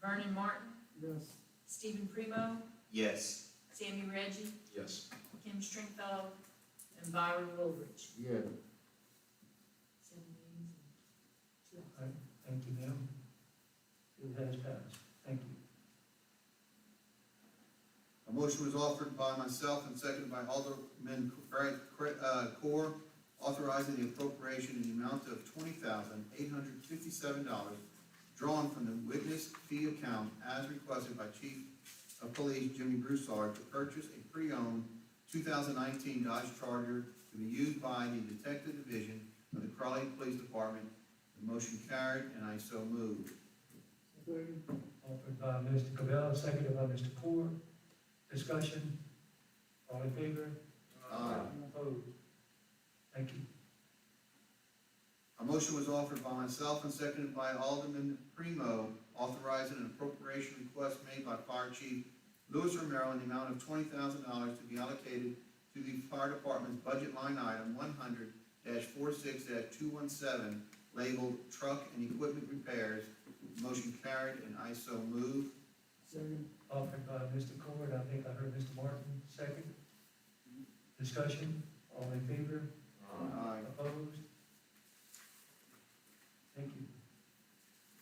Vernon Martin, Yes. Stephen Primo, Yes. Sammy Reggie, Yes. Kim Stringfellow, and Byron Woolridge. Yeah. 7 yeas and 2 ayes. All right, thank you, ma'am. It has passed. Thank you. A motion was offered by myself and seconded by Alderman Core, authorizing the appropriation in the amount of $20,857 drawn from the witness fee account as requested by Chief of Police Jimmy Broussard to purchase a pre-owned 2019 Dodge Charger to be used by the Detective Division of the Crowley Police Department. The motion carried, and I so move. Offered by Mr. Cavell, seconded by Mr. Core. Discussion? All in favor? Opposed? Thank you. A motion was offered by myself and seconded by Alderman Primo, authorizing an appropriation request made by Fire Chief Louis Romero in the amount of $20,000 to be allocated to the Fire Department's budget line item 100-46-217, labeled Truck and Equipment Repairs. Motion carried, and I so move. Second. Offered by Mr. Core, and I think I heard Mr. Martin, second. Discussion? All in favor? Aye. Opposed? Thank you.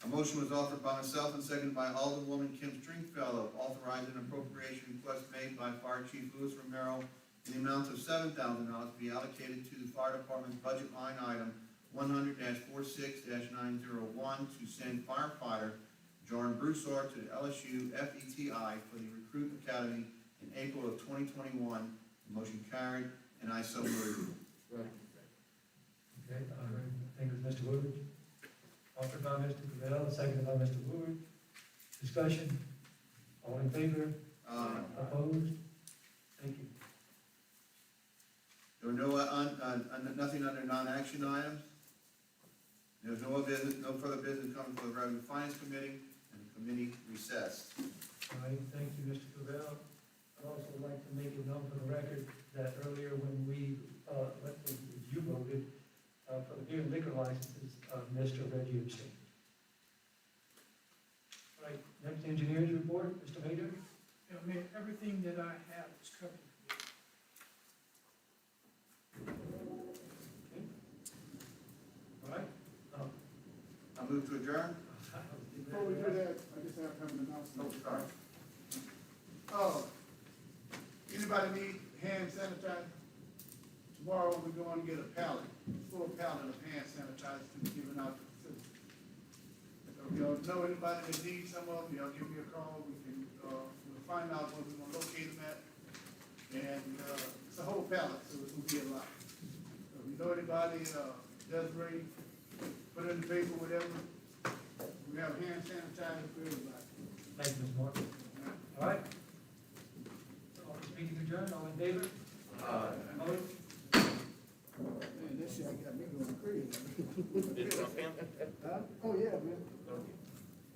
A motion was offered by myself and seconded by Alderwoman Kim Stringfellow, authorizing an appropriation request made by Fire Chief Louis Romero in the amount of $7,000 to be allocated to the Fire Department's budget line item 100-46-901 to send firefighter Jordan Broussard to the LSU FETI for the Recruit Academy in April of 2021. The motion carried, and I so move. Okay, I think it was Mr. Woodward. Offered by Mr. Cavell, seconded by Mr. Woodward. Discussion? All in favor? Opposed? Thank you. There were nothing under non-action items. There's no further business coming for the Revenue and Finance Committee, and the committee recessed. All right, thank you, Mr. Cavell. I'd also like to make it known for the record that earlier when you voted for the beer and liquor licenses, Mr. Reggie abstained. All right, next engineers report, Mr. Mayor. I mean, everything that I have is covered. Okay. All right. I move to adjourn. Before we do that, I just have to have an announcement. Oh, sorry. Anybody need hand sanitizer? tomorrow we're going to get a pallet, full pallet of hand sanitizer to be given out to the citizens. So if y'all know anybody that needs some of them, y'all give me a call, we can, we'll find out where we're gonna locate them at. And, it's a whole pallet, so it's gonna be a lot. So if you know anybody, Desiree, put it in the paper, whatever, we have hand sanitizer for everybody. Thank you, Mr. Martin. All right. Meeting adjourned, all in favor? Opposed? Man, this shit got me going crazy. Huh? Oh, yeah, man.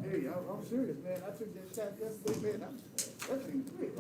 Hey, I'm serious, man. I took that shot yesterday, man. That thing quick.